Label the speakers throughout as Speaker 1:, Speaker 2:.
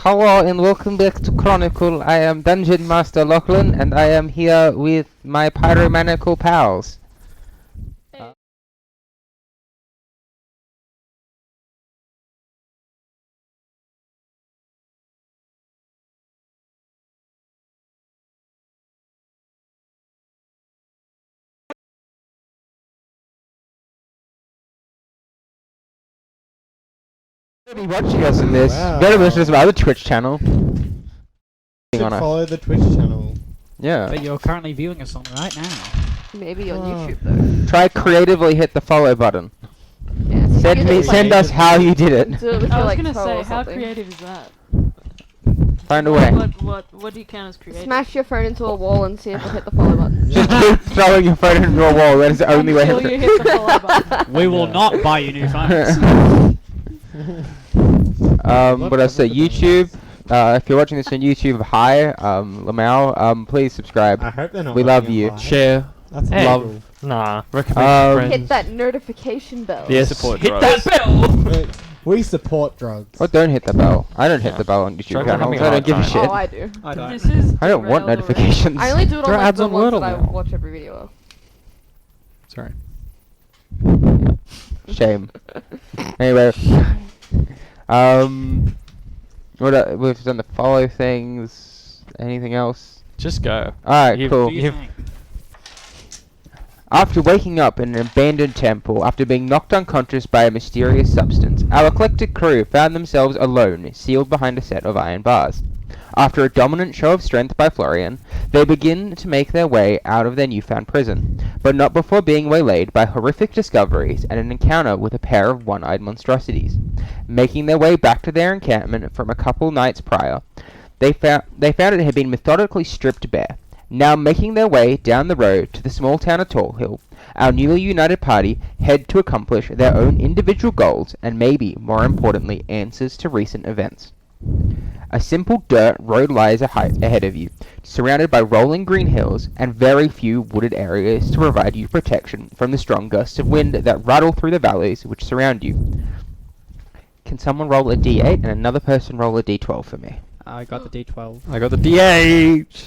Speaker 1: Hello and welcome back to Chronicle. I am Dungeon Master Lachlan and I am here with my pyromaniacal pals. Be watching us in this.
Speaker 2: Wow.
Speaker 1: Better listen to my other Twitch channel.
Speaker 2: You should follow the Twitch channel.
Speaker 1: Yeah.
Speaker 3: But you're currently viewing us on right now.
Speaker 4: Maybe on YouTube though.
Speaker 1: Try creatively hit the follow button.
Speaker 4: Yeah, so
Speaker 1: Send us how you did it.
Speaker 4: do it with
Speaker 5: I
Speaker 4: your,
Speaker 5: was
Speaker 4: like,
Speaker 5: gonna
Speaker 4: toe
Speaker 5: say,
Speaker 4: or
Speaker 5: how
Speaker 4: something.
Speaker 5: creative is that?
Speaker 1: Find a way.
Speaker 5: What do you count as creative?
Speaker 4: Smash your phone into a wall and see if it'll hit the follow button.
Speaker 1: Just keep throwing your phone into a wall. That is the only way.
Speaker 5: Until you hit the follow button.
Speaker 3: We will not buy you new phones.
Speaker 1: What else? YouTube. If you're watching this on YouTube, hi, Lamau. Please subscribe.
Speaker 2: I hope they're not.
Speaker 1: We love
Speaker 2: watching
Speaker 1: you.
Speaker 2: live.
Speaker 6: Share.
Speaker 2: That's
Speaker 6: Hey.
Speaker 2: love.
Speaker 6: Love. Nah. Recommend friends.
Speaker 4: Hit that notification bell.
Speaker 6: Yes.
Speaker 3: Support
Speaker 6: Hit
Speaker 3: drugs.
Speaker 6: that bell.
Speaker 2: We support drugs.
Speaker 1: Oh, don't hit the bell. I don't hit the bell on YouTube
Speaker 6: Drugs are
Speaker 1: channels.
Speaker 6: having
Speaker 1: I
Speaker 6: a
Speaker 1: don't give a
Speaker 6: hard
Speaker 1: shit.
Speaker 4: Oh, I do.
Speaker 3: I don't.
Speaker 5: This is
Speaker 1: I don't want
Speaker 5: derailed already.
Speaker 1: notifications.
Speaker 4: I only do it
Speaker 6: There
Speaker 4: on
Speaker 6: are
Speaker 4: like
Speaker 6: ads
Speaker 4: the
Speaker 6: on
Speaker 4: ones
Speaker 6: Wordle
Speaker 4: that I
Speaker 6: now.
Speaker 4: watch every video
Speaker 6: Sorry.
Speaker 1: Shame. Anyway, we've done the follow things. Anything else?
Speaker 6: Just go.
Speaker 1: Alright,
Speaker 6: You-
Speaker 1: cool.
Speaker 3: Do you think?
Speaker 1: After waking up in an abandoned temple after being knocked unconscious by a mysterious substance, our eclectic crew found themselves alone, sealed behind a set of iron bars. After a dominant show of strength by Florian, they begin to make their way out of their newfound prison, but not before being waylaid by horrific discoveries and an encounter with a pair of one-eyed monstrosities. Making their way back to their encampment from a couple nights prior, they found it had been methodically stripped bare. Now making their way down the road to the small town of Tall Hill, our newly united party head to accomplish their own individual goals and maybe, more importantly, answers to recent events. A simple dirt road lies ahead of you, surrounded by rolling green hills and very few wooded areas to provide you protection from the strong gusts of wind that rattle through the valleys which surround you. Can someone roll a d8 and another person roll a d12 for me?
Speaker 3: I got the D12.
Speaker 6: I got the D8.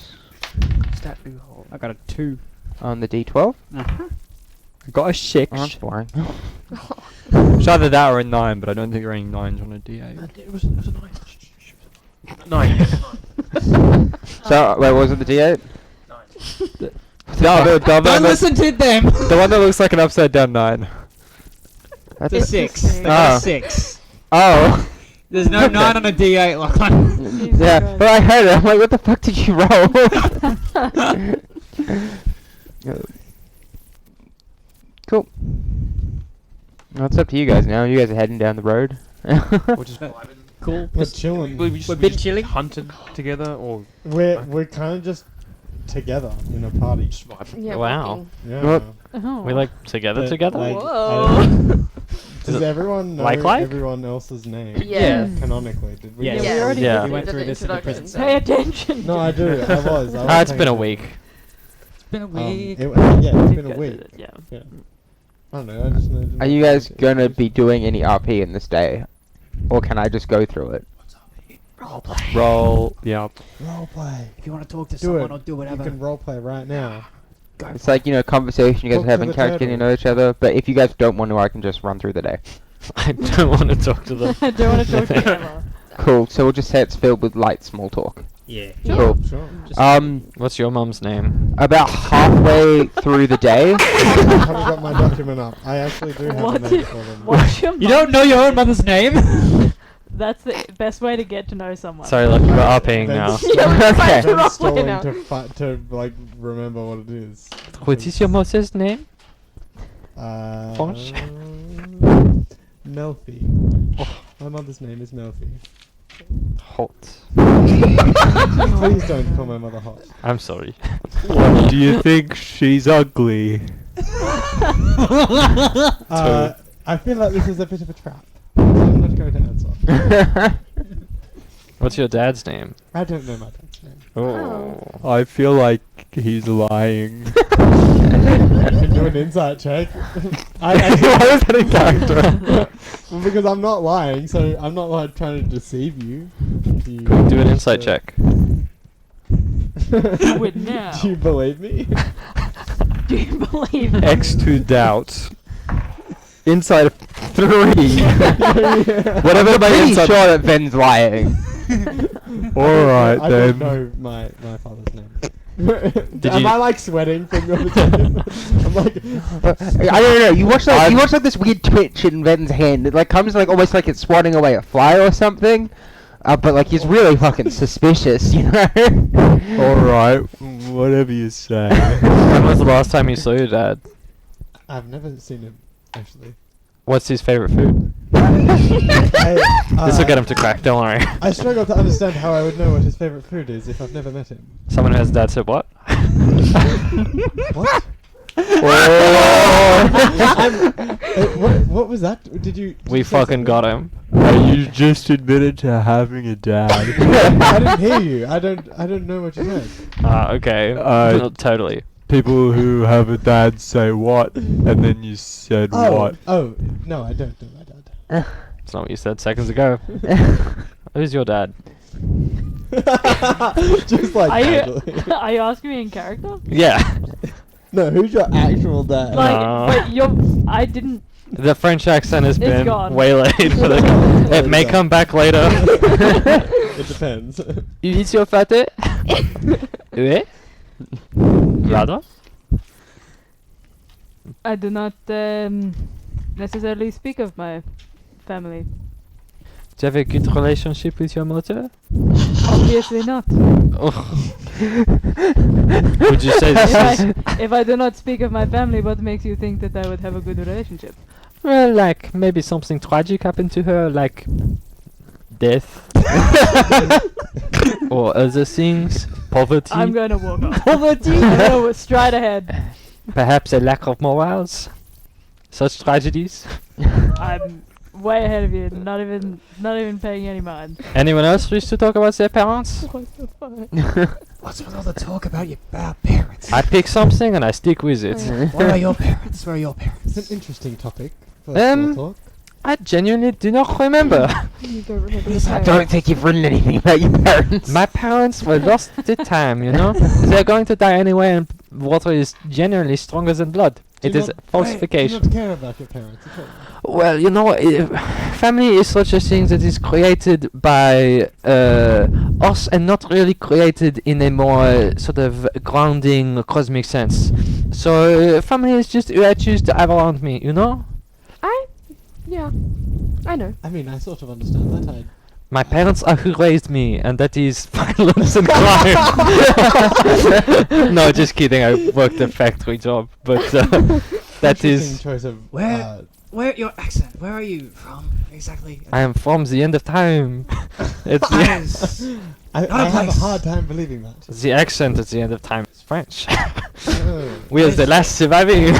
Speaker 3: I got a 2.
Speaker 1: On the d12?
Speaker 3: Uh-huh.
Speaker 6: I got a 6.
Speaker 1: Oh, that's boring.
Speaker 6: It's either that or a 9, but I don't think there are any 9s on a D8.
Speaker 7: It was a 9.
Speaker 6: 9.
Speaker 1: So, wait, what was it, the d8?
Speaker 6: No, the
Speaker 3: Don't
Speaker 6: one that-
Speaker 3: listen to them!
Speaker 6: the one that looks like an upside down 9.
Speaker 1: That's
Speaker 3: It's a 6. They
Speaker 1: Oh.
Speaker 3: got a 6.
Speaker 1: Oh!
Speaker 3: There's no 9 on a D8, Lachlan.
Speaker 5: Jesus
Speaker 1: Yeah,
Speaker 5: Christ.
Speaker 1: well, I heard it. I'm like, what the fuck did you roll? Cool. Well, it's up to you guys now. You guys are heading down the road.
Speaker 6: We're just
Speaker 3: Cool.
Speaker 2: We're chilling.
Speaker 3: We've been chilling.
Speaker 6: hunted together, or
Speaker 2: We're kind of just together in a party.
Speaker 4: Yeah,
Speaker 6: Wow.
Speaker 4: walking.
Speaker 2: Yeah.
Speaker 1: What?
Speaker 5: Oh.
Speaker 6: we like together
Speaker 2: But,
Speaker 6: together.
Speaker 2: like,
Speaker 4: Whoa.
Speaker 2: Does everyone know
Speaker 6: Like?
Speaker 2: everyone else's name?
Speaker 4: Yeah.
Speaker 2: canonically, did we?
Speaker 3: Yes.
Speaker 2: know?
Speaker 5: Yeah, we already
Speaker 6: Yeah.
Speaker 3: We went
Speaker 4: did
Speaker 3: through
Speaker 4: the
Speaker 3: this in the
Speaker 4: introduction.
Speaker 3: prison
Speaker 5: Pay
Speaker 3: cell.
Speaker 5: attention.
Speaker 2: No, I do. I was.
Speaker 6: Ah, it's been a
Speaker 2: paying
Speaker 6: week.
Speaker 3: It's been a week.
Speaker 2: yeah, it's been a week.
Speaker 6: Yeah.
Speaker 2: I don't know. I just know.
Speaker 1: Are you guys gonna be doing any RP in this day? Or can I just go through it?
Speaker 6: Roll. Yeah.
Speaker 2: roleplay?
Speaker 3: If you want to talk to
Speaker 2: Do
Speaker 3: someone
Speaker 2: it.
Speaker 3: or do
Speaker 2: You
Speaker 3: whatever.
Speaker 2: can roleplay right now.
Speaker 1: It's like, you know, conversation you guys
Speaker 2: Talk
Speaker 1: are
Speaker 2: to
Speaker 1: having,
Speaker 2: the
Speaker 1: characters getting to know each other. But if you guys don't want to, I can just run through the day.
Speaker 6: I don't want to talk to them.
Speaker 5: I don't want to talk to you ever.
Speaker 1: Cool, so we'll just say it's filled with light small talk.
Speaker 3: Yeah.
Speaker 1: Cool.
Speaker 2: Sure.
Speaker 6: What's your mum's name?
Speaker 1: About halfway through the day,
Speaker 2: I haven't got my document up. I actually do have
Speaker 5: What
Speaker 2: a name
Speaker 5: did-
Speaker 2: for them.
Speaker 5: What's your
Speaker 3: You don't know your own mother's name?
Speaker 5: That's the best way to get to know someone.
Speaker 6: Sorry, look, we're RPing
Speaker 2: Then
Speaker 6: now.
Speaker 2: st-
Speaker 4: Yeah, we're
Speaker 1: Okay.
Speaker 4: trying to
Speaker 2: then
Speaker 4: roleplay
Speaker 2: stalling
Speaker 4: now.
Speaker 2: to like remember what it is.
Speaker 6: What is your mother's name?
Speaker 2: Melfi. My mother's name is Melfi.
Speaker 6: Hot.
Speaker 2: Please don't call my mother hot.
Speaker 6: I'm sorry. What do you think? She's ugly.
Speaker 2: I feel like this is a bit of a trap. I'm not going to answer.
Speaker 6: What's your dad's name?
Speaker 2: I don't know my dad's English name.
Speaker 6: Oh. I feel like he's lying.
Speaker 2: You can do an insight check.
Speaker 6: Why is that in character?
Speaker 2: Well, because I'm not lying, so I'm not like trying to deceive you. Do you
Speaker 6: Do an insight check.
Speaker 5: Do it now.
Speaker 2: Do you believe me?
Speaker 5: Do you believe it?
Speaker 6: X2 doubt. Inside of 3.
Speaker 1: Whatever,
Speaker 6: by
Speaker 1: pretty
Speaker 6: inside-
Speaker 1: sure that Ben's lying.
Speaker 6: Alright
Speaker 2: I
Speaker 6: then.
Speaker 2: don't know my father's name.
Speaker 6: Did
Speaker 2: Am
Speaker 6: you-
Speaker 2: I like sweating from your perspective? I'm like,
Speaker 1: I don't know. You watch like this weird twitch in Ben's hand. It like comes like almost like it's swatting away a fly or something. But like he's really fucking suspicious, you know.
Speaker 6: Alright, whatever you say. When was the last time you saw your dad?
Speaker 2: I've never seen him actually.
Speaker 6: What's his favourite food? This will get him to crack, don't worry.
Speaker 2: I struggle to understand how I would know what his favorite food is if I've never met him.
Speaker 6: Someone who has a dad said what?
Speaker 2: What? What was that? Did you?
Speaker 6: We
Speaker 2: say
Speaker 6: fucking
Speaker 2: something?
Speaker 6: got him. You just admitted to having a dad.
Speaker 2: I didn't hear you. I don't know what you said.
Speaker 6: Okay. Totally.
Speaker 8: People who have a dad say what, and then you said what.
Speaker 2: Oh, no, I don't know my dad.
Speaker 6: It's not what you said seconds ago. Who's your dad?
Speaker 2: Just like
Speaker 5: Are you,
Speaker 2: casually.
Speaker 5: are you asking me in character?
Speaker 6: Yeah.
Speaker 2: No, who's your actual dad?
Speaker 5: Like,
Speaker 6: No.
Speaker 5: but you're. I didn't.
Speaker 6: The French accent has
Speaker 5: It's
Speaker 6: been
Speaker 5: gone.
Speaker 6: waylaid for the. It may come back later.
Speaker 2: It depends.
Speaker 6: Is your father? Oui. Brother?
Speaker 5: I do not necessarily speak of my family.
Speaker 6: Do you have a good relationship with your mother?
Speaker 5: Obviously not.
Speaker 6: Oh. Would you say
Speaker 5: if,
Speaker 6: this is...
Speaker 5: if I do not speak of my family, what makes you think that I would have a good relationship?
Speaker 6: Well, like, maybe something tragic happened to her, like... death. Or other things. Poverty.
Speaker 5: I'm going to walk off.
Speaker 6: Poverty?
Speaker 5: No, straight ahead.
Speaker 6: Perhaps a lack of morals. Such tragedies.
Speaker 5: I'm way ahead of you. Not even paying any mind.
Speaker 6: Anyone else wish to talk about their parents?
Speaker 5: What the fuck?
Speaker 7: What's with all the talk about your parents?
Speaker 6: I pick something and I stick with it.
Speaker 7: Where are your parents? Where are your parents?
Speaker 2: It's an interesting topic for
Speaker 6: Um,
Speaker 2: small talk.
Speaker 6: I genuinely do not remember.
Speaker 5: You don't remember
Speaker 4: Yes,
Speaker 5: your
Speaker 4: I
Speaker 1: I
Speaker 5: parents.
Speaker 1: don't think you've written anything about your parents.
Speaker 6: My parents were lost to time, you know? They're going to die anyway and water is generally stronger than blood.
Speaker 2: Do
Speaker 6: It
Speaker 2: you
Speaker 6: is
Speaker 2: not-
Speaker 6: falsification.
Speaker 2: Do you not care about your parents at all?
Speaker 6: Well, you know, family is such a thing that is created by us and not really created in a more sort of grounding cosmic sense. So family is just who I choose to have around me, you know?
Speaker 4: Yeah, I know.
Speaker 2: I mean, I sort of understand that.
Speaker 6: My parents are who raised me, and that is violence and crime. No, just kidding. I worked a factory job, but that
Speaker 2: Interesting
Speaker 6: is.
Speaker 2: choice of
Speaker 7: Where your accent? Where are you from exactly?
Speaker 6: I am from the end of time. It's
Speaker 7: Yes.
Speaker 2: I
Speaker 7: Not a
Speaker 2: have a
Speaker 7: place.
Speaker 2: hard time believing that.
Speaker 6: the accent at the end of time is French.
Speaker 2: Oh.
Speaker 6: We are the last surviving.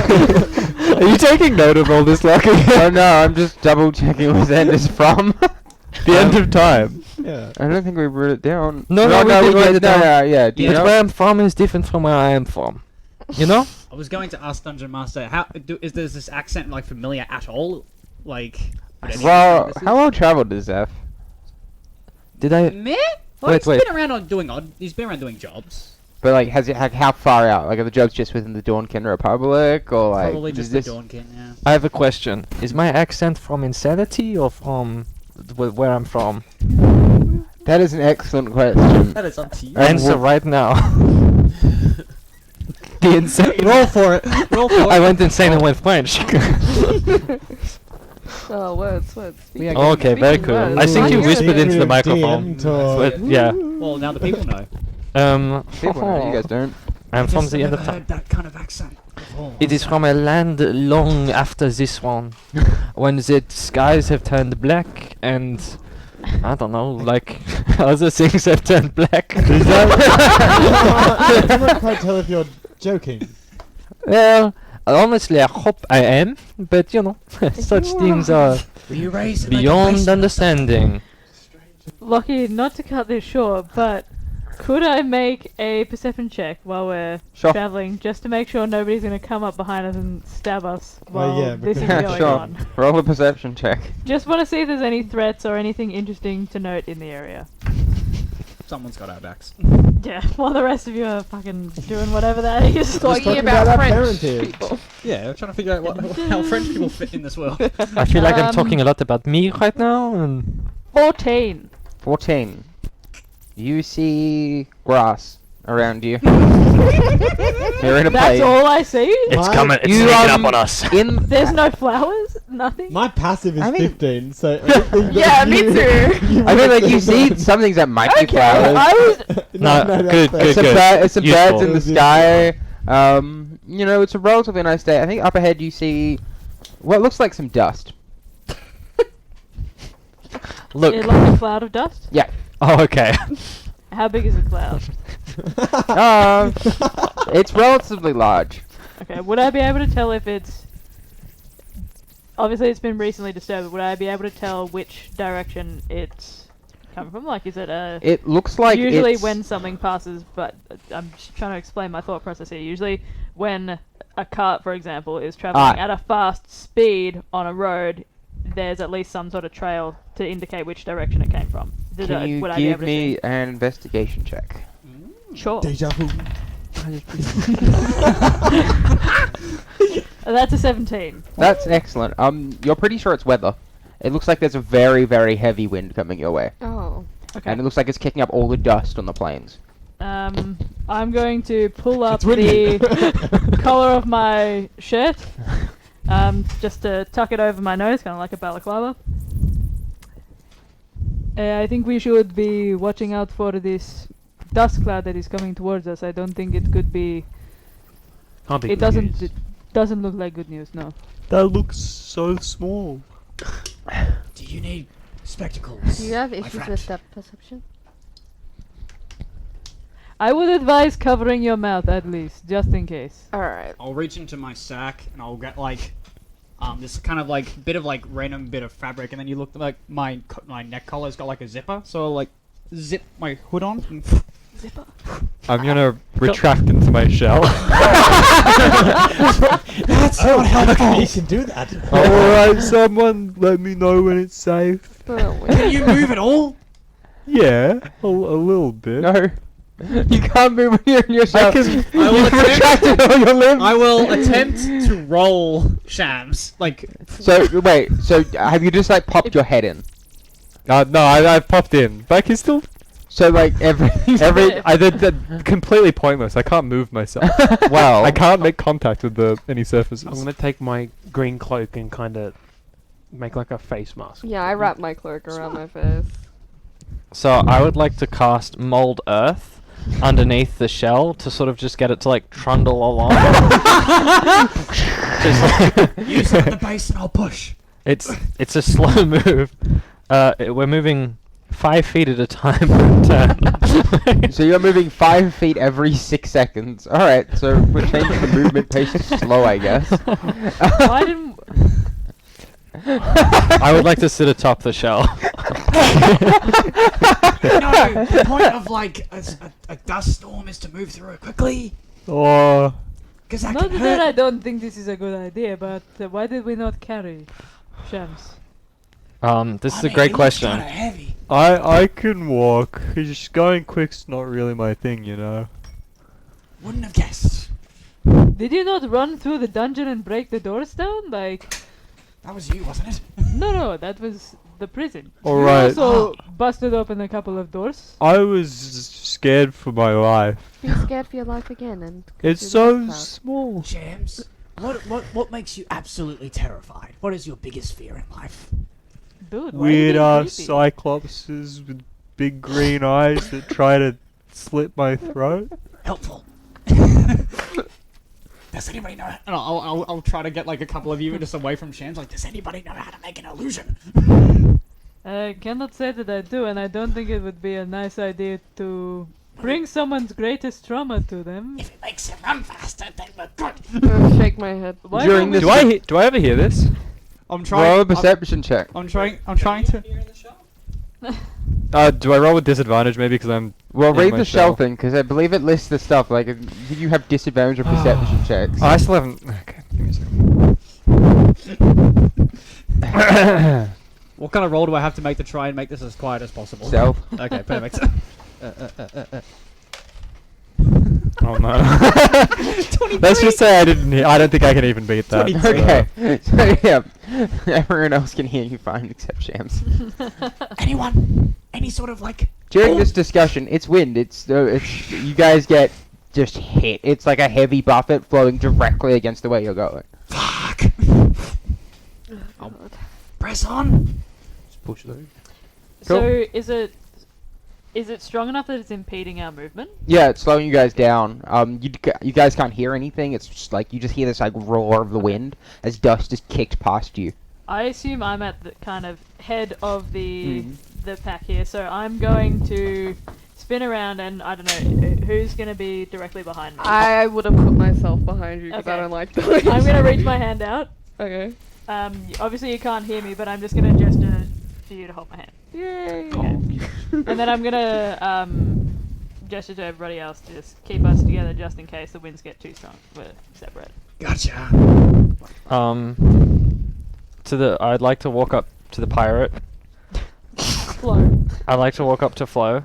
Speaker 6: Are you taking note of all this, Lucky?
Speaker 1: Oh no, I'm just double checking where Zen is from.
Speaker 6: The end of time.
Speaker 2: Yeah.
Speaker 1: I don't think we wrote it down.
Speaker 6: No, we did write it down.
Speaker 1: No, yeah. Do you
Speaker 6: But
Speaker 1: know?
Speaker 6: where I'm from is different from where I am from. You know?
Speaker 3: I was going to ask Dungeon Master, is this accent like familiar at all? Like, would anyone
Speaker 1: Well,
Speaker 3: know this
Speaker 1: how well traveled is Zeph?
Speaker 6: Did I?
Speaker 3: Meh? Well,
Speaker 6: Wait,
Speaker 3: he's
Speaker 6: wait.
Speaker 3: been around on doing odd. He's been around doing jobs.
Speaker 1: But like, has it how far out? Like, are the jobs just within the Dawnkin Republic, or like?
Speaker 3: Probably
Speaker 1: is
Speaker 3: just the
Speaker 1: this-
Speaker 3: Dawnkin, yeah.
Speaker 6: I have a question. Is my accent from Insanity or from where I'm from?
Speaker 1: That is an excellent question.
Speaker 3: That is up to you.
Speaker 6: Answer right now. The insane.
Speaker 3: Roll for it. Roll for it.
Speaker 6: I went insane and went French.
Speaker 4: Oh, words.
Speaker 1: We are
Speaker 6: Oh, okay, very
Speaker 4: Speaking
Speaker 6: cool.
Speaker 4: words.
Speaker 6: I think you
Speaker 4: Like,
Speaker 6: whispered into the
Speaker 2: DM
Speaker 6: microphone.
Speaker 2: talk.
Speaker 6: But yeah.
Speaker 3: Well, now the people know.
Speaker 1: People know, you guys don't.
Speaker 6: I'm from
Speaker 7: Yes,
Speaker 6: the
Speaker 7: I've
Speaker 6: end of
Speaker 7: never
Speaker 6: time.
Speaker 7: heard that kind of accent before.
Speaker 6: It is from a land long after this one, when the skies have turned black and I don't know, like other things have turned black. Is
Speaker 2: I can't quite tell if you're joking.
Speaker 6: Well, Honestly, I hope I am, but you know, such things are
Speaker 7: Were you raised
Speaker 6: beyond understanding.
Speaker 5: Lucky, not to cut this short, but could I make a perception check while we're
Speaker 1: Sure.
Speaker 5: traveling, just to make sure nobody's gonna come up behind us and stab us
Speaker 2: Well,
Speaker 5: while
Speaker 2: yeah,
Speaker 5: this is
Speaker 2: because-
Speaker 5: going
Speaker 1: Sure.
Speaker 5: on?
Speaker 1: Roll a perception check.
Speaker 5: Just want to see if there's any threats or anything interesting to note in the area.
Speaker 3: Someone's got our backs.
Speaker 5: Yeah, while the rest of you are fucking doing whatever that is.
Speaker 4: Talking about
Speaker 2: our
Speaker 4: French
Speaker 2: parentage.
Speaker 4: people.
Speaker 3: Yeah, we're trying to figure out how French people fit in this world.
Speaker 6: I feel like I'm
Speaker 5: Um,
Speaker 6: talking a lot about me right now, and
Speaker 5: 14.
Speaker 1: 14. You see grass around you. You're in a
Speaker 5: That's
Speaker 1: place.
Speaker 5: all I see?
Speaker 2: It's coming-
Speaker 1: it's sneaking up on
Speaker 6: us.
Speaker 1: In
Speaker 5: There's no flowers? Nothing?
Speaker 2: My passive is
Speaker 1: I mean-
Speaker 2: 15, so everything that
Speaker 4: Yeah, me
Speaker 2: you-
Speaker 4: too.
Speaker 2: you
Speaker 1: I mean,
Speaker 2: would
Speaker 1: like you
Speaker 2: say
Speaker 1: see some things that might be
Speaker 5: Okay,
Speaker 1: flowers.
Speaker 5: I was...
Speaker 6: No,
Speaker 2: that's
Speaker 6: good,
Speaker 2: fair.
Speaker 6: good,
Speaker 1: Some,
Speaker 6: good.
Speaker 1: some
Speaker 6: Useful.
Speaker 1: birds in the sky. You know, it's a relatively nice day. I think up ahead you see what looks like some dust.
Speaker 6: Look.
Speaker 5: Like a cloud of dust?
Speaker 6: Oh, okay.
Speaker 5: How big is the cloud?
Speaker 1: It's relatively large.
Speaker 5: Okay, would I be able to tell if it's... Obviously it's been recently disturbed, would I be able to tell which direction it's coming from? Like, is it a...
Speaker 1: It looks like
Speaker 5: Usually
Speaker 1: it's,
Speaker 5: when something passes, but I'm just trying to explain my thought process here. Usually when a cart, for example, is traveling at a fast speed on a road, there's at least some sort of trail to indicate which direction it came from.
Speaker 1: Can you
Speaker 5: would I be
Speaker 1: give
Speaker 5: able to
Speaker 1: me an investigation check?
Speaker 5: see? Sure.
Speaker 2: Deja vu.
Speaker 5: That's a 17.
Speaker 1: That's excellent. You're pretty sure it's weather. It looks like there's a very, very heavy wind coming your way,
Speaker 4: Oh.
Speaker 5: Okay.
Speaker 1: and it looks like it's kicking up all the dust on the plains.
Speaker 5: I'm going to pull up
Speaker 2: It's windy.
Speaker 5: the collar of my shirt, just to tuck it over my nose, kind of like a balaclava. I think we should be watching out for this dust cloud that is coming towards us. I don't think it could be.
Speaker 8: Can't be
Speaker 5: It doesn't. It doesn't look like good news. No.
Speaker 8: That looks so small.
Speaker 7: Do you need spectacles?
Speaker 4: Do you have
Speaker 7: my
Speaker 4: issues
Speaker 7: friend?
Speaker 4: with depth perception?
Speaker 5: I would advise covering your mouth at least, just in case.
Speaker 4: Alright.
Speaker 3: I'll reach into my sack and I'll get like this kind of like bit of like random bit of fabric, and then you look like my neck collar's got like a zipper, so I'll like zip my hood on. And
Speaker 5: Zipper.
Speaker 8: I'm gonna retract into my shell.
Speaker 2: That's not helpful. You can do that.
Speaker 8: Alright, someone let me know when it's safe.
Speaker 7: Can you move at all?
Speaker 8: Yeah, a little bit.
Speaker 1: No, you can't move when you're in your shell.
Speaker 8: can-
Speaker 3: I will
Speaker 1: You've retracted all your limbs.
Speaker 3: I will attempt to roll shams. Like
Speaker 1: So wait, so have you just like popped your head in?
Speaker 8: No, I've popped in, but I can still.
Speaker 1: So like every
Speaker 8: I did completely pointless. I can't move myself.
Speaker 1: well,
Speaker 8: I can't make contact with any surfaces.
Speaker 9: I'm gonna take my green cloak and kind of make like a face mask.
Speaker 4: Yeah, I wrap my cloak around my face.
Speaker 6: So I would like to cast Mold Earth underneath the shell to sort of just get it to like trundle along.
Speaker 7: You sit at the base and I'll push.
Speaker 6: It's a slow move. We're moving 5 feet at a time per turn.
Speaker 1: so you're moving 5 feet every 6 seconds. All right, so we're changing the movement pace to slow, I guess.
Speaker 5: Why didn't?
Speaker 6: I would like to sit atop the shell.
Speaker 7: No, the point of like a dust storm is to move through it quickly.
Speaker 8: Oh,
Speaker 7: Because that
Speaker 5: Not
Speaker 7: can
Speaker 5: that I
Speaker 7: hurt.
Speaker 5: don't think this is a good idea, but why did we not carry shams?
Speaker 6: This is
Speaker 7: I
Speaker 6: a
Speaker 7: mean,
Speaker 6: great
Speaker 7: it looks
Speaker 6: question.
Speaker 7: kinda heavy.
Speaker 8: I can walk. Just going quick's not really my thing, you know.
Speaker 7: Wouldn't have guessed.
Speaker 5: Did you not run through the dungeon and break the doors down? Like,
Speaker 7: That was you, wasn't it?
Speaker 5: no, that was the prison.
Speaker 8: All
Speaker 5: You
Speaker 8: right.
Speaker 5: also busted open a couple of doors.
Speaker 8: I was scared for my life.
Speaker 4: Be scared for your life again and...
Speaker 8: It's
Speaker 4: do the
Speaker 8: so
Speaker 4: dust cloud.
Speaker 8: small.
Speaker 7: James, what makes you absolutely terrified? What is your biggest fear in life?
Speaker 5: Dude, why are you
Speaker 8: Weird
Speaker 5: being
Speaker 8: ass
Speaker 5: creepy?
Speaker 8: cyclopses with big green eyes that try to slit my throat.
Speaker 7: Helpful. Does anybody know?
Speaker 3: and I'll try to get like a couple of you just away from shams. Like,
Speaker 7: Does anybody know how to make an illusion?
Speaker 5: I cannot say that I do, and I don't think it would be a nice idea to bring someone's greatest trauma to them.
Speaker 7: If it makes makes you run faster, they were good.
Speaker 4: Shake my head.
Speaker 5: Why
Speaker 1: During
Speaker 5: don't
Speaker 1: this-
Speaker 9: Do I ever hear this?
Speaker 3: I'm
Speaker 1: Roll a
Speaker 3: trying.
Speaker 1: perception check.
Speaker 3: I'm trying to.
Speaker 9: Do I roll with disadvantage maybe because I'm...
Speaker 1: Well,
Speaker 9: in
Speaker 1: read
Speaker 9: my
Speaker 1: the shell thing, because I believe it lists the stuff, like, you have disadvantage of perception checks.
Speaker 9: I still haven't... Okay, give me a second.
Speaker 3: What kind of roll do I have to make to try and make this as quiet as possible?
Speaker 1: Stealth.
Speaker 3: Okay, perfect.
Speaker 9: Oh no. Let's just say I didn't hear... I don't think I can even beat that.
Speaker 1: Okay, so yeah, everyone else can hear you fine except Shams.
Speaker 7: Anyone? Any sort of like...
Speaker 1: During this discussion, it's wind. It's you guys get just hit. It's like a heavy buffet flowing directly against the way you're going.
Speaker 7: Fuck! Press on!
Speaker 9: Just push through.
Speaker 5: So is it strong enough that it's impeding our movement?
Speaker 1: Yeah, it's slowing you guys down. You guys can't hear anything. It's just like you just hear this like roar of the wind as dust is kicked past you.
Speaker 5: I assume I'm at the kind of head of the pack here, so I'm going to spin around and I don't know who's going to be directly behind me.
Speaker 4: I would have put myself behind you because I
Speaker 5: Okay.
Speaker 4: don't like doing
Speaker 5: I'm going to reach my hand out.
Speaker 4: Okay.
Speaker 5: Obviously you can't hear me, but I'm just going to gesture for you to hold my hand.
Speaker 4: Yay.
Speaker 5: And then I'm going to gesture to everybody else to just keep us together just in case the winds get too strong. We're separate.
Speaker 7: Gotcha.
Speaker 9: I'd like to walk up to the pirate.
Speaker 5: Flow.
Speaker 9: I'd like to walk up to Flo.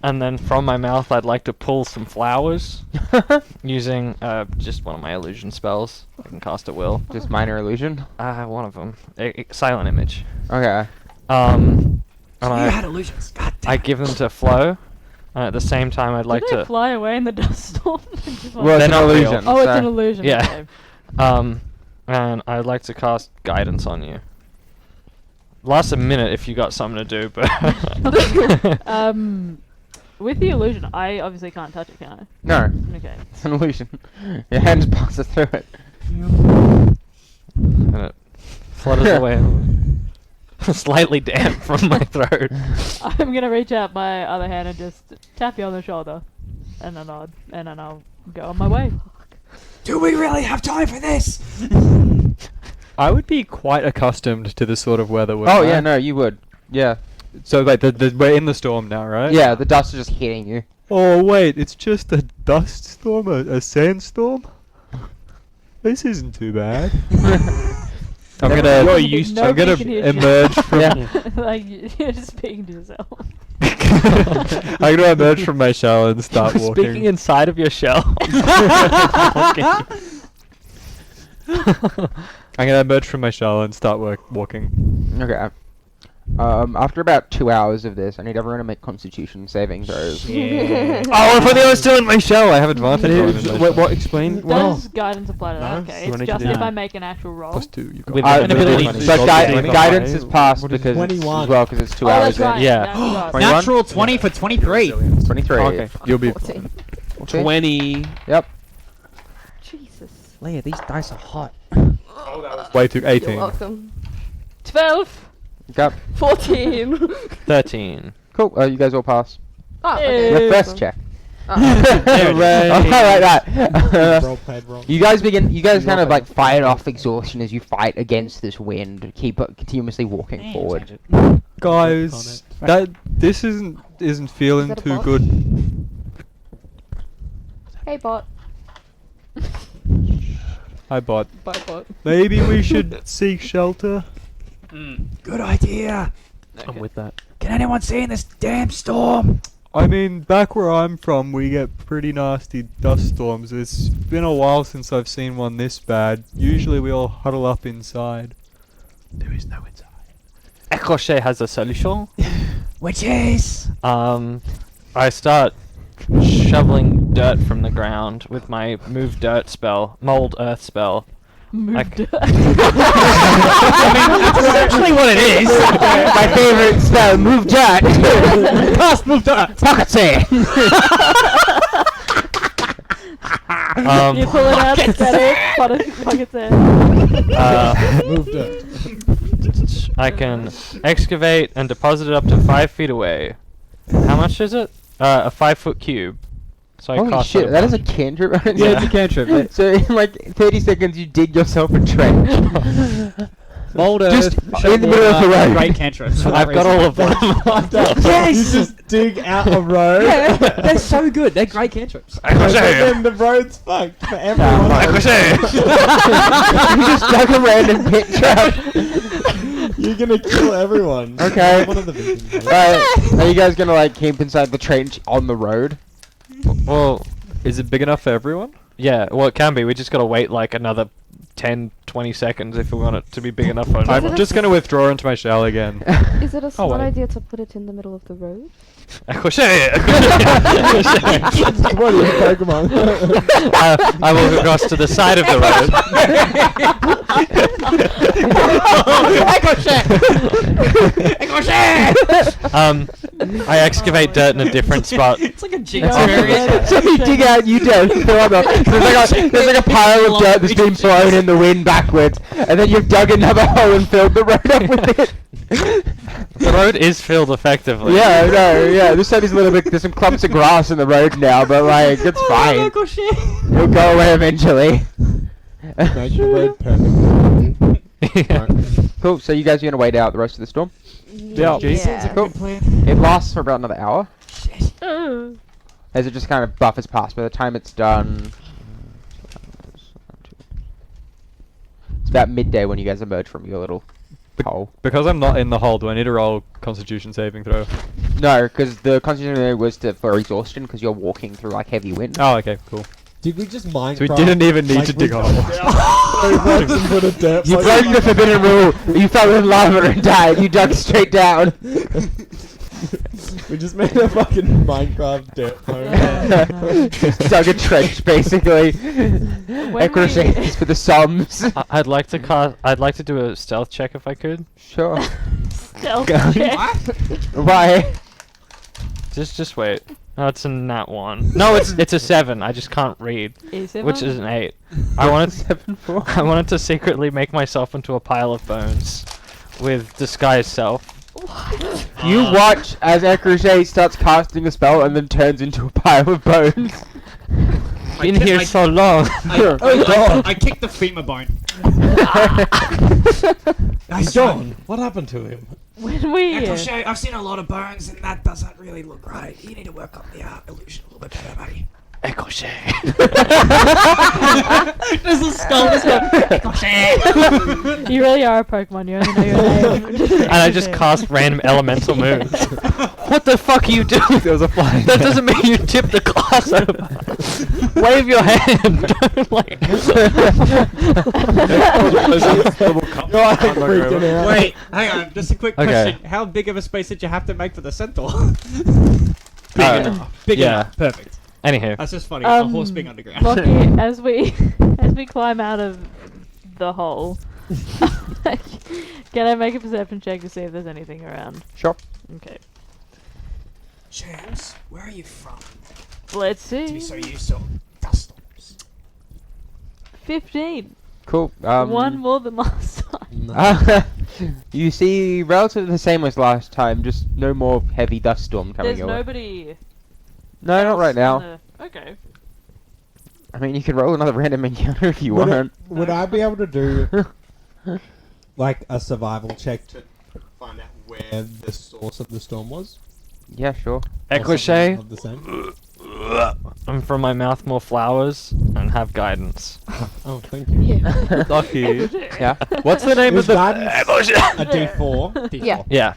Speaker 9: And then from my mouth, I'd like to pull some flowers using just one of my illusion spells. I can cast at will.
Speaker 1: Just minor illusion.
Speaker 9: One of them. Silent image.
Speaker 1: Okay.
Speaker 9: And
Speaker 7: You
Speaker 9: I
Speaker 7: had illusions. God damn.
Speaker 9: I give them to Flo. And at the same time, I'd like
Speaker 5: Did they
Speaker 9: to.
Speaker 5: fly away in the dust storm? Just
Speaker 1: Well,
Speaker 5: wondering.
Speaker 1: it's
Speaker 9: They're
Speaker 1: an
Speaker 9: not real.
Speaker 1: illusion.
Speaker 5: Oh, it's
Speaker 1: so-
Speaker 5: an illusion.
Speaker 9: Yeah.
Speaker 5: Okay.
Speaker 9: And I'd like to cast guidance on you. Lasts a minute if you got something to do, but.
Speaker 5: With the illusion, I obviously can't touch it, can
Speaker 1: No,
Speaker 5: I? Okay.
Speaker 1: it's an illusion. Your hand just passes through it.
Speaker 9: And it flutters away. Slightly damp from my throat.
Speaker 5: I'm gonna reach out my other hand and just tap you on the shoulder, and then I'll go on my way.
Speaker 7: Do we really have time for this?
Speaker 8: I would be quite accustomed to this sort of weather.
Speaker 1: Oh yeah, no, you would. Yeah.
Speaker 8: So like we're in the storm now, right?
Speaker 1: Yeah, the dust is just hitting you.
Speaker 8: Oh wait, it's just a dust storm, a sandstorm. This isn't too bad. I'm gonna.
Speaker 5: Nobody
Speaker 8: I'm gonna
Speaker 5: can hear
Speaker 8: emerge from.
Speaker 1: Yeah.
Speaker 5: Like you're just speaking to yourself.
Speaker 8: I'm gonna emerge from my shell and start walking.
Speaker 9: Speaking inside of your shell.
Speaker 8: I'm gonna emerge from my shell and start walking.
Speaker 1: Okay. After about 2 hours of this, I need everyone to make Constitution saving throws.
Speaker 3: Yeah.
Speaker 8: Oh, if I was still in my shell, I have advantage. on it.
Speaker 9: What? Explain.
Speaker 5: Does guidance apply to that?
Speaker 2: No.
Speaker 5: Okay,
Speaker 9: You
Speaker 5: it's
Speaker 9: wanna
Speaker 5: just
Speaker 9: do
Speaker 5: if
Speaker 9: that?
Speaker 5: I make an actual roll.
Speaker 8: +2. You got
Speaker 9: With
Speaker 1: Uh,
Speaker 9: an ability.
Speaker 1: but
Speaker 8: to
Speaker 1: guidance is passed
Speaker 8: What is
Speaker 1: because
Speaker 2: 21.
Speaker 1: as well because it's 2
Speaker 5: Oh,
Speaker 1: hours
Speaker 5: that's right.
Speaker 1: in.
Speaker 9: Yeah.
Speaker 5: That's right.
Speaker 1: 21?
Speaker 3: Natural 20 for 23.
Speaker 1: 23.
Speaker 9: Okay.
Speaker 8: You'll be
Speaker 4: 14.
Speaker 1: Okay.
Speaker 9: 20.
Speaker 1: Yep.
Speaker 4: Jesus.
Speaker 7: Leia, these dice are hot.
Speaker 8: way too
Speaker 4: You're
Speaker 8: 18.
Speaker 4: welcome.
Speaker 5: 12.
Speaker 1: Yep.
Speaker 4: 14.
Speaker 9: 13.
Speaker 1: Cool. You guys all pass.
Speaker 4: Oh,
Speaker 5: Hey.
Speaker 4: okay.
Speaker 1: Refresh check.
Speaker 4: Oh.
Speaker 1: Hooray. I like that.
Speaker 2: Roll paid roll.
Speaker 1: You guys kind of like fight off exhaustion as you fight against this wind. Keep continuously walking forward.
Speaker 8: Guys, this isn't feeling
Speaker 4: that a
Speaker 8: too
Speaker 4: bot?
Speaker 8: good.
Speaker 4: Hey, bot.
Speaker 8: Hi, bot.
Speaker 4: Bye, bot.
Speaker 8: Maybe we should seek shelter.
Speaker 7: Good idea.
Speaker 9: I'm with that.
Speaker 7: Can anyone see in this damn storm?
Speaker 8: I mean, back where I'm from, we get pretty nasty dust storms. It's been a while since I've seen one this bad. Usually we all huddle up inside.
Speaker 7: There is no inside.
Speaker 9: Ecrochet has a solution.
Speaker 7: Which is...
Speaker 9: I start shoveling dirt from the ground with my move dirt spell, mold earth spell.
Speaker 5: Moved.
Speaker 9: That's actually what it is.
Speaker 1: My favorite spell, move dirt.
Speaker 3: Pass, move that.
Speaker 1: Pocket save.
Speaker 5: You pull it out, static, pocket there.
Speaker 2: Moved it.
Speaker 9: I can excavate and deposit it up to 5 feet away. How much is it? A 5-foot cube. So I
Speaker 1: Holy
Speaker 9: cast
Speaker 1: shit,
Speaker 9: it
Speaker 1: that is a
Speaker 9: once.
Speaker 1: cantrip.
Speaker 8: Yeah, it's a cantrip.
Speaker 1: So in like 30 seconds, you dig yourself a trench.
Speaker 8: Boulder.
Speaker 1: Just in the middle of the road.
Speaker 3: Great cantrips. for that
Speaker 9: I've got
Speaker 3: reason.
Speaker 9: all of them.
Speaker 2: Yes! You just dig out a road.
Speaker 3: Yeah, they're so good. They're great cantrips.
Speaker 2: But then the road's fucked for everyone.
Speaker 1: You just dug a random pit trap.
Speaker 2: You're gonna kill everyone.
Speaker 1: Okay.
Speaker 2: One of the victims.
Speaker 1: Are you guys gonna like camp inside the trench on the road?
Speaker 8: Well, is it big enough for everyone?
Speaker 9: Yeah, well, it can be. We just gotta wait like another 10, 20 seconds if we want it to be big enough for
Speaker 4: Is
Speaker 8: I'm
Speaker 4: it a
Speaker 8: just gonna withdraw into my shell again.
Speaker 4: Is it a smart
Speaker 8: wait.
Speaker 4: idea to put it in the middle of the road?
Speaker 2: What are you, Pokemon?
Speaker 9: I walk across to the side of the road. I excavate dirt in a different spot.
Speaker 3: It's like a gym
Speaker 4: Oh,
Speaker 3: experience.
Speaker 1: So you dig out, you don't fill up. There's like a pile of dirt that's been blown in the wind backwards, and then you've dug another hole and filled the road up with it.
Speaker 9: The road is filled effectively.
Speaker 1: Yeah, no, yeah. This side is a little bit. There's some clumps of grass in the road now, but like it's fine.
Speaker 3: Uncle shit.
Speaker 1: It'll go away eventually.
Speaker 2: Make the road perfect.
Speaker 1: Cool. So you guys are gonna wait out the rest of the storm.
Speaker 8: Yeah.
Speaker 1: Cool. It lasts for about another hour,
Speaker 4: Oh.
Speaker 1: as it just kind of buffers past. By the time it's done, it's about midday when you guys emerge from your little hole.
Speaker 8: Because I'm not in the hole, do I need to roll Constitution saving throw?
Speaker 1: No, because the constitution was for exhaustion, because you're walking through like heavy wind.
Speaker 8: Oh, okay, cool.
Speaker 2: Did we just Minecraft?
Speaker 8: So we didn't even need to dig a hole.
Speaker 2: Put a dirt
Speaker 1: You
Speaker 2: pipe-
Speaker 1: broke the forbidden rule. You fell in lava and died. You dug straight down.
Speaker 2: We just made a fucking Minecraft dirt home.
Speaker 1: Dug a trench, basically.
Speaker 5: we-
Speaker 1: Equirations for the Soms.
Speaker 9: I'd like to cast. I'd like to do a stealth check if I could.
Speaker 1: Sure.
Speaker 5: Stealth check.
Speaker 1: Why?
Speaker 9: Just wait. Oh, it's a nat 1. No, it's a 7. I just can't read,
Speaker 5: Is it
Speaker 9: which
Speaker 5: one?
Speaker 9: is an 8. I wanted
Speaker 1: 7-4.
Speaker 9: I wanted to secretly make myself into a pile of bones with disguise self.
Speaker 1: You watch as Equirichet starts casting a spell and then turns into a pile of bones.
Speaker 9: Been here so long.
Speaker 3: I kicked the femur bone.
Speaker 2: John, what happened to him?
Speaker 5: When we
Speaker 7: I've seen a lot of bones, and that doesn't really look right. You need to work on the illusion a little bit better, buddy.
Speaker 3: There's a skull.
Speaker 5: you really are a Pokemon. You only know your name.
Speaker 9: And I just cast random elemental moves. What the fuck are you doing?
Speaker 8: There was a fly.
Speaker 9: That doesn't mean you tip the glass over. Wave your hand. Don't, like.
Speaker 2: You're like freaking out.
Speaker 3: Wait, hang on. Just a quick
Speaker 9: Okay.
Speaker 3: question. How big of a space did you have to make for the centaur?
Speaker 9: Big
Speaker 3: enough. Big
Speaker 9: yeah.
Speaker 3: enough. Perfect.
Speaker 9: Anywho.
Speaker 3: That's just funny. A horse being underground.
Speaker 5: Lockie, as we climb out of the hole, can I make a perception check to see if there's anything around?
Speaker 1: Sure.
Speaker 5: Okay.
Speaker 7: James, where are you from?
Speaker 5: Let's
Speaker 7: To be
Speaker 5: see.
Speaker 7: so used to dust storms.
Speaker 5: 15.
Speaker 1: Cool.
Speaker 5: One more than last time.
Speaker 1: You see relatively the same as last time, just no more heavy dust storm coming
Speaker 5: There's
Speaker 1: your way.
Speaker 5: nobody.
Speaker 1: No, not
Speaker 5: else
Speaker 1: right
Speaker 5: in
Speaker 1: now.
Speaker 5: the- Okay.
Speaker 1: I mean, you could roll another random encounter if you want.
Speaker 2: Would I be able to do like a survival check to find out where the source of the storm was?
Speaker 1: Yeah, sure.
Speaker 2: Or something
Speaker 9: Equirichet,
Speaker 2: of the same?
Speaker 9: and from my mouth more flowers, and have guidance.
Speaker 2: Oh, thank you.
Speaker 4: Yeah.
Speaker 8: Lucky.
Speaker 1: Yeah.
Speaker 8: What's the name of
Speaker 2: Is
Speaker 8: the?
Speaker 2: guidance a D4?
Speaker 4: Yeah.
Speaker 9: Yeah.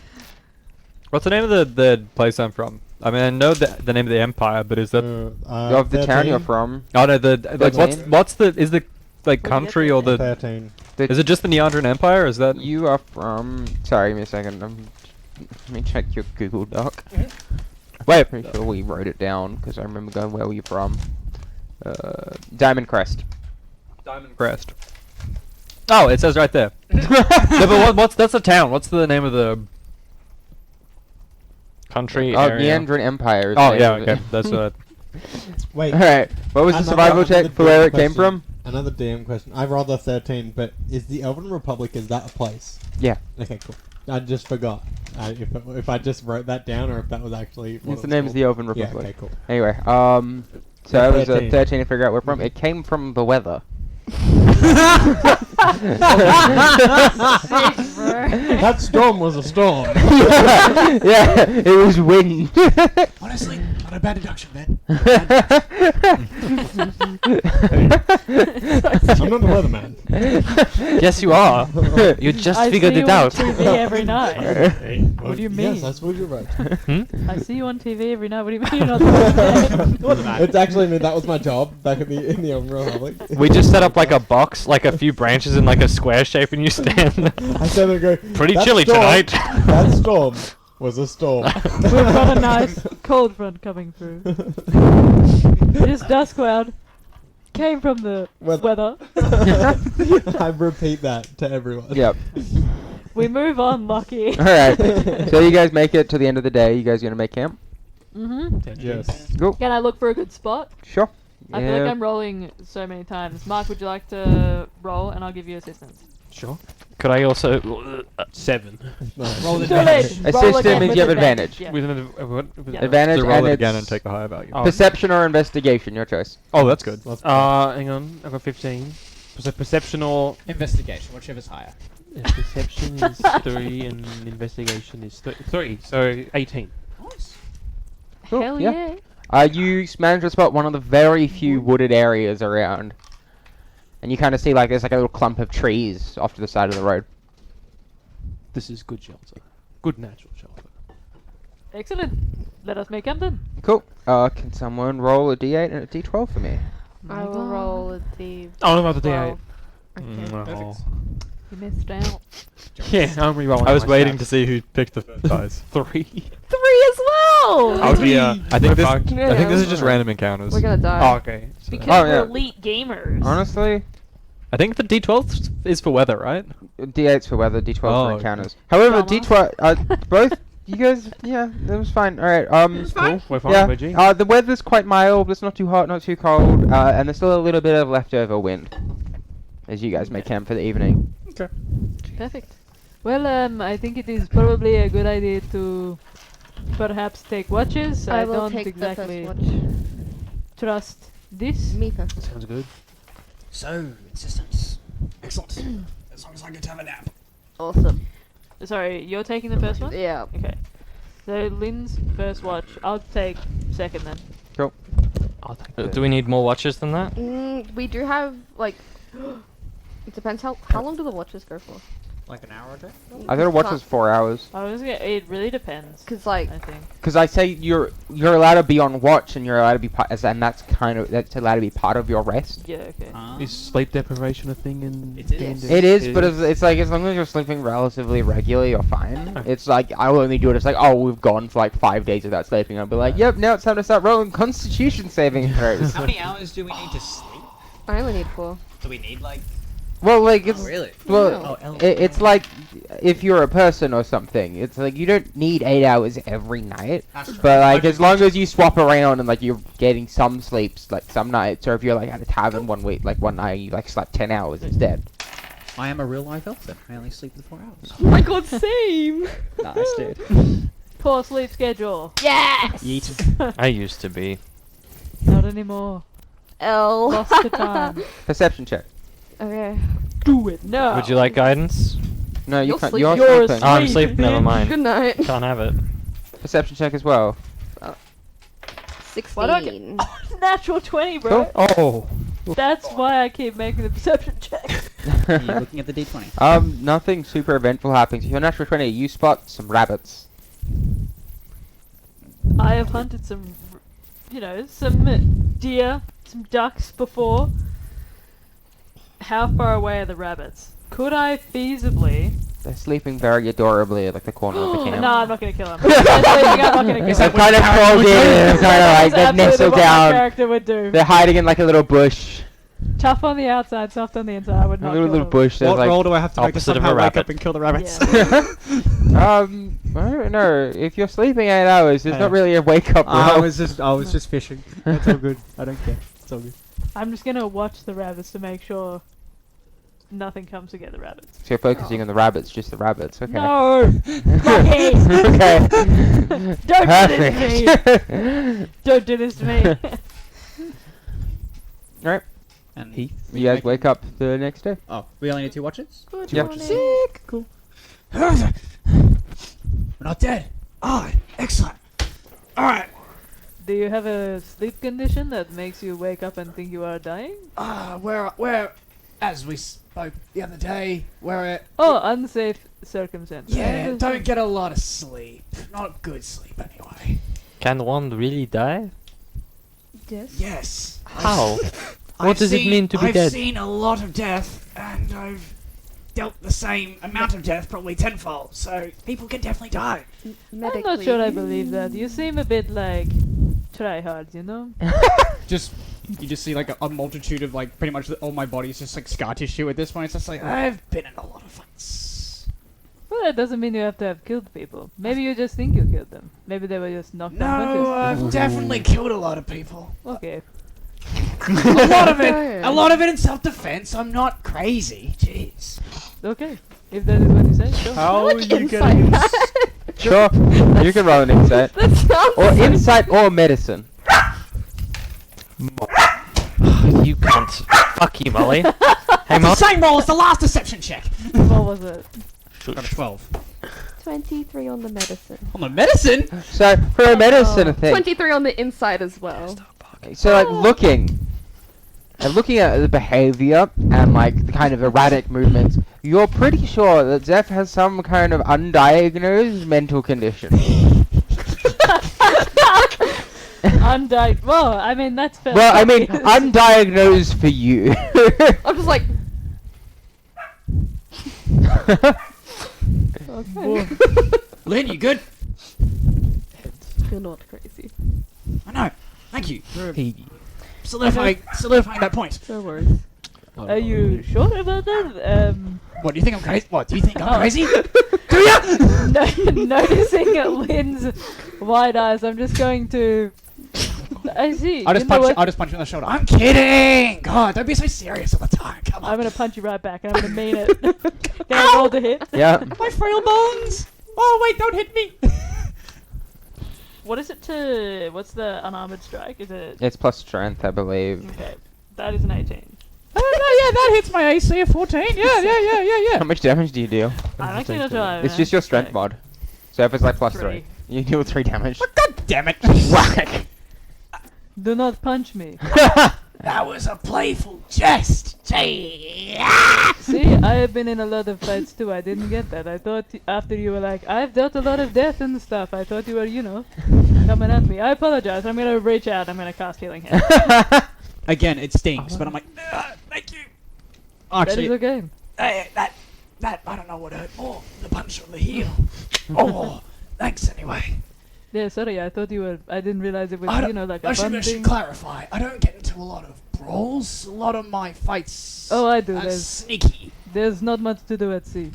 Speaker 8: What's the name of the place I'm from? I mean, I know the name of the empire, but is that?
Speaker 1: Of the town you're
Speaker 2: 13?
Speaker 1: from.
Speaker 8: Oh no, like what's
Speaker 1: 13?
Speaker 8: what's the is the like
Speaker 5: What do you
Speaker 8: country
Speaker 5: get
Speaker 8: or
Speaker 5: there?
Speaker 8: the?
Speaker 2: 13.
Speaker 8: Is it just the Neandran Empire? Or is that?
Speaker 1: You are from. Sorry, give me a second. Let me check your Google Doc. Wait, pretty sure we wrote it down because I remember going, where were you from? Diamond Crest.
Speaker 8: Diamond Crest. Oh, it says right there. No, but what's that's a town. What's the name of the?
Speaker 9: Country
Speaker 1: Oh,
Speaker 9: area.
Speaker 1: Neandran Empire. is the
Speaker 8: Oh
Speaker 1: name
Speaker 8: yeah,
Speaker 1: of it.
Speaker 8: okay, that's what.
Speaker 2: Wait.
Speaker 1: Alright, what was the survival check for where it came from?
Speaker 2: Another DM question. I rolled a 13, but is the Elven Republic, is that a place?
Speaker 1: Yeah.
Speaker 2: Okay, cool. I just forgot. If I just wrote that down or if that was actually.
Speaker 1: It's the name of the Elven Republic.
Speaker 2: Yeah, okay, cool.
Speaker 1: Anyway, so it was a
Speaker 2: 13.
Speaker 1: 13 to figure out where from. It came from the weather.
Speaker 2: That storm was a storm.
Speaker 1: Yeah, it was wind.
Speaker 7: Honestly, not a bad deduction, man.
Speaker 2: I'm not the weatherman.
Speaker 6: Yes, you are. You just
Speaker 5: I
Speaker 6: figured
Speaker 5: see
Speaker 6: it
Speaker 5: you on
Speaker 6: out.
Speaker 5: TV every night. What do you mean?
Speaker 2: Yes, that's what you're right.
Speaker 5: I see you on TV every night. What do you mean you're not the weatherman?
Speaker 2: It's actually me. That was my job back in the Elven Republic.
Speaker 6: We just set up like a box, like a few branches in like a square shape, and you stand.
Speaker 2: I said and go.
Speaker 6: Pretty
Speaker 2: "That
Speaker 6: chilly
Speaker 2: storm-
Speaker 6: tonight."
Speaker 2: That storm was a storm.
Speaker 5: We've got a nice cold front coming through. This dust cloud came from the weather.
Speaker 2: I repeat that to everyone.
Speaker 1: Yep.
Speaker 5: We move on, Lucky.
Speaker 1: Alright. So you guys make it to the end of the day. You guys gonna make camp?
Speaker 5: Mm-hmm.
Speaker 2: Yes.
Speaker 1: Cool.
Speaker 5: Can I look for a good spot?
Speaker 1: Sure.
Speaker 5: I feel like I'm rolling so many times. Mark, would you like to roll and I'll give you assistance?
Speaker 8: Sure.
Speaker 6: Could I also?
Speaker 8: 7.
Speaker 7: Roll the
Speaker 5: Too
Speaker 7: damage.
Speaker 5: late. Roll
Speaker 1: Assistant
Speaker 5: again
Speaker 1: means
Speaker 5: with
Speaker 1: you have advantage.
Speaker 5: Yeah.
Speaker 8: With an
Speaker 5: Yeah.
Speaker 1: Advantage
Speaker 8: So roll
Speaker 1: and
Speaker 8: it again
Speaker 1: it's
Speaker 8: and take the higher value.
Speaker 1: perception or investigation, your choice.
Speaker 8: Oh, that's good.
Speaker 10: Hang on, I've got 15. So perception or
Speaker 7: Investigation, whichever's higher.
Speaker 10: perception is 3 and investigation is 3, so 18.
Speaker 7: Nice.
Speaker 1: Cool,
Speaker 5: Hell
Speaker 1: yeah.
Speaker 5: yeah.
Speaker 1: You manage to spot one of the very few wooded areas around. And you kind of see like there's like a little clump of trees off to the side of the road.
Speaker 10: This is good shelter. Good natural shelter.
Speaker 5: Excellent. Let us make camp then.
Speaker 1: Cool. Can someone roll a d8 and a d12 for me?
Speaker 4: I will roll a d.
Speaker 10: Oh, no, about the D8.
Speaker 4: 12. Okay.
Speaker 8: Oh.
Speaker 5: You missed out.
Speaker 10: Yeah, I'm re-rolling.
Speaker 8: I was
Speaker 10: my
Speaker 8: waiting
Speaker 10: stats.
Speaker 8: to see who picked the first dice.
Speaker 10: 3.
Speaker 5: 3 as well!
Speaker 8: I would be. I think this.
Speaker 10: Fuck.
Speaker 8: I think this is just random encounters.
Speaker 4: We're gonna die.
Speaker 10: Oh, okay. So
Speaker 5: Because
Speaker 1: Oh,
Speaker 5: we're
Speaker 1: yeah.
Speaker 5: elite gamers.
Speaker 1: Honestly,
Speaker 8: I think the D12 is for weather, right?
Speaker 1: d8's for weather, d12
Speaker 8: Oh,
Speaker 1: for
Speaker 8: okay.
Speaker 1: encounters. However,
Speaker 5: Drama.
Speaker 1: d12, both you guys, yeah, that was fine. All right,
Speaker 10: Cool, we're fine,
Speaker 1: yeah,
Speaker 10: Reggie.
Speaker 1: the weather's quite mild. It's not too hot, not too cold, and there's still a little bit of leftover wind as you guys make camp for the evening.
Speaker 5: Perfect. Well, I think it is probably a good idea to perhaps take watches. I
Speaker 4: will
Speaker 5: don't
Speaker 4: take
Speaker 5: exactly
Speaker 4: the first watch.
Speaker 5: trust this.
Speaker 4: Me first.
Speaker 10: Sounds good.
Speaker 7: So, insistence. Excellent. As long as I get to have a nap.
Speaker 4: Awesome.
Speaker 5: Sorry, you're taking the first one?
Speaker 4: Yeah.
Speaker 5: Okay. So Lynn's first watch. I'll take second then.
Speaker 10: I'll take the
Speaker 6: Do we need more watches than that?
Speaker 4: We do have like. It depends how long do the watches go for?
Speaker 3: Like an hour or two?
Speaker 1: I thought a watch was 4 hours.
Speaker 5: I was gonna. It really depends.
Speaker 4: Cause like
Speaker 5: I think.
Speaker 1: Because I say you're allowed to be on watch and you're allowed to be and that's allowed to be part of your rest.
Speaker 5: Yeah. Okay.
Speaker 10: Is sleep deprivation a thing in
Speaker 7: It is.
Speaker 10: D&D?
Speaker 1: It is, but it's like as long as you're sleeping relatively regularly, you're fine.
Speaker 10: Okay.
Speaker 1: It's like I'll only do it. It's like, oh, we've gone for like 5 days without sleeping. I'll be like, yep, now it's time to start rolling Constitution saving throws.
Speaker 7: How many hours do we need to sleep?
Speaker 4: I only need 4.
Speaker 7: Do we need like...
Speaker 1: Well, like it's
Speaker 7: really?
Speaker 1: well,
Speaker 7: Oh,
Speaker 1: it's like if you're a person or something. It's like you don't need 8 hours every night.
Speaker 7: That's true.
Speaker 1: But like as long as you swap around and like you're getting some sleeps like some nights, or if you're like at a tavern one week, like one night you like slept 10 hours instead.
Speaker 7: I am a real life elf then. I only sleep for 4 hours.
Speaker 5: Oh my god, same.
Speaker 7: Nice, dude.
Speaker 5: Poor sleep schedule.
Speaker 4: Yes.
Speaker 7: Yeet.
Speaker 6: I used to be.
Speaker 5: Not anymore.
Speaker 4: L.
Speaker 5: Lost to time.
Speaker 1: Perception check.
Speaker 4: Okay.
Speaker 5: Do it now.
Speaker 6: Would you like guidance?
Speaker 1: No, you
Speaker 4: You're
Speaker 1: can't.
Speaker 4: sleeping.
Speaker 1: You're
Speaker 5: You're
Speaker 1: sleeping.
Speaker 6: Oh, I'm
Speaker 5: Sleep,
Speaker 6: asleep. Never
Speaker 5: bitch.
Speaker 6: mind.
Speaker 4: Good night.
Speaker 6: Can't have it.
Speaker 1: Perception check as well.
Speaker 4: 16.
Speaker 5: Why do I get natural 20, bro?
Speaker 10: Oh.
Speaker 5: That's why I keep making the perception checks.
Speaker 7: Are you looking at the d20?
Speaker 1: Nothing super eventful happens. If you're natural 20, you spot some rabbits.
Speaker 5: I have hunted some, some deer, some ducks before. How far away are the rabbits? Could I feasibly...
Speaker 1: They're sleeping very adorably at like the corner of the camp.
Speaker 5: No, I'm not gonna kill them. I'm not gonna kill
Speaker 1: I've
Speaker 5: them.
Speaker 1: kind of crawled in and kind of like they've nestled
Speaker 5: what my
Speaker 1: down.
Speaker 5: character would do.
Speaker 1: They're hiding in like a little bush.
Speaker 5: Tough on the outside, soft on the inside. I would
Speaker 1: A
Speaker 5: not
Speaker 1: little
Speaker 5: kill them.
Speaker 1: bush. There's
Speaker 3: What
Speaker 1: like
Speaker 3: roll do I have to make to
Speaker 6: opposite of a
Speaker 3: somehow wake
Speaker 6: rabbit.
Speaker 3: up and kill the rabbits?
Speaker 5: Yeah.
Speaker 1: I don't know. If you're sleeping 8 hours, there's
Speaker 3: Yeah.
Speaker 1: not really a wake up
Speaker 3: I
Speaker 1: roll.
Speaker 3: was just fishing. That's all good. I don't care. It's all good.
Speaker 5: I'm just gonna watch the rabbits to make sure nothing comes to get the rabbits.
Speaker 1: So you're focusing on the rabbits, just the rabbits. Okay.
Speaker 5: No!
Speaker 1: Okay.
Speaker 5: Don't do this to me!
Speaker 1: Perfect.
Speaker 5: Don't do this to me!
Speaker 1: Alright.
Speaker 3: And
Speaker 10: Heath?
Speaker 1: You guys wake up the next day.
Speaker 3: Oh, we only need 2 watches?
Speaker 4: Good
Speaker 1: Yeah.
Speaker 4: morning.
Speaker 3: Sick. Cool. We're not dead. Ah, excellent. All right.
Speaker 5: Do you have a sleep condition that makes you wake up and think you are dying?
Speaker 7: We're, as we spoke the other day, we're,
Speaker 5: Oh, unsafe circumstances.
Speaker 7: yeah, don't get a lot of sleep. Not good sleep, anyway.
Speaker 9: Can one really die?
Speaker 4: Yes.
Speaker 7: Yes.
Speaker 9: How?
Speaker 7: I've
Speaker 9: What does it
Speaker 7: seen-
Speaker 9: mean to be
Speaker 7: I've
Speaker 9: dead?
Speaker 7: seen a lot of death, and I've dealt the same amount of death, probably tenfold, so people can definitely die.
Speaker 5: I'm
Speaker 4: Medically.
Speaker 5: not sure I believe that. You seem a bit like tryhard, you know?
Speaker 3: You just see like a multitude of like pretty much all my body's just like scar tissue at this point. It's just like
Speaker 7: I've been in a lot of fights.
Speaker 5: Well, that doesn't mean you have to have killed people. Maybe you just think you killed them. Maybe they were just knocked
Speaker 7: No,
Speaker 5: unconscious.
Speaker 7: I've definitely killed a lot of people.
Speaker 5: Okay.
Speaker 7: A lot of it.
Speaker 4: Okay.
Speaker 7: A lot of it in self-defense. I'm not crazy. Jeez.
Speaker 5: Okay. If that is what you say, sure.
Speaker 8: How are
Speaker 4: Like
Speaker 8: you getting
Speaker 4: insight.
Speaker 1: Sure. You can roll an insight.
Speaker 4: That sounds
Speaker 1: Or insight or medicine.
Speaker 9: You can't. Fuck you, Molly. Hey, Molly.
Speaker 7: Same roll as the last deception check.
Speaker 5: What was it?
Speaker 3: got a 12.
Speaker 4: 23 on the medicine.
Speaker 3: On the medicine.
Speaker 1: So for a medicine thing.
Speaker 4: 23 on the inside as well.
Speaker 1: So like looking at the behavior and like the kind of erratic movements, you're pretty sure that Zeph has some kind of undiagnosed mental condition.
Speaker 5: Well, I mean, that's fair.
Speaker 1: Well, I mean, undiagnosed for you.
Speaker 4: I'm just like, okay.
Speaker 7: Lynn, you good?
Speaker 4: You're not crazy.
Speaker 7: I know. Thank you for
Speaker 10: He.
Speaker 7: solidifying that point.
Speaker 4: No worries.
Speaker 5: Are you sure about that?
Speaker 7: What do you think I'm crazy? What do you think I'm crazy? Do ya?
Speaker 5: Noticing Lynn's wide eyes, I'm just going to. I see.
Speaker 3: I'll just
Speaker 5: you know
Speaker 3: punch.
Speaker 5: what?
Speaker 3: I'll just punch you in the shoulder.
Speaker 7: I'm kidding. God, don't be so serious all the time. Come on.
Speaker 5: I'm gonna punch you right back, and I'm gonna mean it. Can I roll to hit?
Speaker 1: Yeah.
Speaker 3: My frail bones. Oh wait, don't hit me.
Speaker 5: What is it to? What's the unarmored strike? Is it?
Speaker 1: It's plus strength, I believe.
Speaker 5: Okay, that is an 18.
Speaker 3: Oh no, yeah, that hits my AC of 14. Yeah.
Speaker 1: How much damage do you deal?
Speaker 5: I'm actually not sure.
Speaker 1: It's just your strength
Speaker 5: Okay.
Speaker 1: mod. So if it's like plus 3,
Speaker 5: 3.
Speaker 1: you deal 3 damage.
Speaker 3: God damn it.
Speaker 1: Whack!
Speaker 5: Do not punch me.
Speaker 7: That was a playful jest. Gee.
Speaker 5: See, I have been in a lot of fights too. I didn't get that. I thought after you were like, I've dealt a lot of death and stuff. I thought you were, coming at me. I apologize. I'm gonna reach out. I'm gonna cast Healing Hand.
Speaker 3: Again, it stings, but I'm like,
Speaker 7: Thank you.
Speaker 5: That is
Speaker 3: actually,
Speaker 5: okay.
Speaker 7: Hey, that I don't know what hurt more, the punch or the heel. Oh, thanks anyway.
Speaker 5: Yeah, sorry. I thought you were. I didn't realize it was,
Speaker 7: I don't-
Speaker 5: like
Speaker 7: I
Speaker 5: a
Speaker 7: should,
Speaker 5: fun
Speaker 7: I should
Speaker 5: thing.
Speaker 7: clarify. I don't get into a lot of brawls. A lot of my fights
Speaker 5: Oh, I do.
Speaker 7: are
Speaker 5: There's
Speaker 7: sneaky.
Speaker 5: there's not much to do at sea.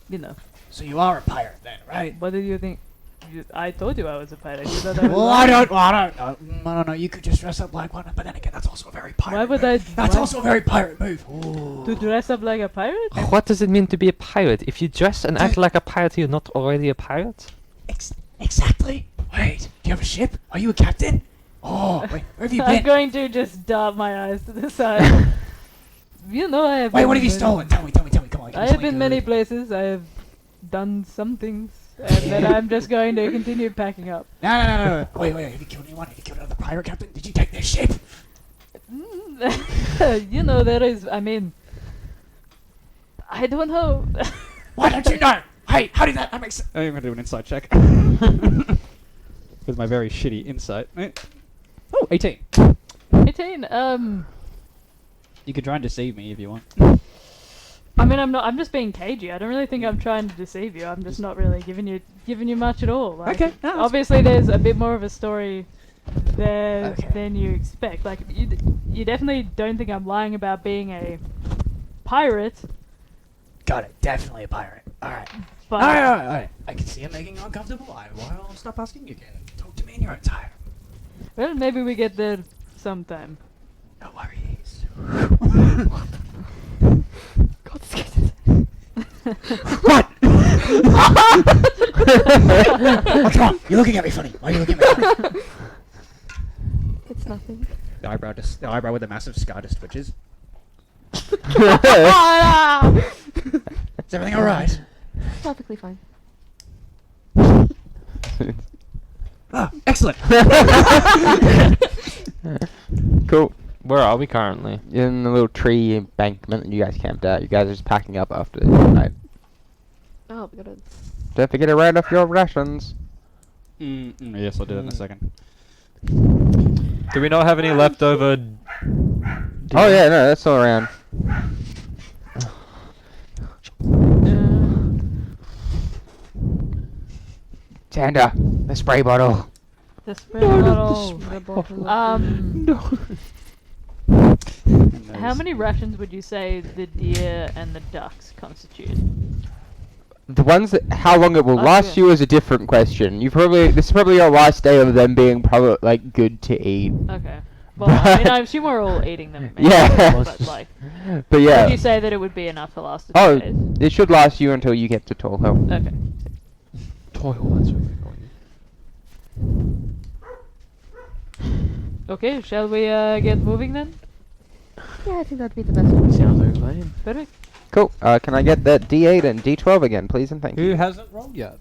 Speaker 5: You know.
Speaker 7: So you are a pirate then, right?
Speaker 5: What did you think? I told you I was a pirate. You thought I was
Speaker 7: Well,
Speaker 5: lying?
Speaker 7: I don't know. I don't know. You could just dress up like one, but then again, that's also a very pirate.
Speaker 5: Why would
Speaker 7: move.
Speaker 5: I?
Speaker 7: That's
Speaker 5: why-
Speaker 7: also a very pirate move. Ooh.
Speaker 5: to dress up like a pirate?
Speaker 6: What does it mean to be a pirate? If you dress and act like a pirate, you're not already a pirate?
Speaker 7: Exactly. Wait, do you have a ship? Are you a captain? Oh, wait, where have you
Speaker 5: I'm
Speaker 7: been?
Speaker 5: going to just dart my eyes to the side. I have.
Speaker 7: Wait,
Speaker 5: been
Speaker 7: what have you
Speaker 5: many-
Speaker 7: stolen? Tell me, come on.
Speaker 5: I have been many places. I have done some things, and then I'm just going to continue packing up.
Speaker 7: No. Wait, have you killed anyone? Have you killed another pirate captain? Did you take their ship?
Speaker 5: There is. I mean, I don't know.
Speaker 7: Why don't you know? Hey, how did that make sense?
Speaker 3: I'm gonna do an insight check. With my very shitty insight. Oh, 18.
Speaker 5: 18.
Speaker 3: You can try and deceive me if you want.
Speaker 5: I mean, I'm not. I'm just being cagey. I don't really think I'm trying to deceive you. I'm just not really giving you much at all. Like,
Speaker 3: Okay, no, that's
Speaker 5: obviously, there's a bit more of a story there
Speaker 7: Okay.
Speaker 5: than you expect. Like, you definitely don't think I'm lying about being a pirate,
Speaker 7: Got it. Definitely a pirate. All right.
Speaker 5: but
Speaker 7: All right. I can see it making you uncomfortable. I'll stop asking you again. Talk to me in your own time.
Speaker 5: well, maybe we get there sometime.
Speaker 7: No worries.
Speaker 3: What? What's wrong? You're looking at me funny. Why are you looking at me funny?
Speaker 4: It's nothing.
Speaker 3: The eyebrow with the massive scar just twitches. Is everything alright?
Speaker 4: Perfectly fine.
Speaker 3: Ah, excellent.
Speaker 1: Cool.
Speaker 9: Where are we currently?
Speaker 1: In the little tree embankment that you guys camped out. You guys are just packing up after the night.
Speaker 4: Oh, we gotta.
Speaker 1: Don't forget to write off your rations.
Speaker 3: Yes, I'll do that in a second.
Speaker 8: Do we not have any leftover?
Speaker 1: Oh yeah, no, that's all around. Xander, the spray bottle.
Speaker 5: The spray bottle.
Speaker 4: The bottle.
Speaker 5: How many rations would you say the deer and the ducks constitute?
Speaker 1: The ones that, how long it will last
Speaker 5: Okay.
Speaker 1: you is a different question. This is probably your last day of them being probably like good to eat.
Speaker 5: Okay. Well, I mean, I assume we're all eating them.
Speaker 1: Yeah.
Speaker 5: anyway, But like,
Speaker 1: But
Speaker 5: would
Speaker 1: yeah.
Speaker 5: you say that it would be enough to last a
Speaker 1: Oh,
Speaker 5: few days?
Speaker 1: it should last you until you get to Tall Hill.
Speaker 5: Okay.
Speaker 10: Toil, that's where we're going.
Speaker 5: Okay, shall we get moving then?
Speaker 4: Yeah, I think that'd be the best one.
Speaker 10: Sounds like a plan.
Speaker 5: Perfect.
Speaker 1: Cool. Can I get that D8 and D12 again, please, and thank
Speaker 2: Who
Speaker 1: you.
Speaker 2: hasn't rolled yet?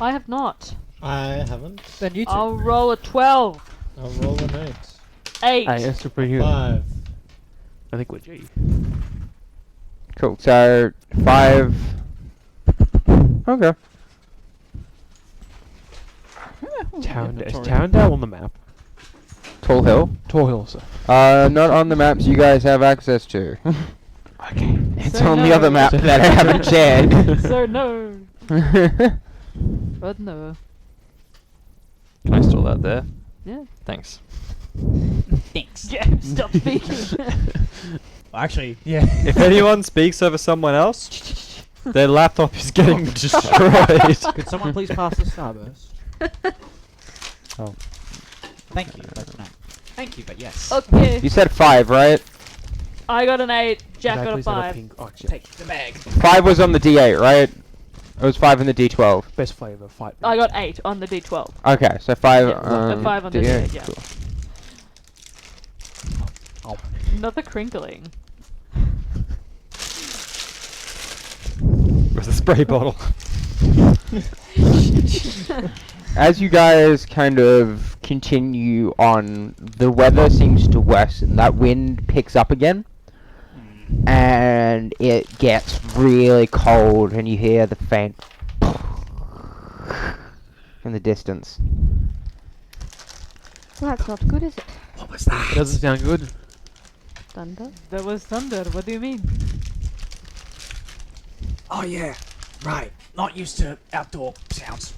Speaker 5: I have not.
Speaker 2: I haven't.
Speaker 3: Then you two.
Speaker 5: I'll roll a 12.
Speaker 2: I'll roll an 8.
Speaker 5: 8.
Speaker 10: Hey, that's superhuman.
Speaker 2: 5.
Speaker 10: I think we're G.
Speaker 1: Cool. So 5. Okay.
Speaker 10: Is Towndale on the map?
Speaker 1: Tall Hill.
Speaker 10: Tor Hill, sir.
Speaker 1: Not on the maps you guys have access to.
Speaker 10: Okay.
Speaker 1: It's
Speaker 5: So
Speaker 1: on the
Speaker 5: no.
Speaker 1: other map that I haven't shared.
Speaker 5: So no. But no.
Speaker 9: Can I store that there?
Speaker 5: Yeah.
Speaker 9: Thanks.
Speaker 3: Thanks.
Speaker 5: Yeah, stop speaking.
Speaker 3: Actually, yeah.
Speaker 8: If anyone speaks over someone else, their laptop is getting destroyed.
Speaker 3: Could someone please pass the starburst?
Speaker 8: Oh.
Speaker 3: Thank you, but no. Thank you, but yes.
Speaker 5: Okay.
Speaker 1: You said 5, right?
Speaker 5: I got an 8. Jack
Speaker 10: Could I
Speaker 5: got a
Speaker 10: please have
Speaker 5: 5.
Speaker 10: pink- Oh, shit.
Speaker 3: Take the bag.
Speaker 1: 5 was on the D8, right? It was 5 in the D12.
Speaker 10: Best flavour, fight.
Speaker 5: I got 8 on the D12.
Speaker 1: Okay, so 5
Speaker 5: Yeah,
Speaker 1: on
Speaker 5: a 5 on the
Speaker 1: D8.
Speaker 5: D8, yeah.
Speaker 1: Cool.
Speaker 5: Not the crinkling.
Speaker 8: With a spray bottle.
Speaker 1: As you guys kind of continue on, the weather seems to worsen. That wind picks up again, and it gets really cold, and you hear the faint in the distance.
Speaker 4: Well, that's not good, is it?
Speaker 3: What was that?
Speaker 10: It doesn't sound good.
Speaker 4: Thunder?
Speaker 5: That was thunder. What do you mean?
Speaker 7: Oh yeah, right. Not used to outdoor sounds.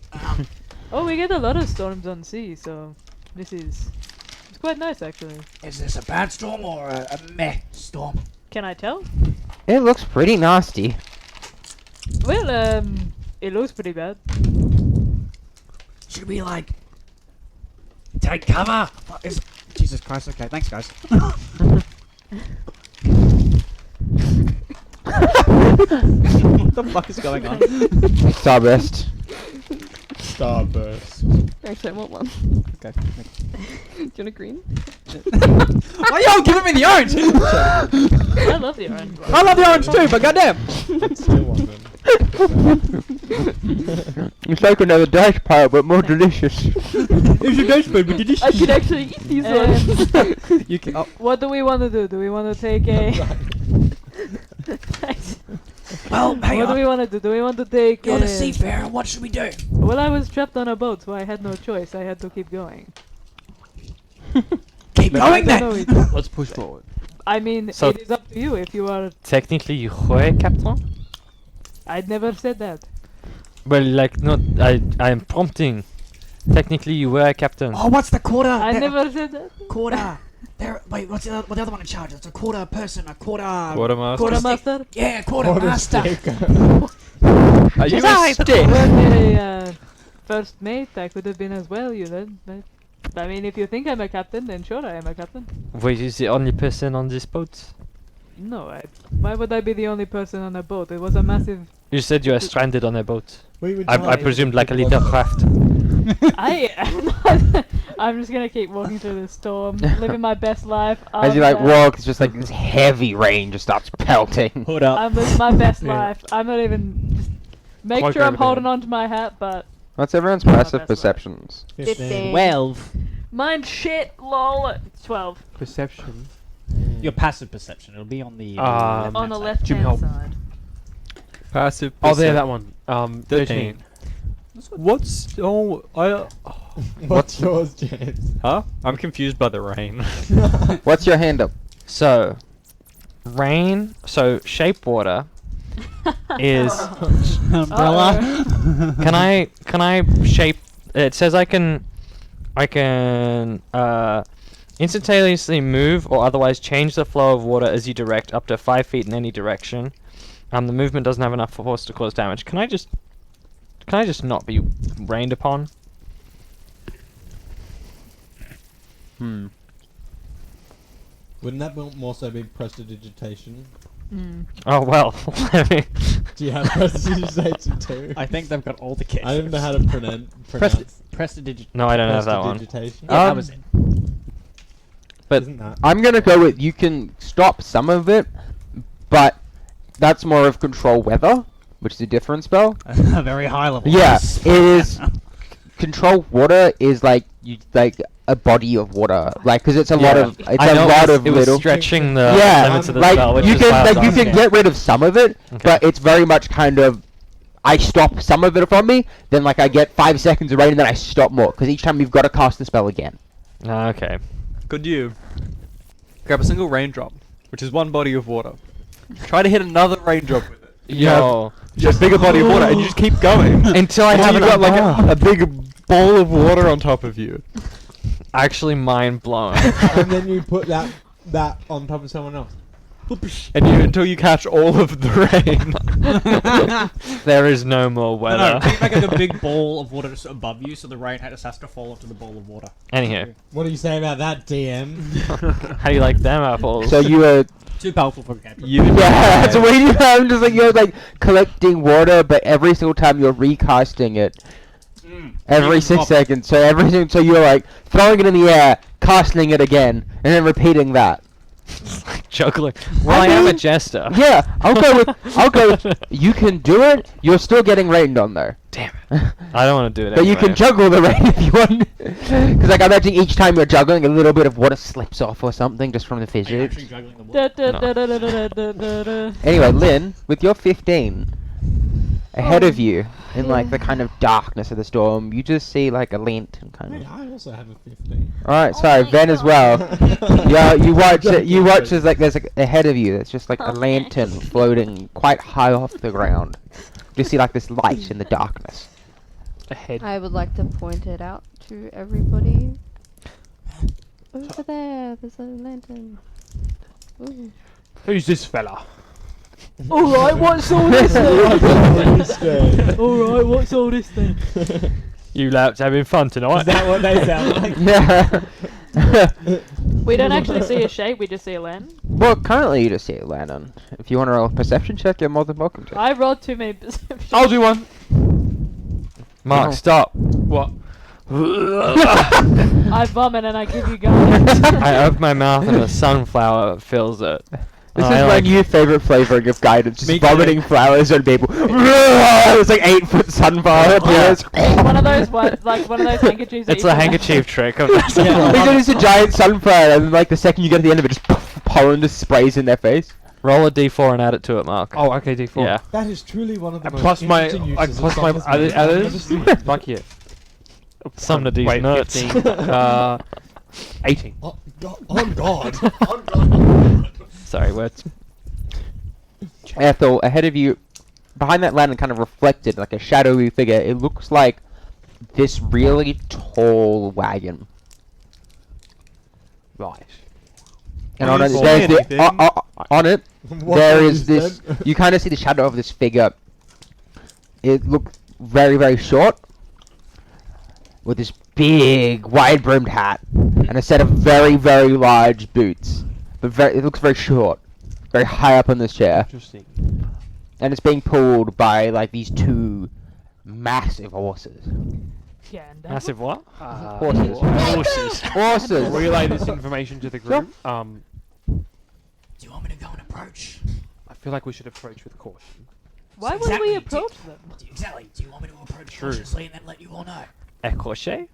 Speaker 5: Oh, we get a lot of storms on sea, so it's quite nice actually.
Speaker 7: Is this a bad storm or a meh storm?
Speaker 5: Can I tell?
Speaker 1: It looks pretty nasty.
Speaker 5: Well, it looks pretty bad.
Speaker 7: Should we like take cover?
Speaker 3: Jesus Christ, okay, thanks guys. What the fuck is going on?
Speaker 1: Starburst.
Speaker 2: Starburst.
Speaker 4: Actually, I want one.
Speaker 3: Okay.
Speaker 4: Do you want a green?
Speaker 3: Why are y'all giving me the orange?
Speaker 5: I love the orange one.
Speaker 3: I love the orange too, but goddamn!
Speaker 2: Still want them.
Speaker 1: It's like another dice pile, but more delicious.
Speaker 3: It's a dice bed, but did you
Speaker 5: I could actually eat these ones.
Speaker 3: You can. Oh,
Speaker 5: What do we want to do? Do we want to take a? Thanks.
Speaker 7: Well, hang
Speaker 5: What do we
Speaker 7: on.
Speaker 5: want to do? Do we want to take?
Speaker 7: You're the seafarer. What should we do?
Speaker 5: Well, I was trapped on a boat, so I had no choice. I had to keep going.
Speaker 7: Keep going
Speaker 5: I don't
Speaker 7: then.
Speaker 5: know it-
Speaker 10: Let's push forward.
Speaker 5: I mean,
Speaker 9: So-
Speaker 5: it is up to you if you are.
Speaker 9: Technically, you were captain.
Speaker 5: I'd never said that.
Speaker 9: Well, like not. I am prompting. Technically, you were a captain.
Speaker 7: Oh, what's the quarter?
Speaker 5: I
Speaker 7: there-
Speaker 5: never said that.
Speaker 7: Quarter. There. Wait, what's the other one in charge? It's a quarter person. A quarter.
Speaker 8: Quartermaster.
Speaker 5: Quartermaster.
Speaker 7: Yeah, quartermaster.
Speaker 8: Are you a
Speaker 5: Well,
Speaker 8: stick?
Speaker 5: the first mate, I could have been as well. You know. But, I mean, if you think I'm a captain, then sure I am a captain.
Speaker 9: Were you the only person on this boat?
Speaker 5: No, why would I be the only person on a boat? It was a massive.
Speaker 9: You said you were stranded on a boat.
Speaker 2: We would
Speaker 9: I
Speaker 2: try
Speaker 9: presumed like a
Speaker 2: if it
Speaker 9: little
Speaker 2: wasn't-
Speaker 9: craft.
Speaker 5: I am not. I'm just gonna keep walking through the storm, living my best life.
Speaker 1: As you walk, it's just like this heavy rain just starts pelting.
Speaker 3: Hood up.
Speaker 5: I'm living my best
Speaker 10: Yeah.
Speaker 5: life. I'm not even. Just make
Speaker 10: Cloak
Speaker 5: sure I'm
Speaker 10: over
Speaker 5: holding
Speaker 10: there.
Speaker 5: on to my hat, but
Speaker 1: What's everyone's
Speaker 5: Not
Speaker 1: passive
Speaker 5: best life.
Speaker 1: perceptions?
Speaker 4: 15.
Speaker 3: 12.
Speaker 5: mine's shit. Lol. 12
Speaker 10: Perception.
Speaker 3: Your passive perception. It'll be on the
Speaker 10: On
Speaker 5: on the
Speaker 3: side.
Speaker 5: left
Speaker 10: Jim
Speaker 5: hand
Speaker 10: Help.
Speaker 5: side.
Speaker 8: Passive.
Speaker 10: Oh, there, that one. 13.
Speaker 8: What's
Speaker 2: What's yours, James?
Speaker 8: Huh? I'm confused by the rain.
Speaker 1: What's your hand up?
Speaker 9: So, rain. So shape water is.
Speaker 3: Umbrella.
Speaker 9: Can I shape? It says I can instantaneously move or otherwise change the flow of water as you direct up to 5 feet in any direction. The movement doesn't have enough force to cause damage. Can I just not be rained upon?
Speaker 2: Wouldn't that more so be prestidigitation?
Speaker 9: Oh well. Let me.
Speaker 2: Do you have prestidigitation too?
Speaker 3: I think they've got all the kits.
Speaker 2: I don't know how to pronounce
Speaker 3: Prestidigit.
Speaker 9: No, I don't have that one.
Speaker 2: prestidigitation.
Speaker 3: Yeah, that was it.
Speaker 9: But
Speaker 2: Isn't that?
Speaker 1: I'm gonna go with you can stop some of it, but that's more of control weather, which is a different spell.
Speaker 3: A very high level.
Speaker 1: Yeah, it is. Control water is like a body of water, like because it's a lot of
Speaker 9: I know
Speaker 1: little.
Speaker 9: it was stretching the
Speaker 1: Yeah,
Speaker 9: limits of the
Speaker 1: like
Speaker 9: spell, which
Speaker 1: you
Speaker 9: is
Speaker 1: can
Speaker 9: why I was
Speaker 1: you can
Speaker 9: asking.
Speaker 1: get rid of some of it, but it's very much kind of. I stop some of it from me, then like I get 5 seconds of rain, and then I stop more because each time you've got to cast the spell again.
Speaker 9: Okay.
Speaker 8: Could you grab a single raindrop, which is one body of water, try to hit another raindrop with it?
Speaker 9: Yo.
Speaker 8: Just bigger body of water, and you just keep going
Speaker 9: Until I have
Speaker 8: you've got like a big ball of water on top of you.
Speaker 9: Actually, mind blown.
Speaker 2: And then you put that on top of someone else.
Speaker 8: And until you catch all of the rain.
Speaker 9: There is no more
Speaker 3: No,
Speaker 9: weather.
Speaker 3: think like a big ball of water just above you, so the rain just has to fall onto the ball of water.
Speaker 9: Anyhow,
Speaker 2: What do you say about that, DM?
Speaker 9: how do you like them apples?
Speaker 1: So you are.
Speaker 3: Too powerful for a cantrip.
Speaker 1: Yeah, that's what you have. Just like you're like collecting water, but every single time you're recasting it. Every 6 seconds. So so you're like throwing it in the air, casting it again, and then repeating that.
Speaker 9: Juggling. Well, I am a jester.
Speaker 1: Yeah, I'll go with. You can do it. You're still getting rained on though.
Speaker 9: Damn it. I don't want to do it
Speaker 1: But you can
Speaker 9: anyway.
Speaker 1: juggle the rain if you want. Because like I imagine each time you're juggling, a little bit of water slips off or something just from the
Speaker 3: Are you
Speaker 1: physics.
Speaker 3: actually juggling the water?
Speaker 1: Anyway, Lynn, with your 15, ahead of you, in like the kind of darkness of the storm, you just see like a lantern kind
Speaker 2: Wait,
Speaker 1: of.
Speaker 2: I also have a 15.
Speaker 1: Alright, sorry,
Speaker 4: my
Speaker 1: Ben as
Speaker 4: God.
Speaker 1: well. Yeah, you watch it. You watch as like there's like ahead of you. There's just like a lantern floating quite high off the ground. You see like this light in the darkness.
Speaker 10: Ahead.
Speaker 4: I would like to point it out to everybody. Over there, there's a lantern. Ooh.
Speaker 10: Who's this fella?
Speaker 5: Alright, what's all this then? Alright, what's all this then?
Speaker 9: You laps having fun tonight.
Speaker 2: Is that what they sound like?
Speaker 1: Yeah.
Speaker 5: We don't actually see a shape, we just see a lantern.
Speaker 1: Well, currently you just see a lantern. If you want to roll a perception check, you're more than welcome to.
Speaker 5: I rolled too many perceptions.
Speaker 10: I'll do one.
Speaker 9: Mark,
Speaker 1: Oh.
Speaker 9: stop.
Speaker 10: What?
Speaker 5: I vomit and I give you guys.
Speaker 9: I open my mouth and a sunflower fills it.
Speaker 1: This
Speaker 9: I
Speaker 1: is my
Speaker 9: like-
Speaker 1: new favorite flavoring of guidance,
Speaker 2: Me
Speaker 1: just
Speaker 2: too.
Speaker 1: vomiting flowers on people. It's like 8-foot sunflower appears.
Speaker 5: one of those one of those handkerchiefs. that
Speaker 9: It's
Speaker 5: you
Speaker 9: a
Speaker 5: put-
Speaker 9: handkerchief trick of
Speaker 1: It's just a giant sunflower, and like the second you get to the end of it, just pollen just sprays in their face.
Speaker 9: Roll a d4 and add it to it, Mark.
Speaker 10: Oh, okay, D4.
Speaker 9: Yeah.
Speaker 2: That is truly one of the most
Speaker 10: Plus my,
Speaker 2: interesting
Speaker 10: I
Speaker 2: uses
Speaker 10: plus
Speaker 2: of
Speaker 10: my
Speaker 2: cosmos
Speaker 10: others.
Speaker 2: magic.
Speaker 10: Fuck yeah.
Speaker 9: Some of these
Speaker 10: Wait,
Speaker 9: nuts.
Speaker 10: 15. 18.
Speaker 2: Oh, God.
Speaker 9: Sorry, words.
Speaker 1: Ethel, ahead of you, behind that lantern, kind of reflected like a shadowy figure. It looks like this really tall wagon.
Speaker 10: Right.
Speaker 1: And on it,
Speaker 8: see
Speaker 1: there's
Speaker 8: anything?
Speaker 1: on it,
Speaker 2: What
Speaker 1: there
Speaker 2: is
Speaker 1: is this.
Speaker 2: that?
Speaker 1: You kind of see the shadow of this figure. It looks very, very short, with this big, wide-brimmed hat and a set of very, very large boots. But it looks very short. very high up on this chair,
Speaker 10: Interesting.
Speaker 1: and it's being pulled by like these two massive horses.
Speaker 5: Yeah, and
Speaker 9: Massive what?
Speaker 1: Horses.
Speaker 9: Horses.
Speaker 1: Horses.
Speaker 10: Relay this information to the group.
Speaker 7: Do you want me to go and approach?
Speaker 10: I feel like we should approach with caution.
Speaker 5: Why would
Speaker 7: Exactly,
Speaker 5: we
Speaker 7: do-
Speaker 5: approach them?
Speaker 7: Exactly. Do you want me to approach
Speaker 10: True.
Speaker 7: cautiously and then let you all know?
Speaker 9: Ecorche?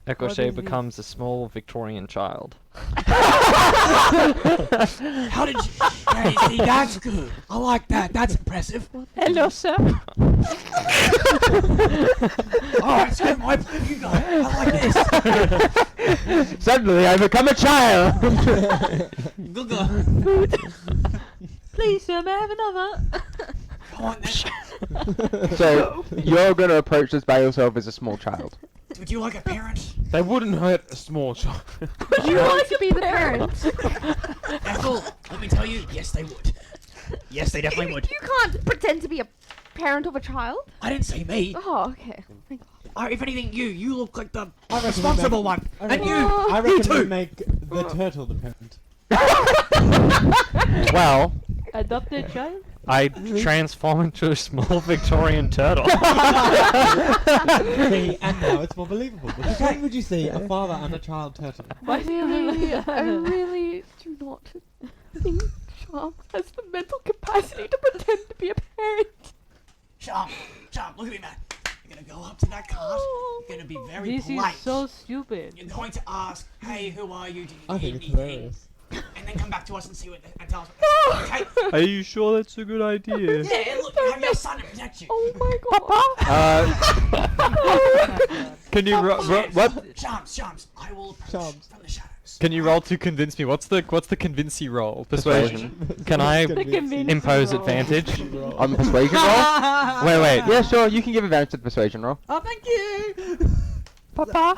Speaker 9: Ecorche
Speaker 5: is
Speaker 9: becomes a small Victorian child.
Speaker 7: How did you? Hey, see, that's good. I like that. That's impressive.
Speaker 5: Hello, sir.
Speaker 7: Oh, it's good. My plan. You go. I like this.
Speaker 1: Suddenly, I become a child.
Speaker 5: Please, sir, may I have another?
Speaker 7: Come on, then.
Speaker 1: So you're gonna approach this by yourself as a small child.
Speaker 7: Would you like a parent?
Speaker 10: They wouldn't hurt a small child.
Speaker 4: Would you like to be the parent?
Speaker 7: Ethel, let me tell you, yes, they would. Yes, they definitely would.
Speaker 4: You can't pretend to be a parent of a child.
Speaker 7: I didn't say me.
Speaker 4: Oh, okay.
Speaker 7: If anything, you look like the
Speaker 2: I reckon we
Speaker 7: responsible
Speaker 2: make-
Speaker 7: one.
Speaker 2: I
Speaker 7: And
Speaker 2: reckon,
Speaker 7: you,
Speaker 2: I
Speaker 7: you
Speaker 2: reckon we
Speaker 7: too.
Speaker 2: make the turtle the parent.
Speaker 9: Well,
Speaker 5: Adopted child?
Speaker 9: I transform into a small Victorian turtle.
Speaker 2: See, and now it's more believable. Because when would you see a father and a child turtle?
Speaker 5: Why
Speaker 4: I really do not think Charm has the mental capacity to pretend to be a parent.
Speaker 7: Charm, look at me, man. You're gonna go up to that cart. You're gonna be very
Speaker 5: This
Speaker 7: polite.
Speaker 5: is so stupid.
Speaker 7: You're going to ask, hey, who are you? Do you
Speaker 2: I
Speaker 7: need
Speaker 2: think it's
Speaker 7: anything?
Speaker 2: hilarious.
Speaker 7: And then come back to us and see what and tell us. Okay?
Speaker 8: Are you sure that's a good idea?
Speaker 7: Yeah, look, you have your son to protect you.
Speaker 4: Oh my god.
Speaker 8: Can you what?
Speaker 7: Charms, I will approach
Speaker 2: Charms.
Speaker 7: from the shadows.
Speaker 8: Can you roll to convince me? What's the convincey roll?
Speaker 1: Persuasion.
Speaker 9: Can I
Speaker 5: convincing
Speaker 9: impose
Speaker 5: roll.
Speaker 9: advantage?
Speaker 1: On persuasion roll?
Speaker 9: Wait.
Speaker 1: Yeah, sure. You can give advantage to the persuasion roll.
Speaker 7: Oh, thank you.
Speaker 5: Papa,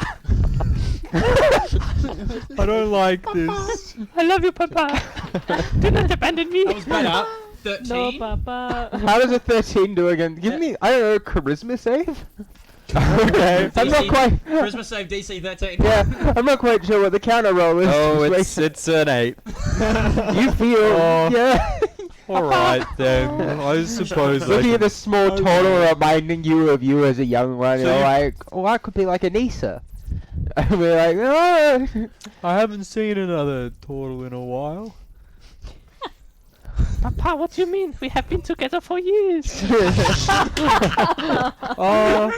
Speaker 8: I don't like this.
Speaker 5: I love you, Papa. Do not abandon me.
Speaker 3: That was better.
Speaker 5: No,
Speaker 3: 13.
Speaker 5: Papa.
Speaker 1: How does a 13 do again? Give me, I don't know, charisma save? Okay. I'm not
Speaker 3: DC
Speaker 1: quite.
Speaker 3: Charisma save DC 13.
Speaker 1: Yeah, I'm not quite sure what the counter roll is.
Speaker 8: Oh,
Speaker 1: Just wait.
Speaker 8: it's an 8.
Speaker 1: You feel.
Speaker 8: Oh.
Speaker 1: Yeah.
Speaker 8: All right then. I suppose. I
Speaker 1: Looking at
Speaker 8: can-
Speaker 1: the small turtle reminding you of you as a young one,
Speaker 8: So
Speaker 1: you're
Speaker 8: you-
Speaker 1: like, oh, I could be like Anissa. And we're like, oh.
Speaker 8: I haven't seen another turtle in a while.
Speaker 5: Papa, what do you mean? We have been together for years.
Speaker 8: Oh,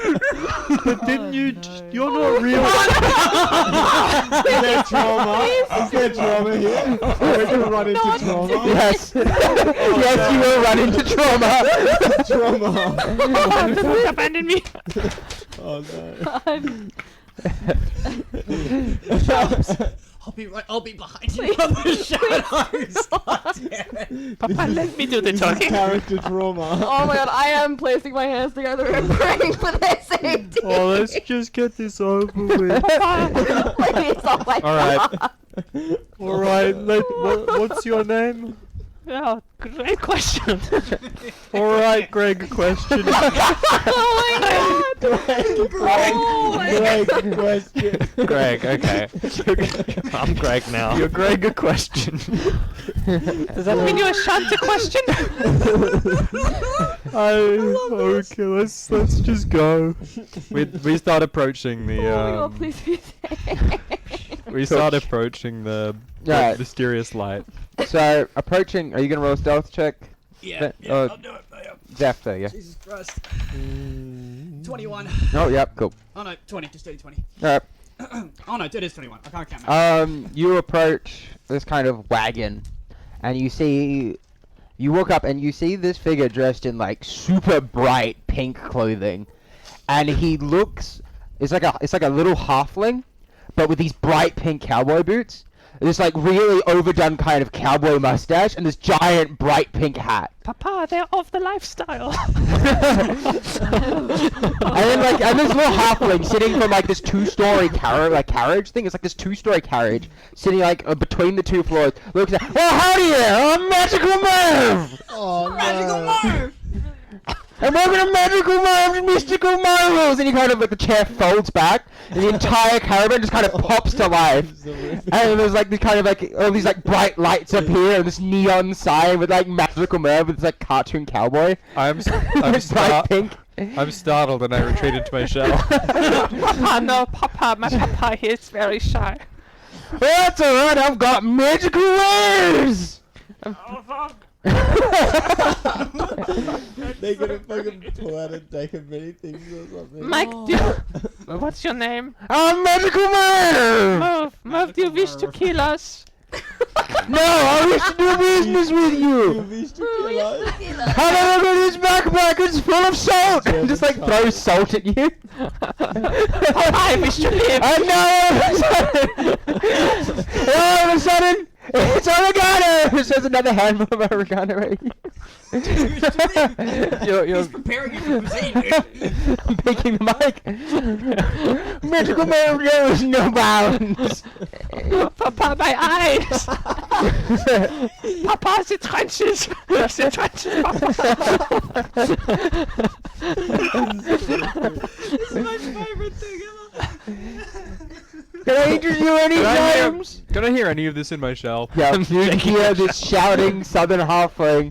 Speaker 8: but didn't you?
Speaker 5: no.
Speaker 8: You're not real.
Speaker 2: Is there trauma? Is there trauma here? We're gonna run into trauma.
Speaker 1: Yes. Yes, you will run into trauma.
Speaker 2: Trauma.
Speaker 5: Don't abandon me.
Speaker 2: Oh no.
Speaker 7: I'll be behind you on the shadows. God damn it.
Speaker 5: Papa, let me do the
Speaker 2: This is
Speaker 5: talking.
Speaker 2: character trauma.
Speaker 4: Oh my god, I am placing my hands together and praying for their safety.
Speaker 8: Oh, let's just get this over with.
Speaker 4: Please, oh my
Speaker 8: All right.
Speaker 4: god.
Speaker 8: All right. What's your name?
Speaker 5: Oh, great question.
Speaker 8: All right, Greg. Question.
Speaker 4: Oh my god.
Speaker 2: Great question.
Speaker 9: Greg, okay. I'm Greg now.
Speaker 8: You're Greg. A question.
Speaker 5: Does that mean you're shunned to question?
Speaker 8: Okay. Let's just go. We start approaching the.
Speaker 4: Oh my god, please be safe.
Speaker 8: We start approaching the
Speaker 1: Right.
Speaker 8: mysterious light.
Speaker 1: So, approaching, are you going to roll a stealth check?
Speaker 7: Yeah,
Speaker 1: Oh,
Speaker 7: I'll do it.
Speaker 1: Zeph, there you
Speaker 7: Jesus Christ. 21.
Speaker 1: go. Oh, yep, cool.
Speaker 7: Oh no, 20. Just do 20.
Speaker 1: Alright.
Speaker 7: Oh no, it is 21. I can't count now.
Speaker 1: You approach this kind of wagon, and you walk up and you see this figure dressed in like super bright pink clothing, and he looks, it's like a little halfling, but with these bright pink cowboy boots, this like really overdone kind of cowboy mustache, and this giant bright pink hat.
Speaker 5: Papa, they're of the lifestyle.
Speaker 1: And this little halfling sitting from like this two-story carriage thing. It's like this two-story carriage sitting like between the two floors. Looks at, well, howdy there, a magical move.
Speaker 2: Oh
Speaker 7: Magical
Speaker 2: no.
Speaker 7: move!
Speaker 1: And welcome to Magical Marvels and Mystical Marvels! And he kind of, like, the chair folds back, and the entire caravan just kind of pops to life. And there's, like, all these, like, bright lights appear, and this neon sign with, like, Magical Merv with this, like, cartoon cowboy.
Speaker 8: I'm
Speaker 1: bright pink.
Speaker 8: I'm startled and I retreat into my shell.
Speaker 9: Papa, no, Papa, my Papa is very shy.
Speaker 1: Well, that's alright, I've got magical wares!
Speaker 2: They're gonna fucking pull out a deck of many things or something.
Speaker 9: Mike, what's your name?
Speaker 1: I'm Magical Merv!
Speaker 9: Merv, do you wish to kill us?
Speaker 1: No, I wish to do business with you! How do I look at this backpack? It's full of salt! And just like throw salt at you.
Speaker 9: I wish to live!
Speaker 1: And now all of a sudden, it's oregano! It says another handful of oregano right here.
Speaker 3: He's preparing you for cuisine, dude.
Speaker 1: I'm picking the mic. Magical Merv knows no bounds.
Speaker 9: Papa, my eyes! Papa, the trenches! The trenches, Papa!
Speaker 3: This is my favorite thing ever.
Speaker 1: Can I introduce you any times?
Speaker 8: Can I hear any of this in my shell?
Speaker 1: Yeah, you hear this shouting southern halfling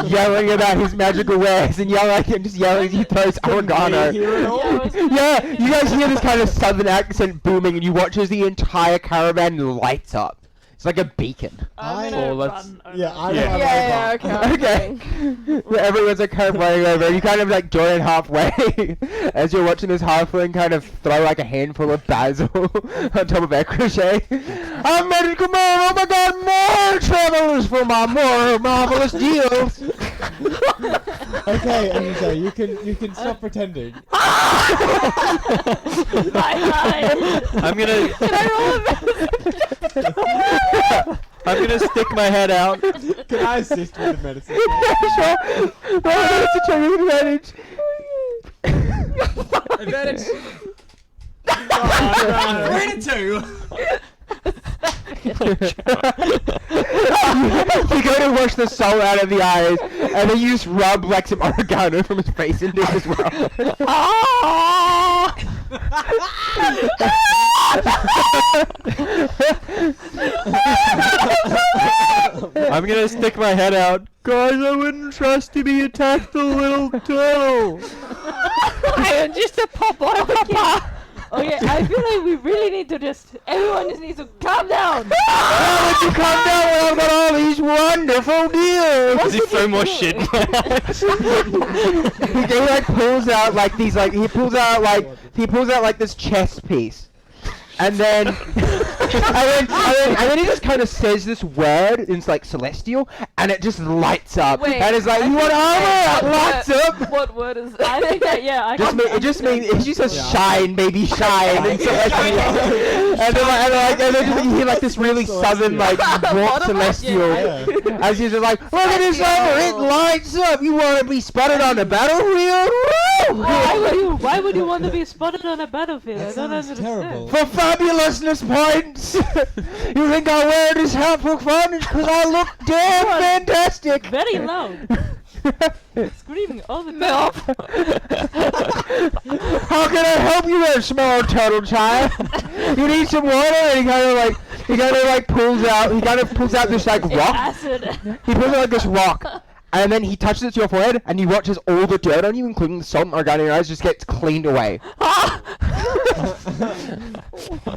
Speaker 1: yelling about his magical wares and just yelling as he throws oregano. Yeah, you guys hear this kind of southern accent booming and you watch as the entire caravan lights up. It's like a beacon.
Speaker 5: I'm
Speaker 2: Oh,
Speaker 5: gonna
Speaker 8: let's-
Speaker 5: run over.
Speaker 2: Yeah, I
Speaker 4: Yeah, okay.
Speaker 1: Okay. Everyone's like kind of running over. You kind of like join halfway as you're watching this halfling kind of throw like a handful of basil on top of Ecrichet. I'm Magical Merv! Oh my god, more travelers for my more marvelous deals!
Speaker 2: Okay, Anita, you can stop pretending.
Speaker 8: I'm gonna. I'm gonna stick my head out.
Speaker 2: Can I assist with the medicine?
Speaker 1: Sure! Oh, that's a check advantage!
Speaker 3: Advantage. We're in it too.
Speaker 1: You go to wash the salt out of the eyes, and then you just rub like some oregano from his face into it as well.
Speaker 8: I'm gonna stick my head out. Guys, I wouldn't trust to be attacked the little turtle.
Speaker 9: I am just a Papa!
Speaker 5: Okay, I feel like we really need to everyone just needs to calm down!
Speaker 1: Why would you come down when I've got all these wonderful deals?
Speaker 9: Does he throw more shit in my eyes?
Speaker 1: He like pulls out like these like he pulls out like this chess piece. And then, and then he just kind of says this word in like celestial, and it just lights up,
Speaker 4: Wait,
Speaker 1: and it's like, you want armor? It lights up.
Speaker 5: What word is that? I think that, yeah, I
Speaker 1: Just
Speaker 5: can.
Speaker 1: it just means it just says shine, baby, shine, and celestial. And then you hear like this really southern like warped celestial, as he's just like, look at this armor, it lights up. You want to be spotted on the battlefield? Woo!
Speaker 5: Why would you want to be spotted on a battlefield? I
Speaker 2: That
Speaker 5: don't
Speaker 2: sounds
Speaker 5: understand.
Speaker 2: terrible.
Speaker 1: For fabulousness points! You think I wear this hat for fun? It's because I look damn fantastic!
Speaker 5: Very loud. Screaming all the time.
Speaker 1: How can I help you there, small turtle child? You need some water? And he kind of pulls out this like rock.
Speaker 5: Acid.
Speaker 1: He pulls out like this rock. And then he touches it to your forehead, and you watch as all the dirt on you, including the salt and oregano in your eyes, just gets cleaned away.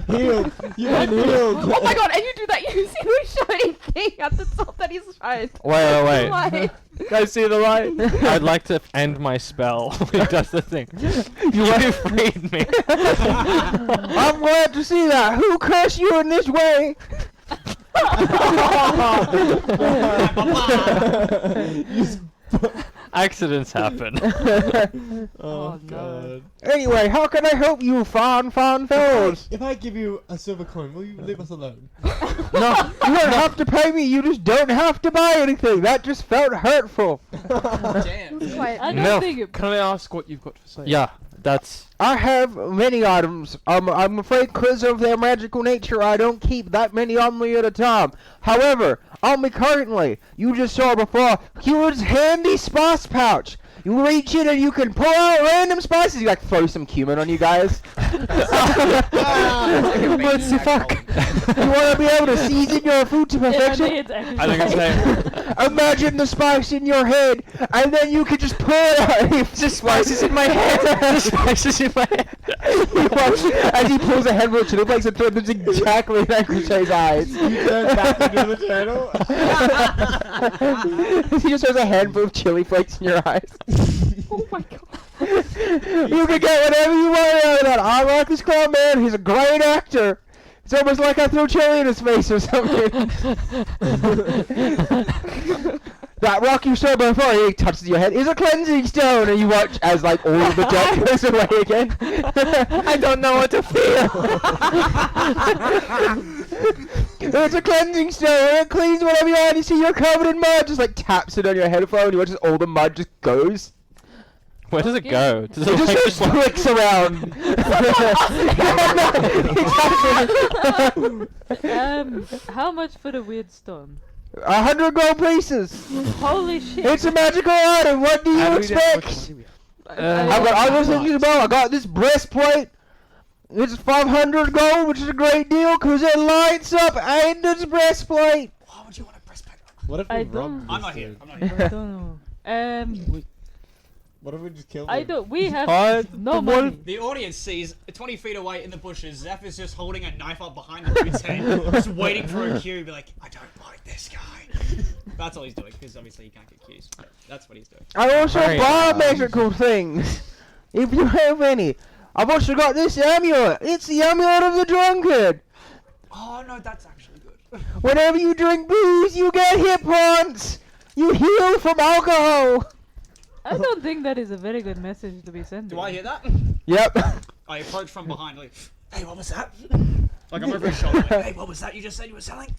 Speaker 2: Healed. You've been healed.
Speaker 4: Oh my god, and you do that, you see the shiny thing at the top that he's trying to
Speaker 9: Wait.
Speaker 4: light.
Speaker 8: I see the light.
Speaker 9: I'd like to end my spell when he does the thing. You freed me.
Speaker 1: I'm glad to see that. Who cursed you in this way?
Speaker 9: Accidents happen.
Speaker 2: Oh god.
Speaker 1: Anyway, how can I help you, fond fellows?
Speaker 2: If I give you a silver coin, will you leave us alone?
Speaker 1: No, you don't have to pay me. You just don't have to buy anything. That just felt hurtful.
Speaker 3: Damn.
Speaker 4: Quite.
Speaker 5: I don't
Speaker 9: No.
Speaker 5: think
Speaker 10: Can I ask what you've got to say?
Speaker 9: Yeah, that's...
Speaker 1: I have many items. I'm afraid because of their magical nature, I don't keep that many on me at a time. However, on me currently, you just saw before, Heward's handy spice pouch. You reach in and you can pull out random spices. You like throw some cumin on you guys.
Speaker 6: What the fuck?
Speaker 1: You want to be able to season your food to
Speaker 5: It
Speaker 1: perfection?
Speaker 5: needs extra
Speaker 10: I think it's
Speaker 5: spice.
Speaker 1: Imagine the spice in your head, and then you can just pull it out. It's just spices in my head. Spices in my head. You watch as he pulls a handful of chili flakes and throws them exactly in Uncle Shay's eyes.
Speaker 2: Turn back into the turtle.
Speaker 1: He just throws a handful of chili flakes in your eyes.
Speaker 5: Oh my god.
Speaker 1: You can get whatever you want out of that. I like this clown man. He's a great actor. It's almost like I threw chili in his face or something. That rock you saw before he touches your head is a cleansing stone, and you watch as like all of the dirt goes away again. I don't know what to feel. It's a cleansing stone, and it cleans whatever you are. And you see you're covered in mud, just like taps it on your headphone, and you watch as all the mud just goes.
Speaker 9: Where does it go? Does
Speaker 1: It
Speaker 9: it
Speaker 1: just
Speaker 9: like
Speaker 1: goes flicks around.
Speaker 5: How much for the weird stone?
Speaker 1: 100 gold pieces.
Speaker 5: Holy shit.
Speaker 1: It's a magical item. What do you expect? I've got other things as well. I got this breastplate. It's 500 gold, which is a great deal because it lights up and it's breastplate.
Speaker 7: Why would you want a breastplate?
Speaker 2: What if we
Speaker 5: I
Speaker 2: robbed
Speaker 5: don't-
Speaker 2: this
Speaker 7: I'm not here.
Speaker 2: dude?
Speaker 7: I'm not here.
Speaker 5: I don't know.
Speaker 2: What if we just killed
Speaker 5: I
Speaker 2: him?
Speaker 5: don't. We have
Speaker 10: Alright,
Speaker 5: no
Speaker 10: what
Speaker 5: money.
Speaker 3: The audience sees 20 feet away in the bushes, Zeph is just holding a knife up behind the dude's head, just waiting for a cue, be like, I don't like this guy. That's all he's doing, because obviously he can't get cues. But that's what he's doing.
Speaker 1: I also
Speaker 9: Very
Speaker 1: buy magical things. If you have any. I've also got this amulet. It's the amulet of the drunkard.
Speaker 3: Oh no, that's actually good.
Speaker 1: Whenever you drink booze, you get hit points. You heal from alcohol.
Speaker 5: I don't think that is a very good message to be sending.
Speaker 3: Do I hear that?
Speaker 1: Yep.
Speaker 3: I approach from behind, like,
Speaker 7: Hey, what was that?
Speaker 3: like I'm over his shoulder. Like,
Speaker 7: Hey, what was that you just said you were selling?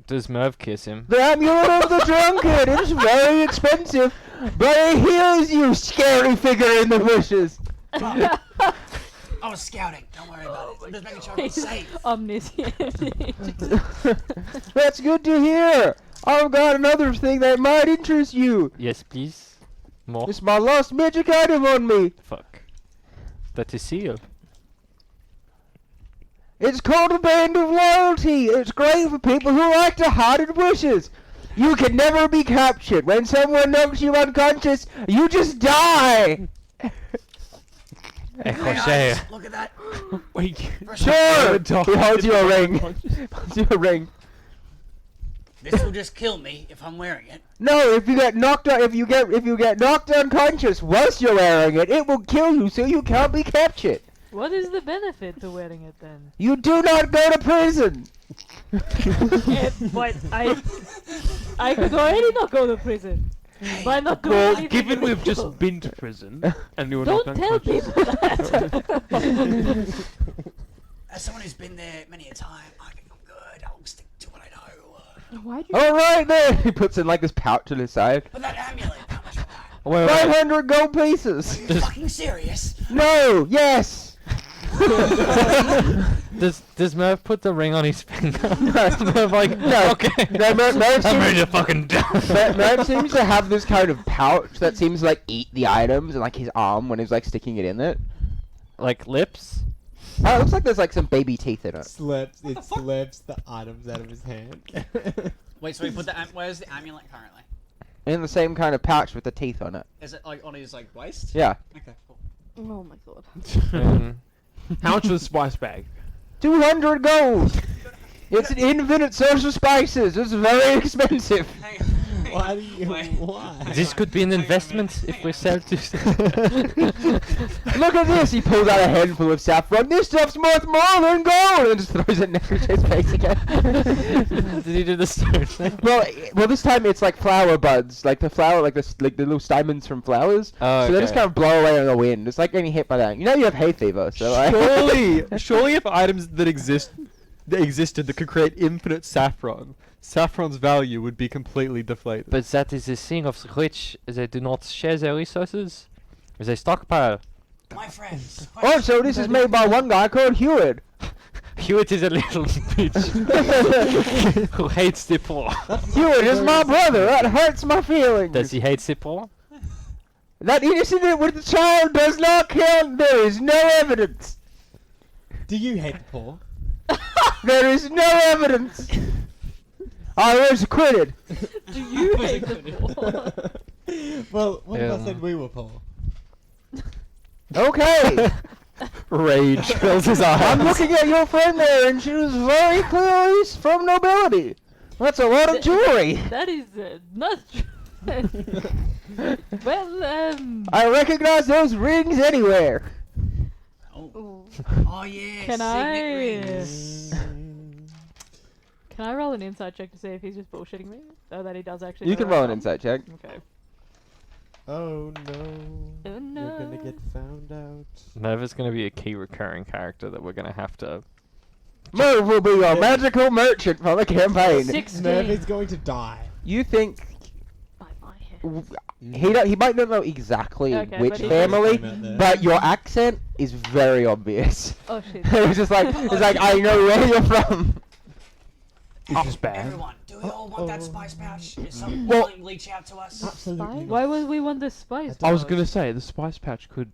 Speaker 9: Does Merv kiss him?
Speaker 1: The amulet of the drunkard. It's very expensive, but it heals you, scary figure in the bushes.
Speaker 7: I was scouting. Don't worry about it. I'm just making sure I'm safe.
Speaker 5: Omniscient.
Speaker 1: That's good to hear. I've got another thing that might interest you.
Speaker 9: Yes, please. More.
Speaker 1: It's my lost magic item on me.
Speaker 9: Fuck. That is seal.
Speaker 1: It's called a band of loyalty. It's great for people who like to hide in bushes. You can never be captured. When someone knocks you unconscious, you just die.
Speaker 9: Hey,
Speaker 7: Hey,
Speaker 9: Jose.
Speaker 7: guys, look at that.
Speaker 10: Wait.
Speaker 1: Sure. He holds you a ring. Holds you a ring.
Speaker 7: This will just kill me if I'm wearing it.
Speaker 1: No, if you get knocked out, if you get knocked unconscious whilst you're wearing it, it will kill you, so you can't be captured.
Speaker 5: What is the benefit to wearing it then?
Speaker 1: You do not go to prison.
Speaker 5: But I could already not go to prison. By not doing
Speaker 10: Well,
Speaker 5: anything
Speaker 10: given we've
Speaker 5: illegal.
Speaker 10: just been to prison and you were
Speaker 5: Don't
Speaker 10: not
Speaker 5: tell
Speaker 10: unconscious.
Speaker 5: people that.
Speaker 7: As someone who's been there many a time, I think I'm good. I'll stick to what I know.
Speaker 4: Why do you
Speaker 1: All right then. He puts in like this pouch to the side.
Speaker 7: But that amulet, how much was that?
Speaker 9: Wait,
Speaker 1: 500 gold pieces.
Speaker 7: Are you fucking serious?
Speaker 1: No. Yes.
Speaker 9: Does Merv put the ring on his finger?
Speaker 1: No,
Speaker 9: like,
Speaker 1: no.
Speaker 9: okay.
Speaker 1: No, Merv
Speaker 9: I'm ready
Speaker 1: seems,
Speaker 9: to fucking die.
Speaker 1: Merv seems to have this kind of pouch that seems to like eat the items and like his arm when he's like sticking it in it.
Speaker 9: Like lips?
Speaker 1: Oh, it looks like there's like some baby teeth in it.
Speaker 2: Slaps the items out of his hand.
Speaker 3: Wait, so he put the where's the amulet currently?
Speaker 1: In the same kind of pouch with the teeth on it.
Speaker 3: Is it like on his like waist?
Speaker 1: Yeah.
Speaker 3: Okay, cool.
Speaker 4: Oh my god.
Speaker 10: How much was the spice bag?
Speaker 1: 200 gold. It's an infinite source of spices. It's very expensive.
Speaker 3: Hang
Speaker 2: Why do you?
Speaker 3: Wait.
Speaker 2: Why?
Speaker 9: This could be an investment if we sell to.
Speaker 1: Look at this. He pulls out a handful of saffron. This stuff's worth more than gold, and just throws it in Nefertiti's face again.
Speaker 9: Did he do the stone thing?
Speaker 1: Well, this time it's like flower buds, like the flower, like the little stamens from flowers.
Speaker 9: Oh,
Speaker 1: So they just
Speaker 9: okay.
Speaker 1: kind of blow away in the wind. It's like getting hit by that. You know you have hay fever, so like.
Speaker 8: Surely if items that existed that could create infinite saffron's value would be completely deflated.
Speaker 9: But that is the thing of the rich. They do not share their resources. They stockpile.
Speaker 7: My friends.
Speaker 1: Also, this is made by one guy called Hewitt.
Speaker 9: Hewitt is a little bitch who hates the poor.
Speaker 1: Hewitt is my brother. That hurts my feelings.
Speaker 9: Does he hate the poor?
Speaker 1: That incident with the child does not count. There is no evidence.
Speaker 2: Do you hate the poor?
Speaker 1: There is no evidence. I was acquitted.
Speaker 5: Do you hate the poor?
Speaker 2: Well, what if I
Speaker 6: Yeah.
Speaker 2: said we were poor?
Speaker 1: Okay.
Speaker 9: Rage fills his eyes.
Speaker 1: I'm looking at your friend there, and she was very clearly from nobility. That's a lot of jewelry.
Speaker 5: That is not true. Well,
Speaker 1: I recognize those rings anywhere.
Speaker 3: Oh,
Speaker 4: Ooh.
Speaker 3: oh yeah.
Speaker 5: Can
Speaker 3: signet
Speaker 5: I?
Speaker 3: rings.
Speaker 5: Can I roll an insight check to see if he's just bullshitting me? Or that he does actually
Speaker 1: You
Speaker 5: know
Speaker 1: can
Speaker 5: where
Speaker 1: roll
Speaker 5: I'm
Speaker 1: an
Speaker 5: from?
Speaker 1: insight check.
Speaker 5: Okay.
Speaker 2: Oh no.
Speaker 5: Oh
Speaker 2: You're
Speaker 5: no.
Speaker 2: gonna get found out.
Speaker 9: Merv going to be a key recurring character that we're going to have to...
Speaker 1: Merv will be your magical merchant for the campaign.
Speaker 5: 16.
Speaker 2: Merv is going to die.
Speaker 1: You think
Speaker 5: By my hand.
Speaker 1: he might not know exactly
Speaker 5: Okay,
Speaker 1: which
Speaker 5: but he-
Speaker 1: family,
Speaker 2: Came out there.
Speaker 1: but your accent is very obvious.
Speaker 5: Oh shit.
Speaker 1: It's just like I know where you're from.
Speaker 10: Is this bad?
Speaker 3: Everyone, do we all want that spice pouch? Is someone
Speaker 1: Well-
Speaker 3: willing to reach out to us?
Speaker 2: Absolutely.
Speaker 5: Why would we want this spice?
Speaker 10: I was
Speaker 5: pouch?
Speaker 10: gonna say the spice pouch could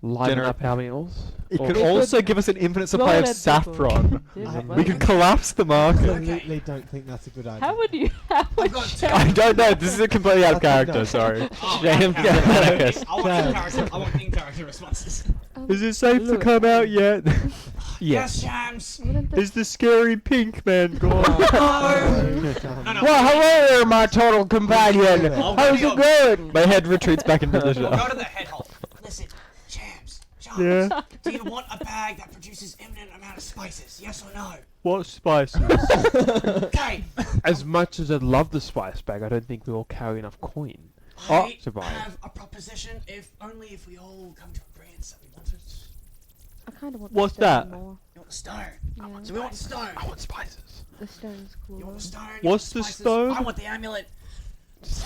Speaker 10: liven
Speaker 9: Generate-
Speaker 10: up our meals.
Speaker 8: It
Speaker 10: Or-
Speaker 8: could also give us an infinite
Speaker 5: Throw
Speaker 8: supply
Speaker 5: it
Speaker 8: of
Speaker 5: at people.
Speaker 8: saffron.
Speaker 5: Yeah,
Speaker 8: We could collapse the market.
Speaker 2: Absolutely don't think that's a good idea.
Speaker 5: How would you? How would
Speaker 3: got
Speaker 5: you?
Speaker 3: two.
Speaker 8: I don't know. This is completely out of
Speaker 2: Okay,
Speaker 8: character.
Speaker 2: no.
Speaker 8: Sorry.
Speaker 3: Oh,
Speaker 9: James,
Speaker 3: okay.
Speaker 9: get
Speaker 3: I want in character. I want in character responses.
Speaker 8: Is it safe to
Speaker 5: Look.
Speaker 8: come out yet?
Speaker 3: Yes, James.
Speaker 4: Wouldn't the
Speaker 8: Is the scary pink man gone?
Speaker 3: No, no.
Speaker 1: Well, hello there, my total companion.
Speaker 3: I'll
Speaker 1: How's
Speaker 3: go
Speaker 1: it going?
Speaker 8: My head retreats back into the
Speaker 3: We'll go
Speaker 8: shop.
Speaker 3: to the head hole. Listen, James. James.
Speaker 8: Yeah.
Speaker 3: Do you want a bag that produces imminent amount of spices? Yes or no?
Speaker 8: What spices?
Speaker 3: Okay.
Speaker 10: As much as I'd love the spice bag, I don't think we all carry enough coin.
Speaker 3: I
Speaker 10: Survive.
Speaker 3: have a proposition. If only if we all come to agreement that we want it.
Speaker 4: I kind of want
Speaker 8: What's
Speaker 4: the stone
Speaker 8: that?
Speaker 4: more.
Speaker 3: You want the stone?
Speaker 4: Yeah.
Speaker 3: So we want the stone.
Speaker 10: I want spices.
Speaker 4: The stone's cool.
Speaker 3: You want the
Speaker 4: though.
Speaker 3: stone? You
Speaker 8: What's
Speaker 3: want
Speaker 8: the
Speaker 3: spices?
Speaker 8: stone?
Speaker 3: I want the amulet.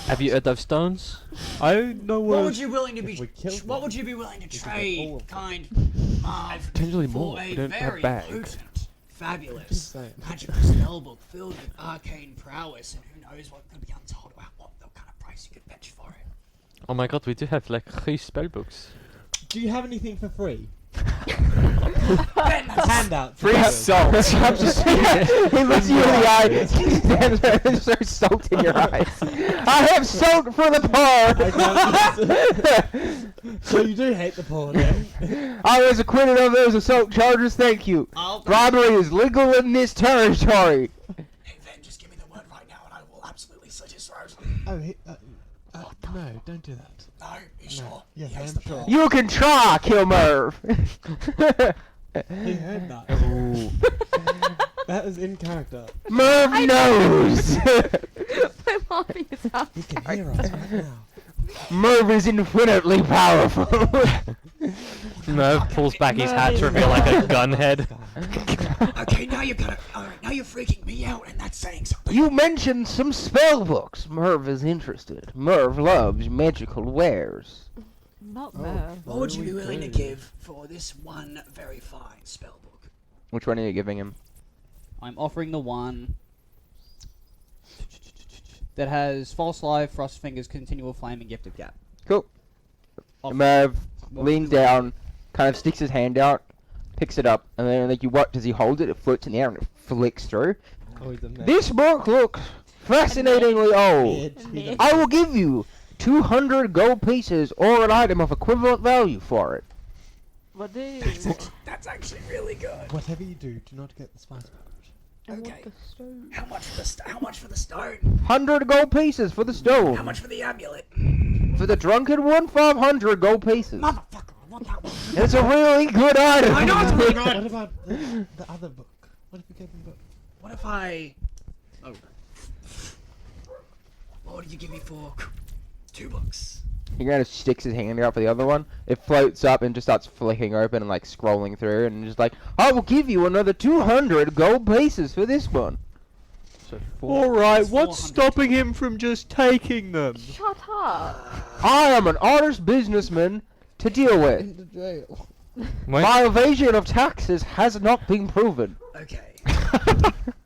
Speaker 9: Have you heard of stones?
Speaker 8: I don't know
Speaker 3: What
Speaker 8: what.
Speaker 3: would you willing to be?
Speaker 2: If we killed
Speaker 3: What
Speaker 2: them,
Speaker 3: would you be willing to
Speaker 2: we could get all
Speaker 3: trade,
Speaker 2: of them.
Speaker 3: kind of,
Speaker 10: Potentially
Speaker 3: for
Speaker 10: more.
Speaker 3: a
Speaker 10: We don't have
Speaker 3: very
Speaker 10: bags.
Speaker 3: potent, fabulous,
Speaker 2: saying.
Speaker 3: magical spellbook filled with arcane prowess, and who knows what could be untold about what kind of price you could fetch for it?
Speaker 9: Oh my god, we do have like 3 spellbooks.
Speaker 2: Do you have anything for free?
Speaker 3: Ben,
Speaker 2: Handouts.
Speaker 8: Free salt.
Speaker 1: I'm just he looks you in the eye. He stands there and there's salt in your eyes. I have salt for the poor.
Speaker 2: So you do hate the poor, then?
Speaker 1: I was acquitted of those assault charges. Thank you.
Speaker 3: I'll.
Speaker 1: Robbery is legal in this territory.
Speaker 3: Hey, Ben, just give me the word right now, and I will absolutely slit his throat.
Speaker 2: Oh, no, don't do that.
Speaker 3: No, you sure?
Speaker 2: Yes,
Speaker 3: He hates
Speaker 2: I'm
Speaker 3: the
Speaker 2: sure.
Speaker 3: poor.
Speaker 1: You can try, kill Merv.
Speaker 2: He heard that. That was in character.
Speaker 1: Merv knows.
Speaker 4: My mommy is out.
Speaker 2: He can hear us right now.
Speaker 1: Merv is infinitely powerful.
Speaker 9: Merv pulls back his hat to reveal like a gun head.
Speaker 3: Okay, now you gotta. Alright, now you're freaking me out, and that's saying something.
Speaker 1: You mentioned some spell books. Merv is interested. Merv loves magical wares.
Speaker 5: Not
Speaker 2: Oh.
Speaker 5: Merv.
Speaker 3: What would you be
Speaker 2: Very
Speaker 3: willing to
Speaker 2: good.
Speaker 3: give for this one very fine spellbook?
Speaker 1: Which one are you giving him?
Speaker 3: I'm offering the one that has False Life, Frost Fingers, Continual Flame, and Gifted Gap.
Speaker 1: Cool.
Speaker 3: Off-
Speaker 1: Merv
Speaker 3: What
Speaker 1: leans
Speaker 3: would you like?
Speaker 1: down, kind of sticks his hand out, picks it up, and then like what does he hold it? It floats in the air and it flicks through.
Speaker 2: Oh, he's a man.
Speaker 1: This book looks fascinatingly old.
Speaker 2: Bitch, he
Speaker 1: I will give you 200 gold pieces or an item of equivalent value for it.
Speaker 5: What do you?
Speaker 3: That's actually really good.
Speaker 2: Whatever you do not get the spice pouch.
Speaker 4: I want
Speaker 3: Okay.
Speaker 4: the stone.
Speaker 3: How much for the how much for the stone?
Speaker 1: 100 gold pieces for the
Speaker 3: How
Speaker 1: stone.
Speaker 3: much for the amulet?
Speaker 1: For the drunken one, 500 gold pieces.
Speaker 3: Motherfucker, I want that one.
Speaker 1: It's a really good item.
Speaker 3: I know it's really
Speaker 2: What
Speaker 3: good.
Speaker 2: about the other book? What if we gave him book?
Speaker 3: What if I? Oh. What would you give me for 2 books?
Speaker 1: He kind of sticks his hand out for the other one. It floats up and just starts flicking open and like scrolling through and just like, I will give you another 200 gold pieces for this one.
Speaker 10: So 4.
Speaker 8: Alright,
Speaker 3: It's
Speaker 8: what's
Speaker 3: 400.
Speaker 8: stopping him from just taking them?
Speaker 4: Shut up.
Speaker 1: I am an honest businessman to deal with.
Speaker 2: Into jail.
Speaker 1: My evasion of taxes has not been proven.
Speaker 3: Okay.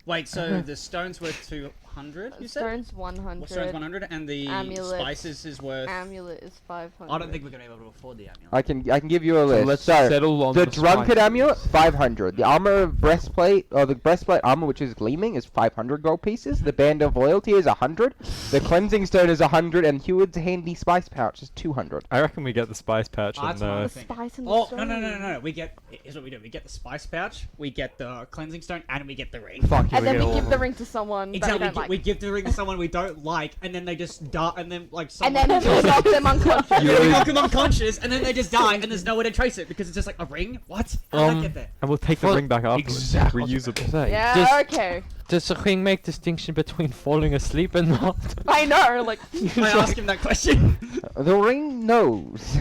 Speaker 3: Wait, so the stone's worth 200. 100. You said.
Speaker 4: Stone's 100.
Speaker 3: Stone's 100, and the
Speaker 4: Amulet.
Speaker 3: spices is worth.
Speaker 4: Amulet is 500.
Speaker 3: I don't think we're gonna be able to afford the amulet.
Speaker 1: I can give you a list.
Speaker 10: let's
Speaker 1: So,
Speaker 10: settle on
Speaker 1: the
Speaker 10: the
Speaker 1: drunkard
Speaker 10: spices.
Speaker 1: amulet, 500. The armor breastplate, or the breastplate armor, which is gleaming, is 500 gold pieces. The band of loyalty is 100. The cleansing stone is 100, and Heward's handy spice pouch is 200.
Speaker 8: I reckon we get the spice pouch
Speaker 3: Oh,
Speaker 8: and
Speaker 3: that's what I'm
Speaker 4: The
Speaker 8: the.
Speaker 3: thinking.
Speaker 4: spice and the
Speaker 3: Oh
Speaker 4: stone.
Speaker 3: no! We get. Here's what we do. We get the spice pouch. We get the cleansing stone, and we get the ring.
Speaker 10: Fuck you,
Speaker 4: And then
Speaker 10: get
Speaker 4: we
Speaker 10: all
Speaker 4: give
Speaker 10: of
Speaker 4: the
Speaker 10: them.
Speaker 4: ring to someone that we
Speaker 3: Exactly.
Speaker 4: don't like.
Speaker 3: We give the ring to someone we don't like, and then they just die, and then like
Speaker 4: And
Speaker 3: someone.
Speaker 4: then we knock them unconscious.
Speaker 3: Yeah, we knock them unconscious, and then they just die, and there's nowhere to trace it because it's just like a ring. What? How did I get there?
Speaker 8: And we'll take the
Speaker 6: Well,
Speaker 8: ring back afterwards.
Speaker 10: Exactly.
Speaker 8: Reusable.
Speaker 4: Yeah,
Speaker 6: Just-
Speaker 4: okay.
Speaker 6: Does the ring make distinction between falling asleep and not?
Speaker 4: I know, like...
Speaker 3: I ask him that question.
Speaker 1: The ring knows.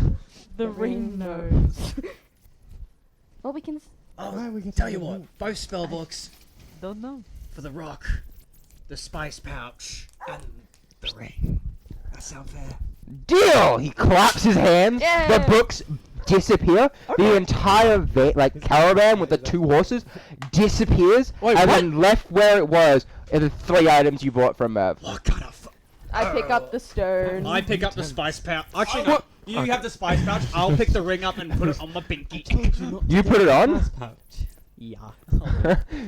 Speaker 5: The ring knows.
Speaker 4: Well, we can...
Speaker 3: Oh,
Speaker 2: we can
Speaker 3: tell
Speaker 2: take
Speaker 3: you
Speaker 2: the
Speaker 3: what,
Speaker 2: ring.
Speaker 3: both spell books
Speaker 5: Don't know.
Speaker 3: for the rock, the spice pouch, and the ring. That sound fair?
Speaker 1: Deal! He claps his hands.
Speaker 4: Yay!
Speaker 1: The books disappear. The entire caravan with the 2 horses disappears,
Speaker 3: Wait,
Speaker 1: and
Speaker 3: what?
Speaker 1: then left where it was are the 3 items you bought from Merv.
Speaker 3: What kind of?
Speaker 4: I pick up the stone.
Speaker 3: I pick up the spice pouch. Actually, no. You have the spice pouch. I'll pick the ring up and put it on my pinky.
Speaker 1: You put it on?
Speaker 2: pouch.
Speaker 3: Yeah.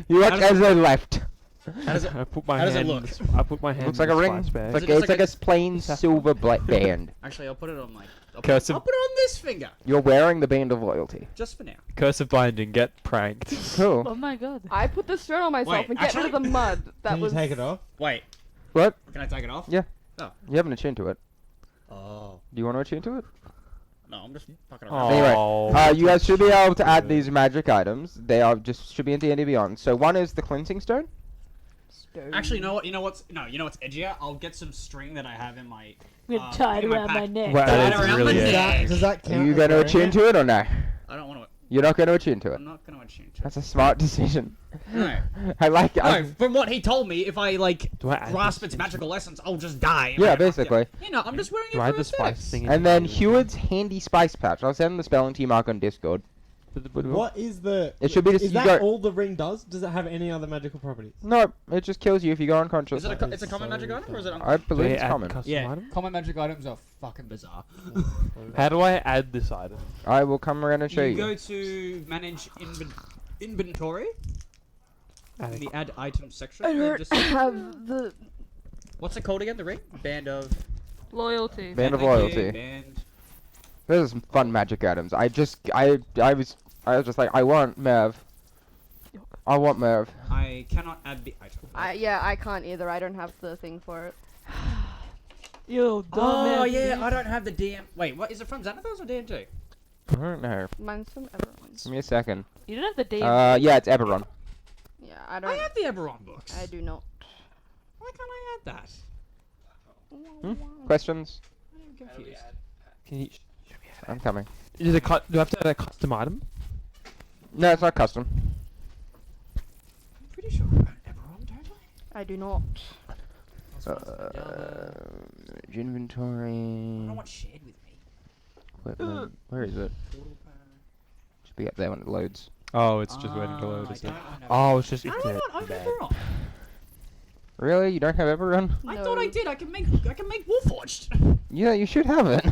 Speaker 1: You watch
Speaker 3: does
Speaker 1: as they left.
Speaker 3: How does it?
Speaker 10: I put my
Speaker 3: How does it
Speaker 10: hand.
Speaker 3: look?
Speaker 10: I put my hand.
Speaker 1: Looks
Speaker 10: in
Speaker 1: like a
Speaker 10: the
Speaker 1: ring.
Speaker 10: spice bag.
Speaker 1: It's
Speaker 3: Is it just
Speaker 1: like
Speaker 3: like
Speaker 1: a plain silver black band.
Speaker 3: Actually, I'll put it on my. I'll
Speaker 8: Curse
Speaker 3: I'll
Speaker 8: of-
Speaker 3: put it on this finger,
Speaker 1: You're wearing the band of loyalty.
Speaker 3: just for now.
Speaker 8: Curse of binding. Get pranked.
Speaker 1: Cool.
Speaker 5: Oh my god.
Speaker 4: I put the stone on myself
Speaker 3: Wait,
Speaker 4: and get rid of the
Speaker 3: actually-
Speaker 4: mud. That
Speaker 2: Can you
Speaker 4: was...
Speaker 2: take it off?
Speaker 3: Wait,
Speaker 1: What?
Speaker 3: can I take it off?
Speaker 1: Yeah.
Speaker 3: Oh.
Speaker 1: You haven't attuned to it.
Speaker 3: Oh.
Speaker 1: Do you want to attune to it?
Speaker 3: No, I'm just fucking around.
Speaker 1: Anyway,
Speaker 8: Oh,
Speaker 1: you guys should be able to add
Speaker 8: good.
Speaker 1: these magic items. They are just should be in D&D Beyond. So one is the cleansing stone.
Speaker 4: Stone.
Speaker 3: Actually, you know what's edgier? I'll get some string that I have in my.
Speaker 5: I'm gonna tie it
Speaker 3: in my
Speaker 5: around my
Speaker 3: pack.
Speaker 5: neck.
Speaker 8: Wow,
Speaker 3: Tie
Speaker 8: that
Speaker 3: it
Speaker 8: is
Speaker 3: around
Speaker 8: really
Speaker 3: my
Speaker 8: it.
Speaker 3: neck.
Speaker 2: Does that
Speaker 1: Are
Speaker 2: count?
Speaker 1: you
Speaker 2: as
Speaker 1: going to
Speaker 2: wearing
Speaker 1: attune
Speaker 2: it?
Speaker 1: to it or no?
Speaker 3: I don't want to.
Speaker 1: You're not going to attune to it.
Speaker 3: I'm not going to attune to it.
Speaker 1: That's a smart decision.
Speaker 3: No.
Speaker 1: I like it.
Speaker 3: No, from what he told me, if I
Speaker 10: Do I add
Speaker 3: grasp
Speaker 10: this
Speaker 3: its magical essence, I'll just die.
Speaker 1: Yeah, basically.
Speaker 3: You know, I'm just wearing it
Speaker 10: Do I
Speaker 3: for
Speaker 10: add the spice
Speaker 3: aesthetics.
Speaker 10: thing?
Speaker 1: And then Heward's handy spice pouch. I'll send the spelling to you, Mark, on Discord.
Speaker 2: What is the...
Speaker 1: It should be just
Speaker 2: Is
Speaker 1: you
Speaker 2: that
Speaker 1: go-
Speaker 2: all the ring does? Does it have any other magical properties?
Speaker 1: No, it just kills you if you go unconscious.
Speaker 3: Is it
Speaker 2: That
Speaker 3: it's a
Speaker 2: is
Speaker 3: common
Speaker 2: so
Speaker 3: magic item or is it?
Speaker 1: I believe it's
Speaker 10: add
Speaker 1: common.
Speaker 10: custom
Speaker 3: Yeah,
Speaker 10: item?
Speaker 3: common magic items are fucking bizarre.
Speaker 10: How do I add this item?
Speaker 1: I will come around and show
Speaker 3: You
Speaker 1: you.
Speaker 3: go to manage inventory in the add items section.
Speaker 4: I
Speaker 3: and then
Speaker 4: don't
Speaker 3: just,
Speaker 4: have the...
Speaker 3: what's it called again? The ring? Band of.
Speaker 5: Loyalty.
Speaker 1: Band of
Speaker 3: Thank you,
Speaker 1: loyalty.
Speaker 3: Band.
Speaker 1: Those are some fun magic items. I was just like, I want Merv. I want Merv.
Speaker 3: I cannot add the item.
Speaker 4: Yeah, I can't either. I don't have the thing for it.
Speaker 5: You dumb
Speaker 3: Oh yeah, I don't have the DM. Wait, what is it from Xanathos or D&D?
Speaker 1: I don't know.
Speaker 4: Mine's from everyone.
Speaker 1: Give me a second.
Speaker 5: You don't have the D.
Speaker 1: Yeah, it's Eberron.
Speaker 4: Yeah, I
Speaker 3: I
Speaker 4: don't...
Speaker 3: have the Eberron books.
Speaker 4: I do not.
Speaker 3: Why can't I add that?
Speaker 1: Questions?
Speaker 3: I'm confused.
Speaker 10: Can you?
Speaker 1: I'm coming.
Speaker 10: Is it do I have to add a custom item?
Speaker 1: No, it's not custom.
Speaker 3: I'm pretty sure I own Eberron, don't I?
Speaker 4: I do not.
Speaker 1: Inventory.
Speaker 3: I don't want shared with me.
Speaker 1: Equipment. Where is it? Should be up there when it loads.
Speaker 8: Oh, it's just waiting to load,
Speaker 3: I
Speaker 8: isn't it?
Speaker 3: don't own
Speaker 10: Oh, it's just
Speaker 3: Eberron.
Speaker 10: internet.
Speaker 3: I don't
Speaker 10: bad.
Speaker 3: own Eberron.
Speaker 1: Really? You don't have Eberron?
Speaker 3: I thought I
Speaker 4: No.
Speaker 3: did. I can make Warforged.
Speaker 1: Yeah, you should have it.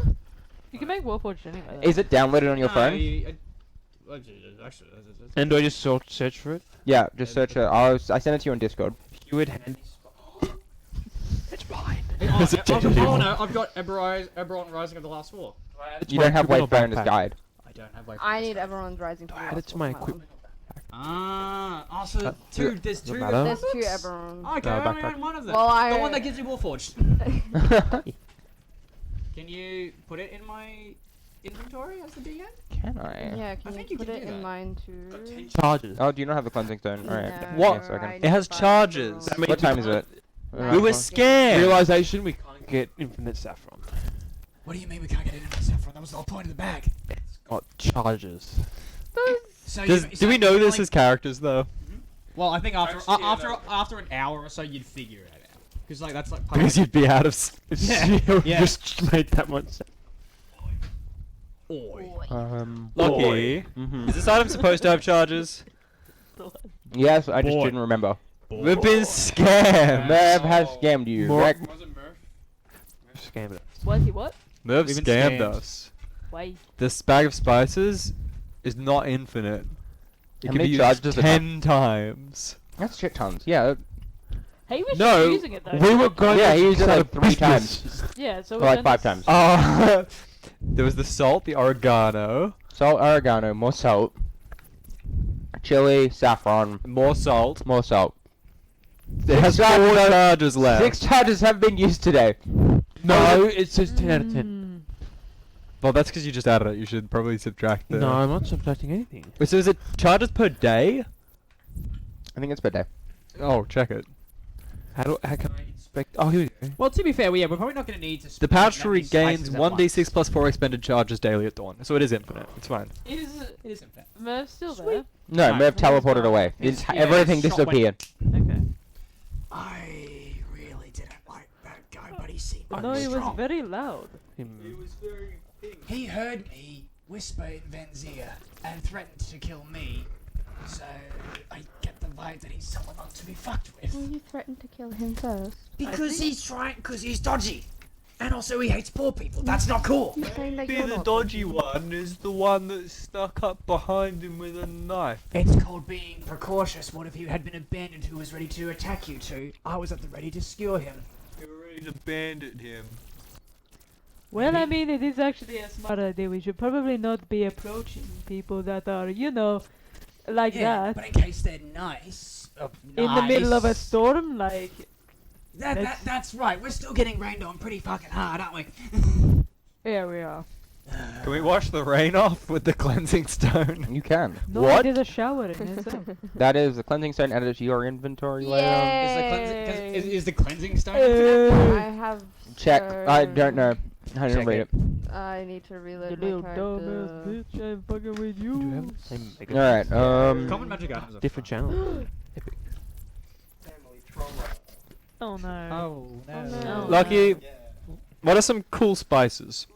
Speaker 5: You can make Warforged anyway. though.
Speaker 1: Is it downloaded on your phone?
Speaker 3: Actually,
Speaker 10: And do I just search for it?
Speaker 1: Yeah, just search it. I sent it to you on Discord.
Speaker 10: Heward handy. It's mine.
Speaker 3: Oh no, I've got Eberron Rising of the Last War.
Speaker 1: You don't have Wayfarinder's Guide.
Speaker 3: I don't have like.
Speaker 4: I need everyone's Rising to
Speaker 10: Add it to my equipment.
Speaker 3: So
Speaker 1: do-
Speaker 3: there's two.
Speaker 10: matter?
Speaker 4: There's two
Speaker 3: books?
Speaker 4: Eberron.
Speaker 3: Okay, I only
Speaker 10: backpack.
Speaker 3: own one of them.
Speaker 4: Well,
Speaker 3: The one that gives you Warforged. Can you put it in my inventory as the DM?
Speaker 1: Can I?
Speaker 4: Yeah,
Speaker 3: I
Speaker 4: can
Speaker 3: think
Speaker 4: you
Speaker 3: you
Speaker 4: put
Speaker 3: can
Speaker 4: it
Speaker 3: do
Speaker 4: in
Speaker 3: that.
Speaker 4: mine too?
Speaker 10: Charges.
Speaker 1: Oh, do you not have the cleansing stone? Alright.
Speaker 4: No,
Speaker 1: give me
Speaker 9: What?
Speaker 1: a second.
Speaker 4: I
Speaker 9: It
Speaker 4: need
Speaker 9: has
Speaker 4: five
Speaker 9: charges.
Speaker 4: Eberron.
Speaker 1: What time is it?
Speaker 9: We were scared.
Speaker 10: Realization we can't get infinite saffron.
Speaker 3: What do you mean we can't get it in the saffron? That was the whole point of the bag.
Speaker 10: It's got charges.
Speaker 3: So
Speaker 8: Do we know this as characters though?
Speaker 3: Well, I think after an hour or so, you'd figure it out. Because like that's like part
Speaker 8: Because
Speaker 3: of
Speaker 8: you'd be out of.
Speaker 3: Yeah.
Speaker 10: Just make that much sense.
Speaker 3: Oi.
Speaker 8: Lucky.
Speaker 1: Mhm.
Speaker 8: Is this item supposed to have charges?
Speaker 1: Yes, I just
Speaker 8: Boy.
Speaker 1: didn't remember.
Speaker 8: We've been scammed.
Speaker 1: Merv has scammed you.
Speaker 10: More-
Speaker 1: Rex.
Speaker 10: Wasn't Murph? Murph scammed us.
Speaker 5: Was he what?
Speaker 8: Merv
Speaker 3: We've been
Speaker 8: scammed
Speaker 3: scammed.
Speaker 8: us.
Speaker 5: Why?
Speaker 8: This bag of spices is not infinite. It
Speaker 1: How
Speaker 8: can
Speaker 1: many
Speaker 8: be
Speaker 1: charges
Speaker 8: used
Speaker 1: does it
Speaker 8: 10 times.
Speaker 1: That's shit tons. Yeah.
Speaker 5: He was
Speaker 8: No,
Speaker 5: just using it though.
Speaker 8: we were going
Speaker 1: Yeah,
Speaker 8: to
Speaker 1: he used it
Speaker 8: start
Speaker 1: like
Speaker 8: a
Speaker 1: 3
Speaker 8: business.
Speaker 1: times.
Speaker 5: Yeah, so
Speaker 1: Or
Speaker 5: we
Speaker 1: like
Speaker 5: done
Speaker 1: 5
Speaker 5: this-
Speaker 1: times.
Speaker 8: There was the salt, the oregano,
Speaker 1: Salt, oregano, more salt. Chili, saffron,
Speaker 8: more salt.
Speaker 1: more salt.
Speaker 8: It has 4 charges left.
Speaker 1: 6 charges have been used today.
Speaker 10: No, it says 10 out of 10.
Speaker 5: Mm.
Speaker 8: Well, that's because you just added it. You should probably subtract the...
Speaker 10: No, I'm not subtracting anything.
Speaker 8: Wait, so is it charges per day?
Speaker 1: I think it's per day.
Speaker 8: Oh, check it.
Speaker 10: How can I inspect? Oh, here we go.
Speaker 3: Well, to be fair, we're probably not going to need to.
Speaker 8: The
Speaker 3: spend
Speaker 8: pouch
Speaker 3: that many
Speaker 8: regains
Speaker 3: spices at
Speaker 8: 1d6
Speaker 3: once.
Speaker 8: plus 4 expended charges daily at dawn. So it is infinite. It's fine.
Speaker 5: Is
Speaker 3: It is infinite.
Speaker 5: Merv still
Speaker 3: Sweet.
Speaker 5: there?
Speaker 1: No,
Speaker 3: No,
Speaker 1: Merv
Speaker 3: it's
Speaker 1: teleported
Speaker 3: not.
Speaker 1: away.
Speaker 3: It's- yeah,
Speaker 1: Everything
Speaker 3: it's shot when-
Speaker 1: disappeared.
Speaker 5: Okay.
Speaker 7: I really didn't like that guy, but he seemed
Speaker 5: But no, he was
Speaker 7: strong.
Speaker 5: very loud.
Speaker 7: He heard me whisper in Van's ear and threatened to kill me. So I get the vibe that he's someone not to be fucked with.
Speaker 4: Well, you threatened to kill him first.
Speaker 7: Because he's dodgy. And also he hates poor people. That's not cool.
Speaker 4: You're saying that
Speaker 8: Maybe
Speaker 4: you're
Speaker 8: the
Speaker 4: not
Speaker 8: dodgy one is the one that stuck up behind him with a knife.
Speaker 7: It's called being precautious. What if he had been a bandit who was ready to attack you two? I was at the ready to skewer him.
Speaker 8: You were ready to bandit him.
Speaker 5: Well, I mean, it is actually a smart idea. We should probably not be approaching people that are, you know, like
Speaker 7: Yeah,
Speaker 5: that.
Speaker 7: but in case they're nice.
Speaker 5: In the middle of a
Speaker 7: nice.
Speaker 5: storm, like.
Speaker 7: That's right. We're still getting rained on pretty fucking hard, aren't we?
Speaker 5: Here we are.
Speaker 8: Can we wash the rain off with the cleansing stone?
Speaker 1: You can.
Speaker 5: No,
Speaker 8: What?
Speaker 5: I did a shower in it. So.
Speaker 1: That is the cleansing stone added to your inventory later.
Speaker 3: Is the
Speaker 4: Yay!
Speaker 3: cleansing, is the cleansing stone infinite?
Speaker 4: I have.
Speaker 1: Check. I don't know. I didn't
Speaker 3: Check
Speaker 1: read
Speaker 3: it.
Speaker 1: it.
Speaker 4: I need to
Speaker 5: You
Speaker 4: reload my
Speaker 5: little
Speaker 4: character.
Speaker 5: dumbass bitch, I'm fucking with
Speaker 10: Do you
Speaker 5: you.
Speaker 10: have the same mega
Speaker 1: Alright,
Speaker 3: Common magic items are
Speaker 10: different
Speaker 3: fun.
Speaker 10: channel? Epic.
Speaker 5: Oh no.
Speaker 3: Oh no.
Speaker 5: Oh, no.
Speaker 8: Lucky, what are some cool spices?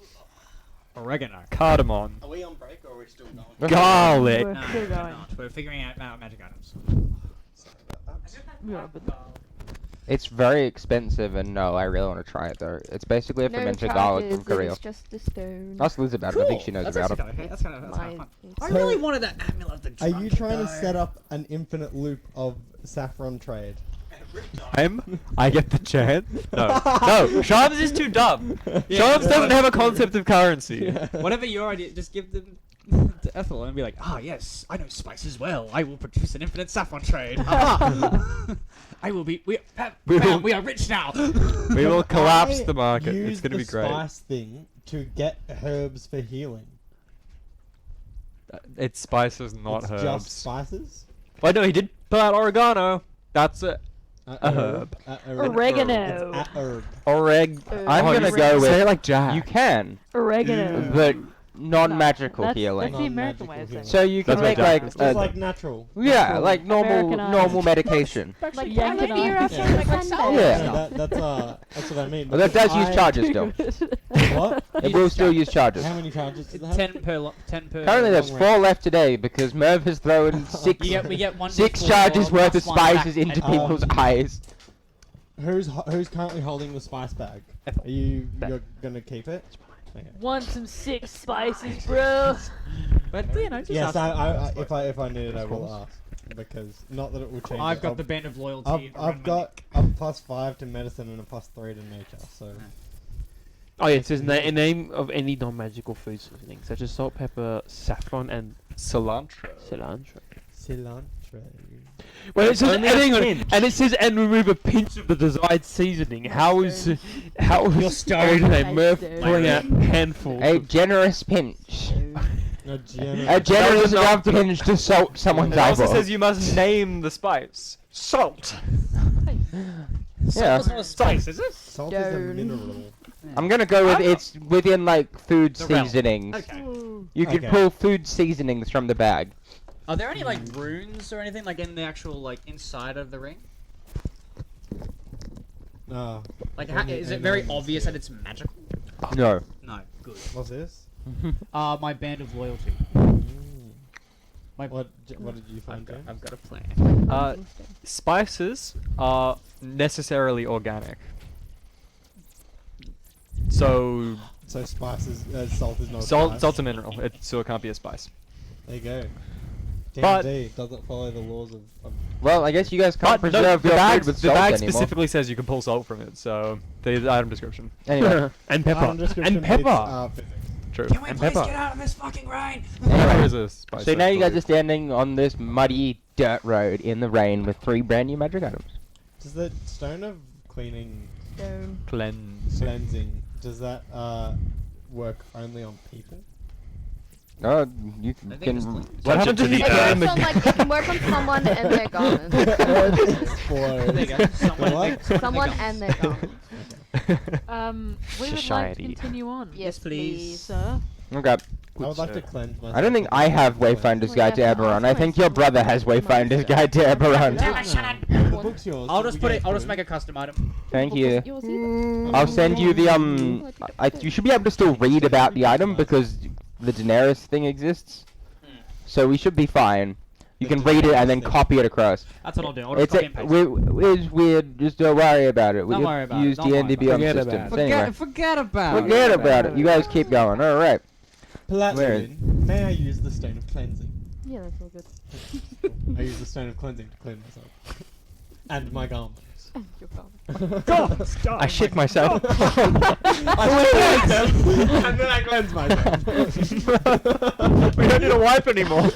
Speaker 3: Oregano.
Speaker 8: Cardamom,
Speaker 2: Are we on break or are we still going?
Speaker 8: garlic.
Speaker 5: We're
Speaker 3: No,
Speaker 5: still
Speaker 3: we're
Speaker 5: going.
Speaker 3: not. We're figuring out magic items.
Speaker 5: Yeah, but
Speaker 1: It's very expensive, and no, I really want to try it though. It's basically a
Speaker 4: No
Speaker 1: fermented garlic
Speaker 4: charges,
Speaker 1: from Korea.
Speaker 4: it's just a stone.
Speaker 1: Ask Liz about it. I think she knows
Speaker 3: That's
Speaker 1: about
Speaker 3: actually
Speaker 1: it.
Speaker 3: kinda- That's kind of
Speaker 4: My-
Speaker 3: fun. I
Speaker 2: So-
Speaker 3: really wanted that amulet of the
Speaker 2: Are
Speaker 3: drunk
Speaker 2: you trying to
Speaker 3: guy.
Speaker 2: set up an infinite loop of saffron trade?
Speaker 8: I get the chance. No, Shams is too dumb. Shams doesn't have a concept of currency.
Speaker 3: Whatever your idea, just give them to Ethel and be like, ah, yes, I know spices well. I will produce an infinite saffron trade. I will be. Bam, we are rich now.
Speaker 8: We will collapse
Speaker 2: I
Speaker 8: the market. It's
Speaker 2: used
Speaker 8: going to
Speaker 2: the
Speaker 8: be great.
Speaker 2: spice thing to get herbs for healing.
Speaker 8: It's spices, not
Speaker 2: It's
Speaker 8: herbs.
Speaker 2: just spices.
Speaker 8: Wait, no, he did pull out oregano. That's it. A herb.
Speaker 5: Oregano.
Speaker 2: It's a herb.
Speaker 1: I'm
Speaker 8: Oh,
Speaker 1: gonna
Speaker 8: you
Speaker 1: go
Speaker 8: say it
Speaker 1: with.
Speaker 8: like Jack.
Speaker 1: You can,
Speaker 5: Oregano.
Speaker 1: but non-magical
Speaker 5: That's
Speaker 1: healing.
Speaker 5: the American way of saying
Speaker 1: So you can
Speaker 8: That's
Speaker 1: make
Speaker 8: what
Speaker 1: like,
Speaker 8: Jack
Speaker 2: It's just like natural.
Speaker 1: yeah, like normal
Speaker 5: Americanized.
Speaker 1: medication.
Speaker 4: Like
Speaker 5: yanking
Speaker 4: maybe you're
Speaker 5: off.
Speaker 4: outside like
Speaker 1: Yeah.
Speaker 4: Sunday.
Speaker 1: Yeah.
Speaker 2: That's what I mean.
Speaker 1: But that does use
Speaker 2: I-
Speaker 1: charges still.
Speaker 2: What?
Speaker 1: It will still use charges.
Speaker 2: How many charges does it have?
Speaker 3: 10 per.
Speaker 1: Currently, there's
Speaker 2: long
Speaker 1: 4 left today because Merv has thrown six
Speaker 3: We get one.
Speaker 1: 6
Speaker 3: D4
Speaker 1: charges worth of
Speaker 3: plus one back
Speaker 1: spices into
Speaker 3: and-
Speaker 1: people's eyes.
Speaker 2: Who's currently holding the spice bag? Are you're gonna keep it? Okay.
Speaker 5: Want some sick spices, bro?
Speaker 3: But you know, just
Speaker 2: Yes,
Speaker 3: ask.
Speaker 2: if I need it, I will ask because not that it will change.
Speaker 3: I've
Speaker 2: it.
Speaker 3: got the band of loyalty.
Speaker 2: I've
Speaker 3: around my
Speaker 2: got a +5 to medicine and a +3 to nature. So
Speaker 10: Oh yeah, it says a name of any non-magical food seasoning, such as salt, pepper, saffron, and
Speaker 8: Cilantro.
Speaker 10: cilantro.
Speaker 2: cilantro.
Speaker 10: Well, it says
Speaker 1: Only a
Speaker 10: hang on,
Speaker 1: pinch.
Speaker 10: and it says and remove a pinch of the desired seasoning. How is
Speaker 3: You're stoned.
Speaker 10: okay, Murph
Speaker 4: Stoned.
Speaker 10: pulling out handfuls?
Speaker 1: A generous pinch.
Speaker 2: A generous.
Speaker 1: A generous
Speaker 8: enough
Speaker 1: enough pinch to salt someone's
Speaker 8: It also
Speaker 1: eyeball.
Speaker 8: says you must name the spice. Salt.
Speaker 1: Yeah.
Speaker 3: Salt's not a spice, is it?
Speaker 2: Salt is a
Speaker 4: Stone.
Speaker 2: mineral.
Speaker 1: I'm gonna go with it's within like food
Speaker 3: The realm.
Speaker 1: seasonings.
Speaker 3: Okay.
Speaker 1: You can
Speaker 2: Okay.
Speaker 1: pull food seasonings from the bag.
Speaker 3: Are there any like runes or anything like in the actual like inside of the ring?
Speaker 2: Ah,
Speaker 3: Like,
Speaker 2: Only
Speaker 3: is it
Speaker 2: an
Speaker 3: very
Speaker 2: element.
Speaker 3: obvious that it's magical?
Speaker 1: No.
Speaker 3: No. Good.
Speaker 2: what's this?
Speaker 3: My band of loyalty.
Speaker 2: What did you find, James?
Speaker 3: I've got a plan.
Speaker 8: Spices are necessarily organic. So
Speaker 2: So spices, salt is not a
Speaker 8: salt,
Speaker 2: spice.
Speaker 8: salt's a mineral, so it can't be a spice.
Speaker 2: There you go.
Speaker 8: But-
Speaker 2: D&D doesn't follow the laws of
Speaker 1: Well, I guess you guys can't
Speaker 8: But
Speaker 1: preserve
Speaker 8: the
Speaker 1: your
Speaker 8: bag,
Speaker 1: food with
Speaker 8: the
Speaker 1: salt
Speaker 8: bag
Speaker 1: anymore.
Speaker 8: specifically says you can pull salt from it, so the item description.
Speaker 1: Anyway,
Speaker 10: And pepper.
Speaker 2: description,
Speaker 10: And pepper.
Speaker 2: It's, physics.
Speaker 8: True.
Speaker 7: Can we
Speaker 10: And
Speaker 7: please
Speaker 10: pepper.
Speaker 7: get out of this fucking rain?
Speaker 8: Pepper is a spice.
Speaker 1: so now you guys
Speaker 8: actually.
Speaker 1: are standing on this muddy dirt road in the rain with 3 brand new magic items.
Speaker 2: Does the stone of cleaning, cleansing, does that work only on people?
Speaker 1: Oh, you
Speaker 3: I think
Speaker 1: can.
Speaker 3: it's clean.
Speaker 8: What happened to
Speaker 4: It
Speaker 8: the
Speaker 4: works on, like, it can work on someone and their garments.
Speaker 2: Explode.
Speaker 3: There you go. Someone,
Speaker 2: What?
Speaker 4: Someone and their garments.
Speaker 5: We would like to
Speaker 9: Society.
Speaker 5: continue on.
Speaker 4: Yes, please.
Speaker 5: Sir.
Speaker 1: Okay.
Speaker 2: I would like to cleanse myself.
Speaker 1: I don't think I have Wayfinder's
Speaker 4: Well,
Speaker 1: Guide to
Speaker 4: yeah, but
Speaker 1: Eberron. I
Speaker 4: halfway
Speaker 1: think your
Speaker 4: through
Speaker 1: brother has
Speaker 4: the
Speaker 1: Wayfinder's
Speaker 4: monster.
Speaker 1: Guide to Eberron.
Speaker 7: Damn it, shut up.
Speaker 2: The book's yours.
Speaker 3: I'll just put it. I'll just
Speaker 2: through.
Speaker 3: make a custom item.
Speaker 1: Thank you.
Speaker 4: Yours either.
Speaker 1: I'll send you the you should be able to still read about the item because the Daenerys thing exists. So we should be fine. You
Speaker 2: The
Speaker 1: can read it and then
Speaker 2: Daenerys thing.
Speaker 1: copy it across.
Speaker 3: That's what I'll do. I'll just
Speaker 1: It's
Speaker 3: copy and paste.
Speaker 1: it's weird. Just don't worry about it.
Speaker 3: Don't
Speaker 1: We
Speaker 3: worry about it,
Speaker 1: use
Speaker 3: don't worry
Speaker 1: D&D
Speaker 3: about it.
Speaker 1: Beyond
Speaker 10: Forget
Speaker 1: systems.
Speaker 10: about
Speaker 1: Anyway,
Speaker 3: Forget about
Speaker 1: forget about it. You guys keep going. All right.
Speaker 2: Platinum, may I use the stone of cleansing?
Speaker 4: Yeah, that's all good.
Speaker 2: I use the stone of cleansing to clean myself. And my garments.
Speaker 4: Your garment.
Speaker 9: I shit myself.
Speaker 2: I cleanse them, and then I cleanse myself.
Speaker 8: We don't need a wipe anymore.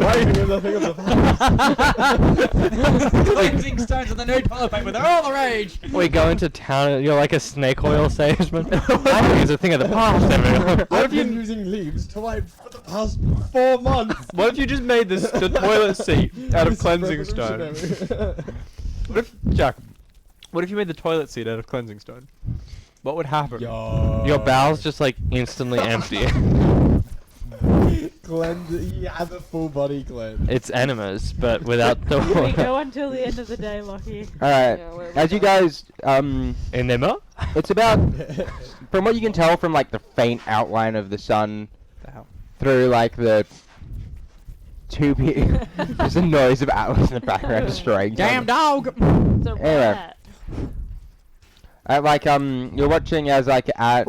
Speaker 2: Wiping is a thing of the past.
Speaker 3: Cleansing stones and the new toilet paper. They're all the rage.
Speaker 9: We go into town, you're like a snake oil salesman. I think it's a thing of the past, everyone.
Speaker 2: I've been using leaves to wipe for the past 4 months.
Speaker 8: What if you just made the toilet seat out of
Speaker 2: This is
Speaker 8: cleansing stone?
Speaker 2: revolutionary.
Speaker 8: What if, Jack, what if you made the toilet seat out of cleansing stone? What would happen?
Speaker 9: Your bowels just like instantly empty.
Speaker 2: Cleanse. You have a full body cleanse.
Speaker 9: It's enemas, but without the
Speaker 5: We
Speaker 9: water.
Speaker 5: go until the end of the day, Lockie.
Speaker 1: All right.
Speaker 4: Yeah, where
Speaker 1: As
Speaker 4: we
Speaker 1: you
Speaker 4: go.
Speaker 1: guys
Speaker 9: Enema?
Speaker 1: it's about from what you can tell from like the faint outline of the sun through like the there's a noise of Atlas in the background destroying
Speaker 3: Damn
Speaker 1: something.
Speaker 3: dog.
Speaker 5: It's a
Speaker 1: Anyway.
Speaker 5: rat.
Speaker 1: Like you're watching as like at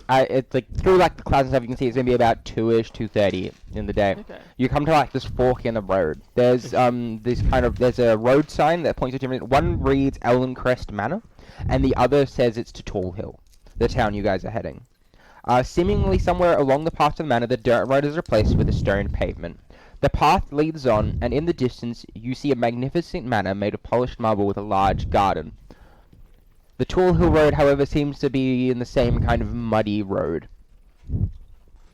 Speaker 1: it's like through like the clouds and stuff you can see it's gonna be about 2:30 in the day.
Speaker 5: Okay.
Speaker 1: You come to like this fork in the road. There's there's a road sign that points to different. One reads Ellencrest Manor, and the other says it's to Tall Hill, the town you guys are heading. Seemingly somewhere along the path to the manor, the dirt road is replaced with a stone pavement. The path leads on, and in the distance you see a magnificent manor made of polished marble with a large garden. The Tall Hill Road, however, seems to be in the same kind of muddy road.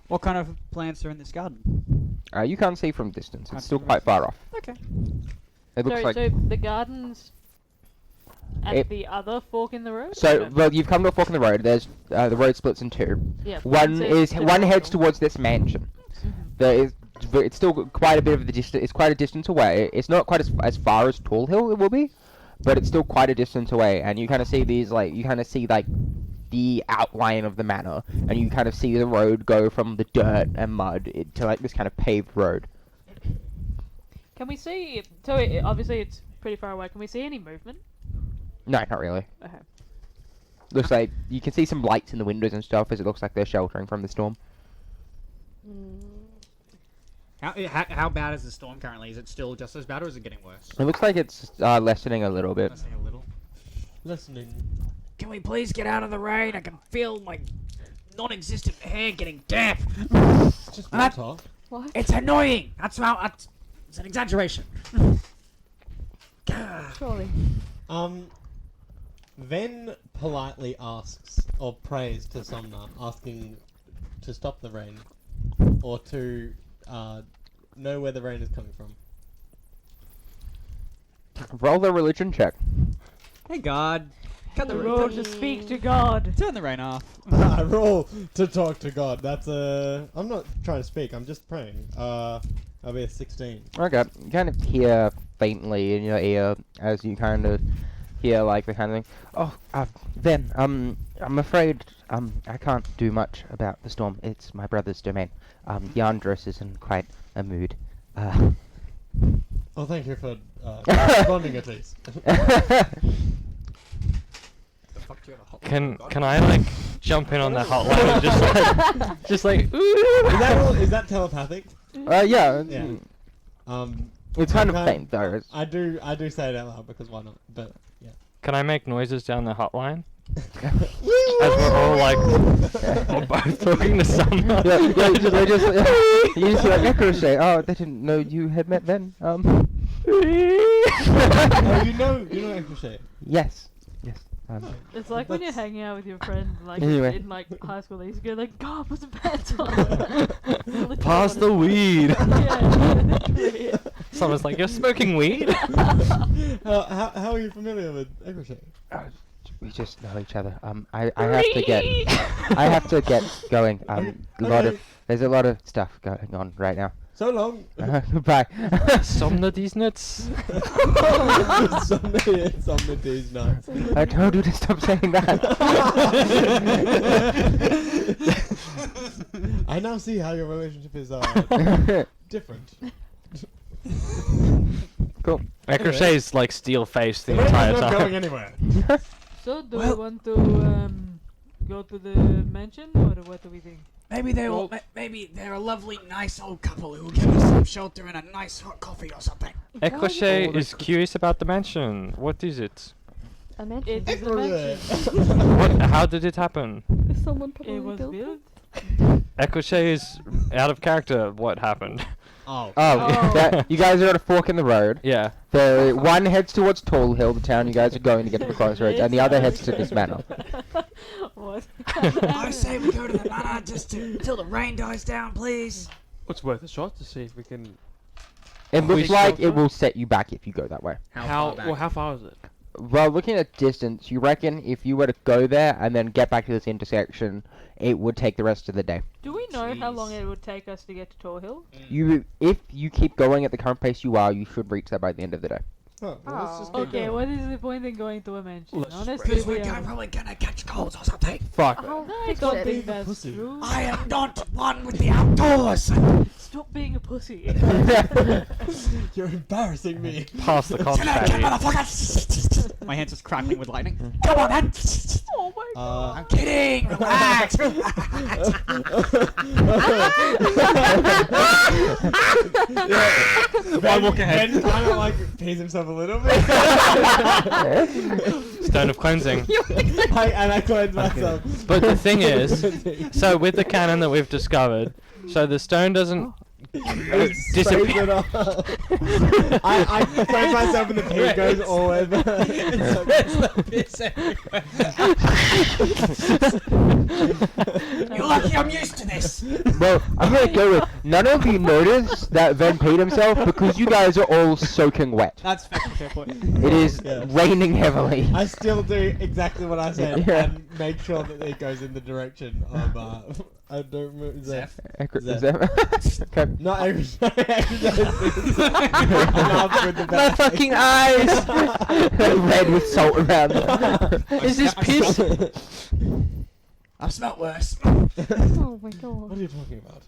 Speaker 3: What kind of plants are in this garden?
Speaker 1: You can't see from distance.
Speaker 3: Can't
Speaker 1: It's
Speaker 3: see
Speaker 1: still
Speaker 3: from
Speaker 1: quite far off.
Speaker 3: Okay.
Speaker 1: It looks
Speaker 5: So,
Speaker 1: like...
Speaker 5: so the gardens at
Speaker 1: It-
Speaker 5: the other fork in the road?
Speaker 1: So,
Speaker 5: Okay.
Speaker 1: well, you've come to a fork in the road. There's the road splits in two.
Speaker 5: Yeah,
Speaker 1: One
Speaker 5: says
Speaker 1: is one heads
Speaker 5: Central.
Speaker 1: towards this mansion.
Speaker 5: Mhm.
Speaker 1: There is, it's still quite a bit of the distance. It's quite a distance away. It's not quite as far as Tall Hill it will be, but it's still quite a distance away. And you kind of see the outline of the manor, and you kind of see the road go from the dirt and mud to like this kind of paved road.
Speaker 5: Can we see? So obviously it's pretty far away. Can we see any movement?
Speaker 1: No, not really.
Speaker 5: Okay.
Speaker 1: Looks like you can see some lights in the windows and stuff as it looks like they're sheltering from the storm.
Speaker 3: How bad is the storm currently? Is it still just as bad, or is it getting worse?
Speaker 1: It looks like it's lessening a little bit.
Speaker 3: Lessening a little.
Speaker 2: Listening.
Speaker 7: Can we please get out of the rain? I can feel my non-existent hair getting damp.
Speaker 2: Just
Speaker 7: That-
Speaker 2: water.
Speaker 4: What?
Speaker 7: It's annoying. That's it's an exaggeration.
Speaker 4: Surely.
Speaker 2: Ven politely asks or prays to Somna, asking to stop the rain or to know where the rain is coming from.
Speaker 1: Roll the religion check.
Speaker 3: Hey God, cut the
Speaker 5: Roll to speak to God.
Speaker 3: Turn the rain off.
Speaker 2: I roll to talk to God. That's a. I'm not trying to speak. I'm just praying. I'll be a 16.
Speaker 1: Okay, you kind of hear faintly in your ear as you kind of hear like the kind of thing. Oh, Ven, I'm afraid I can't do much about the storm. It's my brother's domain. Yandros is in quite a mood.
Speaker 2: Oh, thank you for responding at least.
Speaker 9: Can I like jump in on the hotline and just like
Speaker 2: Is that telepathic?
Speaker 1: Yeah.
Speaker 2: Yeah.
Speaker 1: It's kind of
Speaker 2: Okay.
Speaker 1: faint though.
Speaker 2: I do say it out loud because why not? But yeah.
Speaker 9: Can I make noises down the hotline? As we're all like we're both talking to someone.
Speaker 1: They just you just like Echo say, oh, they didn't know you had met then.
Speaker 2: Oh, you know Ricochet.
Speaker 1: Yes.
Speaker 5: It's like when you're
Speaker 2: That's-
Speaker 5: hanging out with your friend, like
Speaker 1: Anyway.
Speaker 5: in like high school, they used to go like, "God, put some pants on." Literally
Speaker 9: Pass
Speaker 5: what
Speaker 9: the
Speaker 5: it's
Speaker 9: weed.
Speaker 5: like. Yeah, literally.
Speaker 9: Someone's like, "You're smoking weed."
Speaker 2: How are you familiar with Ricochet?
Speaker 1: We just know each other. I have to get I have to get going. There's a lot of stuff going on right now.
Speaker 2: So long.
Speaker 1: Goodbye.
Speaker 9: Somna these nuts.
Speaker 2: Some of these nuts.
Speaker 1: I told you to stop saying that.
Speaker 2: I now see how your relationship is different.
Speaker 1: Cool.
Speaker 9: Ricochet's like steel faced the
Speaker 2: The radio's
Speaker 9: entire
Speaker 2: not going
Speaker 9: time.
Speaker 2: anywhere.
Speaker 5: So, do we want to go to the mansion, or what do we think?
Speaker 7: Maybe maybe they're a lovely, nice old couple who will give us some shelter and a nice hot coffee or something.
Speaker 9: Ricochet is curious about the mansion. What is it?
Speaker 4: A mansion.
Speaker 5: It is a mansion.
Speaker 9: How did it happen?
Speaker 4: Someone probably
Speaker 5: It was
Speaker 4: built
Speaker 5: built.
Speaker 9: Ricochet is out of character. What happened?
Speaker 2: Oh.
Speaker 1: You guys are at a fork in the road.
Speaker 9: Yeah.
Speaker 1: The one heads towards Tall Hill, the town you guys are going to get to the crossroads, and the other heads to this manor.
Speaker 5: What?
Speaker 7: I say we go to the manor just until the rain dies down, please.
Speaker 10: It's worth a shot to see if we can.
Speaker 1: It looks
Speaker 10: Big
Speaker 1: like it
Speaker 10: shelter?
Speaker 1: will set you back if you go that way.
Speaker 10: How far is it?
Speaker 1: Well, looking at distance, you reckon if you were to go there and then get back to this intersection, it would take the rest of the day.
Speaker 5: Do we know how long it would take us to get to Tor Hill?
Speaker 1: If you keep going at the current pace you are, you should reach there by the end of the day.
Speaker 2: Well, let's just keep
Speaker 5: Okay,
Speaker 2: going.
Speaker 5: what is the point in going to a mansion?
Speaker 10: Let's just
Speaker 5: Honestly,
Speaker 7: Because
Speaker 5: we
Speaker 7: we're
Speaker 5: are.
Speaker 7: probably gonna catch colds or something.
Speaker 10: Fuck.
Speaker 4: Oh,
Speaker 5: I don't
Speaker 4: it.
Speaker 5: think that's
Speaker 2: Pussy.
Speaker 5: true.
Speaker 7: I am not one with the outdoors.
Speaker 5: Stop being a pussy.
Speaker 2: You're embarrassing me.
Speaker 9: Pass the
Speaker 7: Can I,
Speaker 9: contract.
Speaker 7: motherfucker?
Speaker 3: My hands just crackling with lightning.
Speaker 7: Come on, then.
Speaker 5: Oh my god.
Speaker 7: I'm kidding. Relax.
Speaker 2: I walk ahead. Ben kind of like pays himself a little bit.
Speaker 9: Stone of cleansing.
Speaker 2: And I cleanse myself.
Speaker 9: But the thing is, so with the cannon that we've discovered, so the stone doesn't disappear.
Speaker 2: I cleanse myself and the pee goes all over.
Speaker 7: You're lucky I'm used to this.
Speaker 1: Well, I'm gonna go with none of you noticed that Ven peed himself because you guys are all soaking wet.
Speaker 3: That's fair point.
Speaker 1: It is
Speaker 2: Yeah.
Speaker 1: raining heavily.
Speaker 2: I still do exactly what I said
Speaker 1: Yeah.
Speaker 2: and make sure that it goes in the direction of I don't remember Zeph.
Speaker 1: Okay.
Speaker 2: Not every
Speaker 1: My fucking eyes! Red with salt around them. Is this piss?
Speaker 7: I've smelt worse.
Speaker 4: Oh my
Speaker 2: What
Speaker 4: god.
Speaker 2: are you talking about?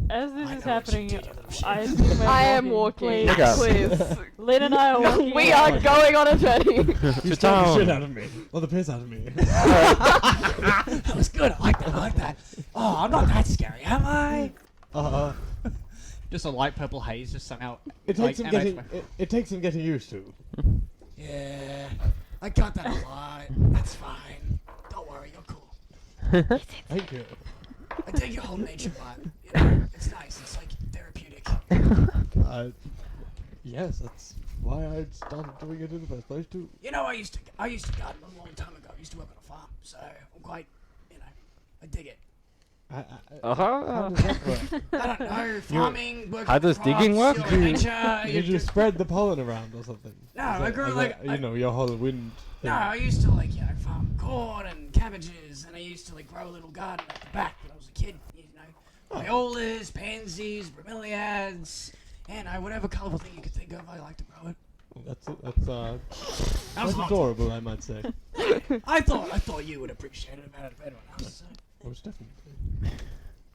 Speaker 5: As this
Speaker 7: I
Speaker 5: is
Speaker 7: know what you
Speaker 5: happening,
Speaker 7: did, you little shit.
Speaker 5: I assume we're
Speaker 4: I am walking.
Speaker 5: Please.
Speaker 1: Okay.
Speaker 4: Please.
Speaker 5: Lynn and I are walking.
Speaker 4: We are going on a journey.
Speaker 2: You
Speaker 9: To
Speaker 2: scared the
Speaker 9: town.
Speaker 2: shit out of me. Well, the piss out of me.
Speaker 7: That was good. I like that. I like that. Oh, I'm not that scary, am I?
Speaker 3: Just a light purple haze just somehow.
Speaker 2: It takes him getting. It takes him getting used to.
Speaker 7: Yeah. I got that a lot. That's fine. Don't worry, you're cool.
Speaker 2: Thank you.
Speaker 7: I dig your whole nature vibe. You know, it's nice. It's like therapeutic.
Speaker 2: Yes, that's why I started doing it in the first place too.
Speaker 7: You know, I used to garden a long time ago. I used to work on a farm, so I'm quite, I dig it.
Speaker 2: How
Speaker 9: Uh-huh.
Speaker 2: does that work?
Speaker 7: I don't know, farming, working
Speaker 9: How does
Speaker 7: with
Speaker 9: digging
Speaker 7: crops,
Speaker 9: work?
Speaker 7: your nature.
Speaker 2: Did you spread the pollen around or something?
Speaker 7: No,
Speaker 2: Is
Speaker 7: I
Speaker 2: that-
Speaker 7: grew
Speaker 2: is
Speaker 7: like-
Speaker 2: that, your whole wind.
Speaker 7: No, I used to farm corn and cabbages, and I used to grow a little garden at the back when I was a kid. Violas, pansies, bromeliads, and whatever colourful thing you could think of, I like to grow it.
Speaker 2: That's
Speaker 3: That's
Speaker 2: adorable, I might say.
Speaker 7: I thought you would appreciate it better than anyone else.
Speaker 2: Most definitely.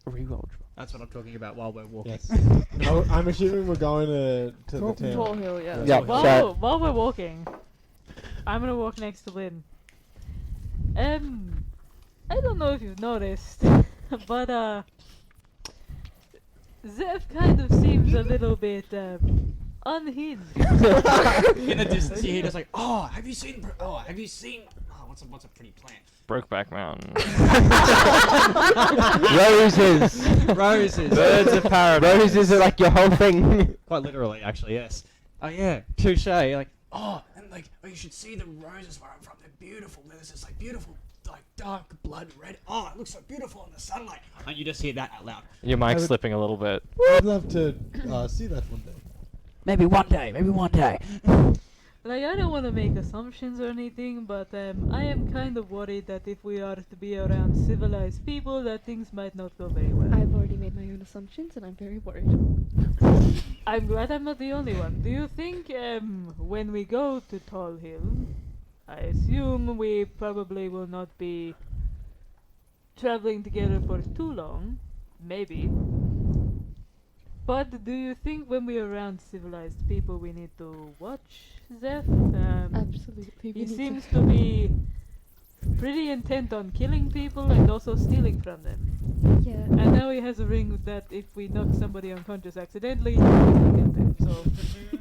Speaker 10: Reroll.
Speaker 3: That's what I'm talking about while we're walking.
Speaker 2: Yes. No, I'm assuming we're going to the
Speaker 4: Tall
Speaker 2: town.
Speaker 4: Hill, yeah.
Speaker 1: Yeah.
Speaker 5: While we're walking, I'm gonna walk next to Lynn. I don't know if you've noticed, but Zeph kind of seems a little bit unhinged.
Speaker 3: In the distance, you hear just like, oh, have you seen? Oh, what's a pretty plant?
Speaker 9: Brokeback Mountain.
Speaker 1: Roses.
Speaker 3: Roses.
Speaker 9: Birds of paradise.
Speaker 1: Roses are like your whole thing.
Speaker 3: Quite literally, actually, yes. Oh yeah, touche. Like,
Speaker 7: Oh, and like, oh, you should see the roses where I'm from. They're beautiful. There's this like beautiful, like dark blood red.
Speaker 3: oh, it looks so beautiful in the sunlight. And you just hear that out loud.
Speaker 9: Your mic's
Speaker 2: would-
Speaker 9: slipping a little bit.
Speaker 2: I'd love to see that one day.
Speaker 7: Maybe one day. Maybe one day.
Speaker 5: Like, I don't want to make assumptions or anything, but I am kind of worried that if we are to be around civilized people, that things might not go very well.
Speaker 4: I've already made my own assumptions, and I'm very worried.
Speaker 5: I'm glad I'm not the only one. Do you think when we go to Tall Hill, I assume we probably will not be traveling together for too long, maybe. But do you think when we're around civilized people we need to watch Zeph?
Speaker 4: Absolutely. we
Speaker 5: He
Speaker 4: need
Speaker 5: seems to be pretty intent on killing people and also stealing from them.
Speaker 4: Yeah.
Speaker 5: And now he has a ring that if we knock somebody unconscious accidentally, he can get them. So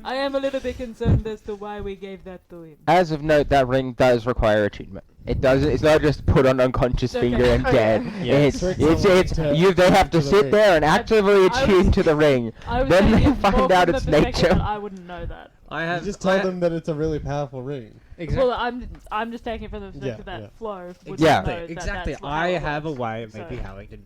Speaker 5: I am a little bit concerned as to why we gave that to him.
Speaker 1: As of note, that ring does require attunement. It doesn't. It's not just put on unconscious
Speaker 5: Okay.
Speaker 1: finger and dead. It's
Speaker 2: Trick someone to
Speaker 1: you. They have to
Speaker 2: into the
Speaker 1: sit
Speaker 2: ring.
Speaker 1: there and actively
Speaker 5: I
Speaker 1: attune
Speaker 5: was-
Speaker 1: to the ring.
Speaker 5: I was
Speaker 1: Then
Speaker 5: saying
Speaker 1: they
Speaker 5: it more
Speaker 1: find out
Speaker 5: from
Speaker 1: its
Speaker 5: the perspective
Speaker 1: nature.
Speaker 5: that I wouldn't know that.
Speaker 3: I
Speaker 2: You
Speaker 3: have
Speaker 2: just tell them that it's a really powerful ring.
Speaker 3: exactly.
Speaker 5: Well, I'm just taking it from the perspective that
Speaker 2: yeah.
Speaker 5: Flo would
Speaker 1: Yeah.
Speaker 5: know that
Speaker 3: Exactly.
Speaker 5: that's how
Speaker 3: I
Speaker 5: it
Speaker 3: have a
Speaker 5: works.
Speaker 3: way of
Speaker 5: So-
Speaker 3: maybe having to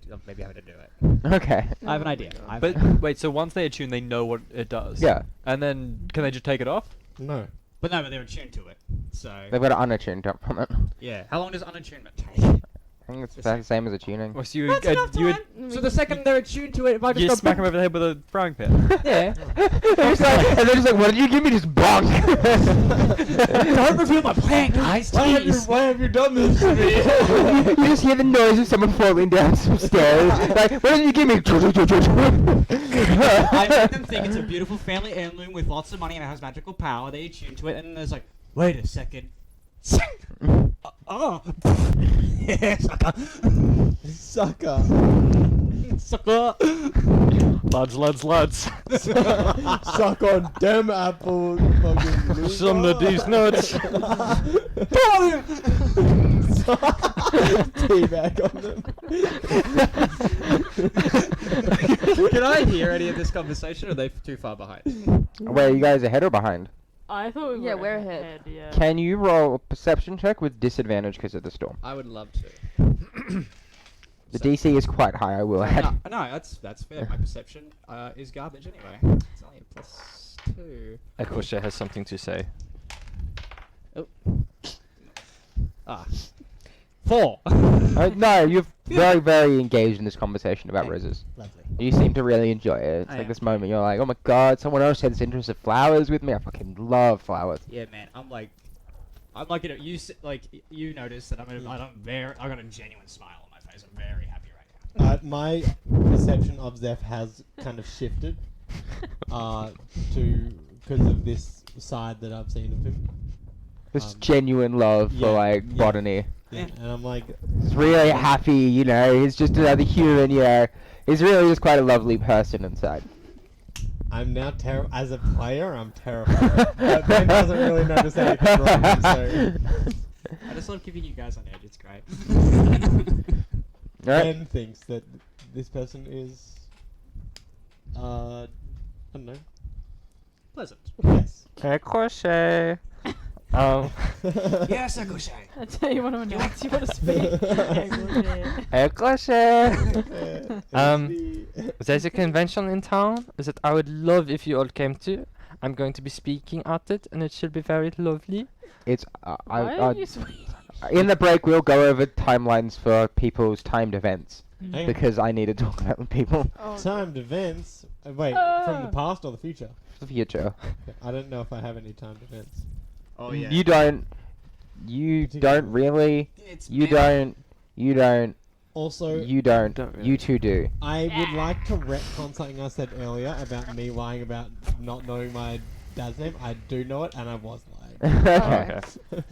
Speaker 3: do it.
Speaker 1: Okay.
Speaker 3: I have an
Speaker 4: Oh
Speaker 3: idea.
Speaker 4: my God.
Speaker 3: I've-
Speaker 8: But wait, so once they attune, they know what it does.
Speaker 1: Yeah.
Speaker 8: And then can they just take it off?
Speaker 2: No.
Speaker 3: but they're attuned to it. So
Speaker 1: They've got an unattuned up on it.
Speaker 3: yeah. How long does unattunement take?
Speaker 1: I think it's the same as attuning.
Speaker 8: Or so you
Speaker 3: That's enough
Speaker 8: you
Speaker 3: time. So the second they're attuned to it, if I just
Speaker 8: you
Speaker 3: go
Speaker 8: smack them over the head with a frying pan.
Speaker 3: yeah.
Speaker 1: They're just like, and they're just like, what did you give me? Just bonk.
Speaker 3: Don't reveal my plan, guys. Jeez.
Speaker 2: Why have you done this to me?
Speaker 1: You just hear the noise of someone falling down some stairs. Like, what did you give me?
Speaker 3: I make them think it's a beautiful family heirloom with lots of money and it has magical power. They attune to it, and then there's like, wait a second. Oh, yeah, sucker.
Speaker 2: Sucker.
Speaker 3: Sucker.
Speaker 9: Lads.
Speaker 2: Suck on them apple. Fucking loser.
Speaker 9: Some of these nuts.
Speaker 2: Teabag on them.
Speaker 3: Can I hear any of this conversation, or are they too far behind?
Speaker 1: Wait, are you guys ahead or behind?
Speaker 5: I thought we
Speaker 4: Yeah,
Speaker 5: were
Speaker 4: we're ahead.
Speaker 5: Yeah.
Speaker 1: Can you roll a perception check with disadvantage because of the storm?
Speaker 3: I would love to.
Speaker 1: The DC is quite high, I will add.
Speaker 3: No, that's fair. My perception is garbage anyway. It's only a +2.
Speaker 9: Akosha has something to say.
Speaker 3: Ah. 4.
Speaker 1: No, you're very, very engaged in this conversation about
Speaker 3: Okay.
Speaker 1: roses.
Speaker 3: Lovely.
Speaker 1: You seem to really enjoy it. It's
Speaker 3: I
Speaker 1: like
Speaker 3: am.
Speaker 1: this moment you're like, oh my god, someone else has interest of flowers with me. I fucking love flowers.
Speaker 3: Yeah, man. I'm like, you know, you notice that I got a genuine smile on my face. I'm very happy right now.
Speaker 2: My perception of Zeph has kind of shifted to because of this side that I've seen of him.
Speaker 1: This genuine love
Speaker 2: yeah,
Speaker 1: for like
Speaker 2: yeah.
Speaker 1: botany.
Speaker 2: Yeah. And I'm like,
Speaker 1: He's really happy, you know. He's just another human, you know. He's really just quite a lovely person inside.
Speaker 2: I'm now as a player, I'm terrified. But Ben doesn't really notice anything wrong, so
Speaker 3: I just love keeping you guys on edge. It's great.
Speaker 1: Alright.
Speaker 2: Ben thinks that this person is, I don't know.
Speaker 3: Pleasant.
Speaker 2: Yes.
Speaker 9: Akosha.
Speaker 3: Yes, Akosha.
Speaker 5: I tell you what I'm announce you want to speak.
Speaker 9: Akosha. There's a convention in town that I would love if you all came to. I'm going to be speaking at it, and it should be very lovely.
Speaker 1: It's
Speaker 5: Why are you sweet?
Speaker 1: in the break we'll go over timelines for people's timed events.
Speaker 2: Hang on.
Speaker 1: because I need to talk about with people.
Speaker 4: Oh,
Speaker 2: Timed events. Wait, from the past or the future?
Speaker 1: For the future.
Speaker 2: I don't know if I have any timed events.
Speaker 3: Oh yeah.
Speaker 1: You don't. You don't really.
Speaker 3: It's
Speaker 1: You
Speaker 3: me.
Speaker 1: don't. You don't.
Speaker 2: Also,
Speaker 1: You don't.
Speaker 10: Don't really.
Speaker 1: You two do.
Speaker 2: I would like to retcon something I said earlier about me lying about not knowing my dad's name. I do know it, and I was lying.
Speaker 1: Okay.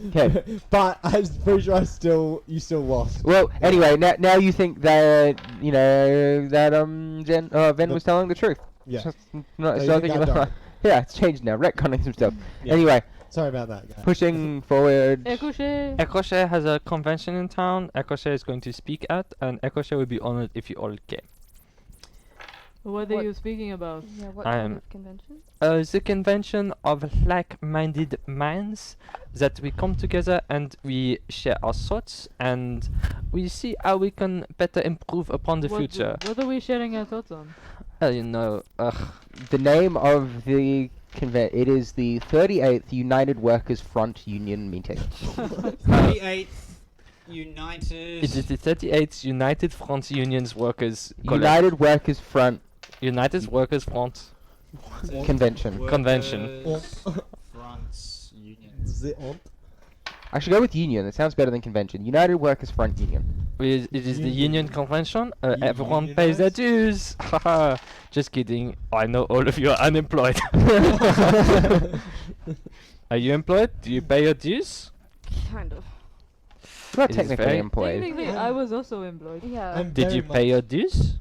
Speaker 1: Okay.
Speaker 2: But I'm pretty sure you still lost.
Speaker 1: Well, anyway, now you think that Ven was telling the truth.
Speaker 2: Yeah.
Speaker 1: So, no,
Speaker 2: So
Speaker 1: so I
Speaker 2: you
Speaker 1: think
Speaker 2: think I
Speaker 1: you're
Speaker 2: died?
Speaker 1: yeah, it's changed now. Retconning some stuff.
Speaker 2: Yeah.
Speaker 1: Anyway,
Speaker 2: Sorry about that, guys.
Speaker 1: pushing forward.
Speaker 5: Écoché.
Speaker 9: Ecochet has a convention in town. Ecochet is going to speak at, and Ecochet would be honored if you all came.
Speaker 5: What are
Speaker 4: What-
Speaker 5: you speaking about?
Speaker 4: Yeah, what
Speaker 9: I
Speaker 4: kind
Speaker 9: am-
Speaker 4: of convention?
Speaker 9: The convention of like-minded minds that we come together and we share our thoughts and we see how we can better improve upon the future.
Speaker 5: What are we sharing our thoughts on?
Speaker 9: You know,
Speaker 1: The name of the it is the 38th United Workers Front Union meeting.
Speaker 3: 38th United.
Speaker 9: it is the 38th United Front Unions Workers
Speaker 1: United Workers Front
Speaker 9: United Workers Front
Speaker 1: Convention.
Speaker 9: Convention.
Speaker 3: Workers Fronts Unions.
Speaker 2: The aunt?
Speaker 1: I should go with union. It sounds better than convention. United Workers Front Union.
Speaker 9: It is the
Speaker 2: Union.
Speaker 9: union convention.
Speaker 2: You
Speaker 9: Everyone pays their
Speaker 2: unionized?
Speaker 9: dues. Haha. Just kidding. I know all of you are unemployed. Are you employed? Do you pay your dues?
Speaker 4: Kind of.
Speaker 1: You're not
Speaker 9: It is
Speaker 1: technically
Speaker 9: very-
Speaker 1: employed.
Speaker 5: Technically, I was also employed.
Speaker 4: Yeah.
Speaker 2: I'm
Speaker 9: Did
Speaker 2: very
Speaker 9: you
Speaker 2: much
Speaker 9: pay your dues?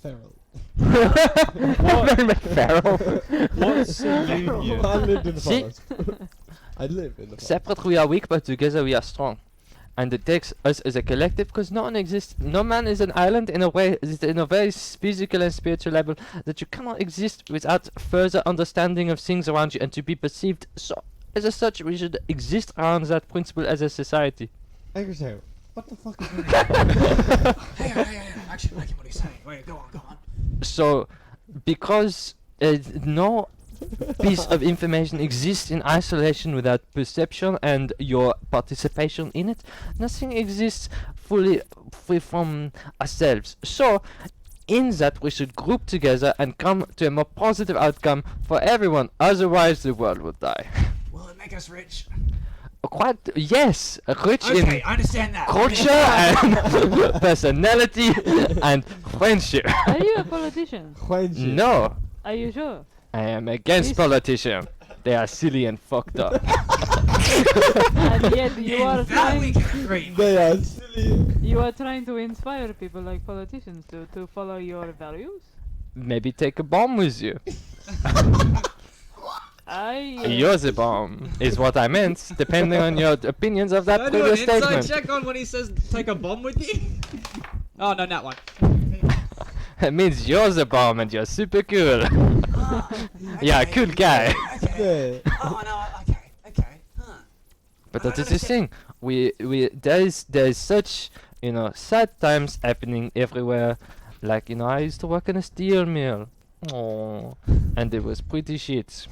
Speaker 2: feral.
Speaker 1: Very much feral.
Speaker 10: What's a union?
Speaker 2: I lived in the
Speaker 9: See?
Speaker 2: forest. I live in the forest.
Speaker 9: Separate we are weak, but together we are strong. And it takes us as a collective, because no one exists. No man is an island in a way, in a very physical and spiritual level, that you cannot exist without further understanding of things around you and to be perceived. So, as such, we should exist around that principle as a society.
Speaker 2: Agrisail, what the fuck is going on?
Speaker 3: Hey, actually liking what he's saying. Wait, go on.
Speaker 9: So, because no piece of information exists in isolation without perception and your participation in it, nothing exists fully free from ourselves. So, in that we should group together and come to a more positive outcome for everyone, otherwise the world would die.
Speaker 3: Will it make us rich?
Speaker 9: Quite, yes, rich
Speaker 3: Okay,
Speaker 9: in
Speaker 3: I understand that.
Speaker 9: culture and personality and friendship.
Speaker 5: Are you a politician?
Speaker 2: Friendship.
Speaker 9: No,
Speaker 5: Are you sure?
Speaker 9: I am against
Speaker 5: Yes.
Speaker 9: politicians. They are silly and fucked up.
Speaker 5: And yet you are
Speaker 3: And that we
Speaker 5: trying.
Speaker 3: can agree.
Speaker 2: They are silly.
Speaker 5: You are trying to inspire people like politicians to follow your values.
Speaker 9: Maybe take a bomb with you. You're the bomb, is what I meant, depending on your opinions of that
Speaker 3: Can I do an
Speaker 9: previous
Speaker 3: inside
Speaker 9: statement.
Speaker 3: check on when he says take a bomb with you? Oh no, that one.
Speaker 9: It means you're the bomb and you're super cool. Yeah, cool guy.
Speaker 3: Okay.
Speaker 2: Yeah.
Speaker 3: Oh no, okay. Huh.
Speaker 9: But that is the thing. There's such, sad times happening everywhere. Like, I used to work in a steel mill. Oh, and it was pretty shit.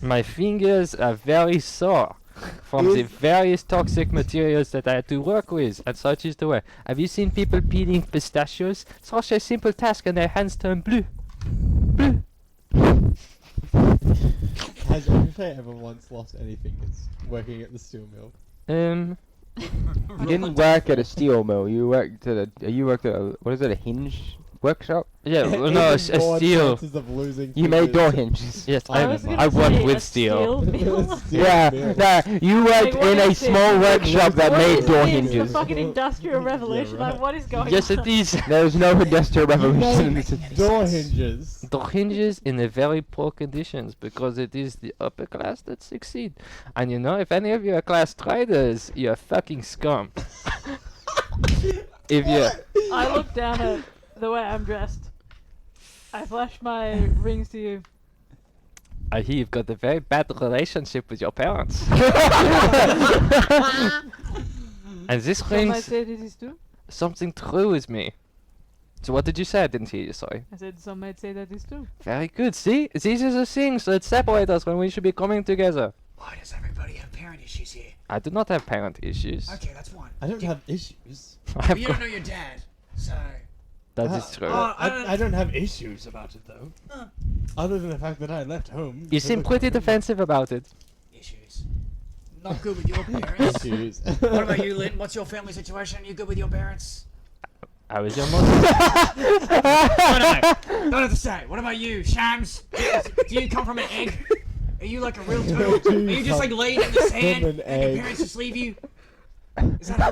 Speaker 9: My fingers are very sore from the various toxic materials that I had to work with, and such is the way. Have you seen people peeling pistachios? Such a simple task, and their hands turn blue. Blue.
Speaker 2: Has Agrisail ever once lost any fingers working at the steel mill?
Speaker 1: You didn't work at a steel mill. You worked at a what is it? A hinge workshop?
Speaker 9: Yeah, well, no,
Speaker 2: Even
Speaker 9: a
Speaker 2: more
Speaker 9: steel.
Speaker 2: chances of losing
Speaker 1: You made
Speaker 2: fingers.
Speaker 1: door hinges.
Speaker 9: Yes,
Speaker 5: I
Speaker 9: I,
Speaker 5: was gonna
Speaker 9: I worked
Speaker 5: say
Speaker 9: with
Speaker 5: a
Speaker 9: steel.
Speaker 5: mill.
Speaker 2: Steel
Speaker 1: Yeah,
Speaker 2: mill.
Speaker 1: no, you worked
Speaker 5: what
Speaker 1: in a
Speaker 5: is this?
Speaker 1: small workshop that
Speaker 5: What
Speaker 1: made
Speaker 5: is
Speaker 1: door
Speaker 5: this?
Speaker 1: hinges.
Speaker 5: The fucking industrial revolution.
Speaker 2: right.
Speaker 5: Like, what is going
Speaker 9: Yes,
Speaker 5: on?
Speaker 9: it is.
Speaker 1: There was no industrial revolution in this.
Speaker 2: Door hinges.
Speaker 9: Door hinges in a very poor conditions because it is the upper class that succeed. And if any of you are class traders, you're fucking scum. If you
Speaker 5: I look down at the way I'm dressed. I flash my rings to you.
Speaker 9: I hear you've got a very bad relationship with your parents. And this
Speaker 5: Some might
Speaker 9: rings
Speaker 5: say this is true.
Speaker 9: something true with me. So what did you say? I didn't hear you, sorry.
Speaker 5: I said some might say that is true.
Speaker 9: Very good, see? These are the things that separate us when we should be coming together.
Speaker 7: Why does everybody have parent issues here?
Speaker 9: I do not have parent issues.
Speaker 7: Okay, that's one.
Speaker 2: I don't have issues.
Speaker 9: I have
Speaker 7: You
Speaker 9: got-
Speaker 7: don't know your dad, so...
Speaker 9: that is true.
Speaker 2: I don't have issues about it though. Other than the fact that I left home.
Speaker 9: You
Speaker 2: to
Speaker 9: seem
Speaker 2: look
Speaker 9: pretty
Speaker 2: for
Speaker 9: defensive about it.
Speaker 7: Issues. Not good with your parents.
Speaker 2: issues.
Speaker 7: What about you, Lynn? What's your family situation? You good with your parents?
Speaker 9: How is your mother?
Speaker 7: Don't have to say. What about you, Shams? Do you come from an egg? Are you like a real turtle? Are you just like laying in the sand
Speaker 2: an
Speaker 7: and your
Speaker 2: egg.
Speaker 7: parents just leave you? Is that how...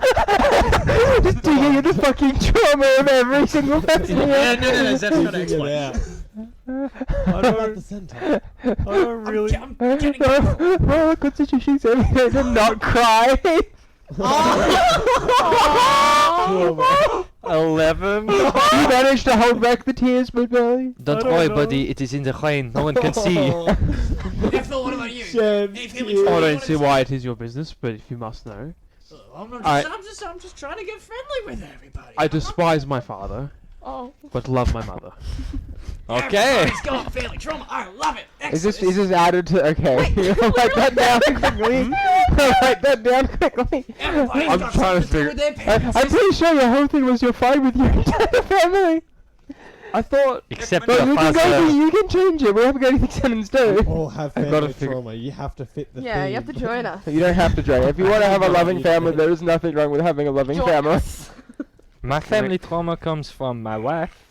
Speaker 1: Just digging into the fucking trauma of every single person.
Speaker 3: no, Zep's got to
Speaker 2: Figure it
Speaker 3: explain.
Speaker 2: out. What about the center?
Speaker 8: I don't really.
Speaker 7: I'm getting it.
Speaker 1: Roll a constitution saving throw to not cry.
Speaker 2: Trauma.
Speaker 9: 11.
Speaker 1: You managed to hold back the tears, my boy.
Speaker 9: Don't
Speaker 8: don't
Speaker 9: worry,
Speaker 8: know.
Speaker 9: buddy. It is in the rain. No one can see.
Speaker 7: Ethel, what about you?
Speaker 2: Shed
Speaker 7: Any family
Speaker 2: tears.
Speaker 10: I
Speaker 7: trouble you
Speaker 10: don't
Speaker 7: wanna
Speaker 10: see
Speaker 7: say?
Speaker 10: why it is your business, but if you must know,
Speaker 7: I'm
Speaker 1: Alright.
Speaker 7: just trying to get friendly with everybody.
Speaker 10: I despise my father,
Speaker 4: Oh.
Speaker 10: but love my mother.
Speaker 9: Okay.
Speaker 7: Everybody's got family trauma. I love it.
Speaker 1: Is
Speaker 7: Excellent.
Speaker 1: this added to? Okay, I'll write that down quickly. I'll write that down quickly.
Speaker 7: Everybody's
Speaker 10: I'm
Speaker 7: got
Speaker 10: trying to
Speaker 7: something to do with their parents.
Speaker 1: I'm pretty sure your whole thing was you're fine with your entire family.
Speaker 10: I thought
Speaker 9: Except
Speaker 1: But
Speaker 9: your
Speaker 1: you can go.
Speaker 9: father.
Speaker 1: You can change it. We haven't got anything set in stone.
Speaker 2: All have
Speaker 10: I've gotta
Speaker 2: family
Speaker 10: figure-
Speaker 2: trauma. You have to fit the
Speaker 4: Yeah,
Speaker 2: theme.
Speaker 4: you have to join us.
Speaker 1: You don't have to join. If you want to have a loving family, there is nothing wrong with having a loving
Speaker 4: Join
Speaker 1: family.
Speaker 4: us.
Speaker 9: My family trauma comes from my wife.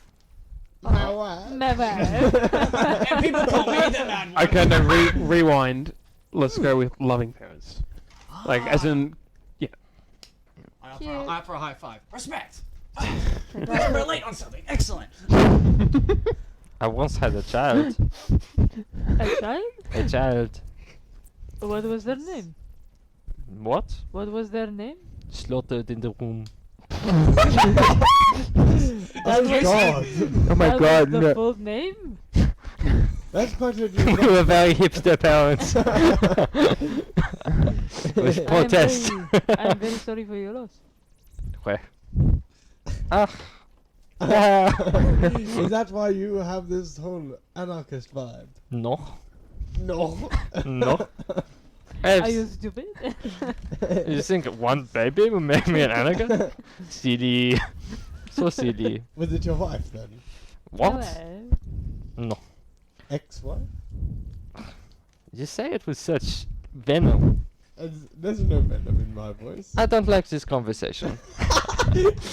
Speaker 2: My wife.
Speaker 5: Never.
Speaker 7: And people call me the mad one.
Speaker 10: okay, no, rewind. Let's go with loving parents, like as in
Speaker 7: I offer a high five. Respect. We can relate on something. Excellent.
Speaker 9: I once had a child.
Speaker 5: A child?
Speaker 9: A child.
Speaker 5: What was their name?
Speaker 9: What?
Speaker 5: What was their name?
Speaker 9: Slaughtered in the room.
Speaker 2: That's God.
Speaker 1: Oh my
Speaker 5: That
Speaker 1: god,
Speaker 5: was the
Speaker 1: no.
Speaker 5: full name?
Speaker 2: That's quite a
Speaker 9: We were very hipster parents. With protest.
Speaker 5: I'm very sorry for your loss.
Speaker 9: Where? Ah.
Speaker 2: Is that why you have this whole anarchist vibe?
Speaker 9: No.
Speaker 2: No.
Speaker 9: No.
Speaker 5: Are you stupid?
Speaker 9: You think one baby will make me an anarchist? Silly. So silly.
Speaker 2: Was it your wife then?
Speaker 9: What?
Speaker 5: Hello.
Speaker 9: No.
Speaker 2: Ex-wife?
Speaker 9: You say it with such venom.
Speaker 2: There's no venom in my voice.
Speaker 9: I don't like this conversation.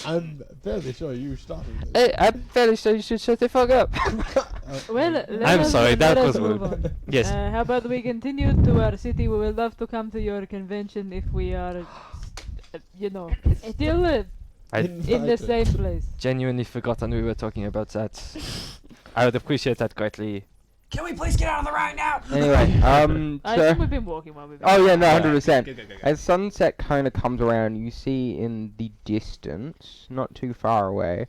Speaker 2: I'm fairly sure you started it.
Speaker 9: Hey, I'm fairly sure you should shut the fuck up.
Speaker 5: Well, let
Speaker 9: I'm
Speaker 5: us-
Speaker 9: sorry, that
Speaker 5: let
Speaker 9: was
Speaker 5: us move
Speaker 9: rude.
Speaker 5: on.
Speaker 9: Yes.
Speaker 5: How about we continue to our city? We would love to come to your convention if we are, still
Speaker 9: I
Speaker 5: in the same place.
Speaker 9: genuinely forgotten we were talking about that. I would appreciate that greatly.
Speaker 7: Can we please get out of the rain now?
Speaker 1: Anyway,
Speaker 5: I
Speaker 1: so
Speaker 5: think we've been walking while we've been.
Speaker 1: oh yeah, no,
Speaker 9: Yeah.
Speaker 1: 100%.
Speaker 3: Go.
Speaker 1: As sunset kind of comes around, you see in the distance, not too far away.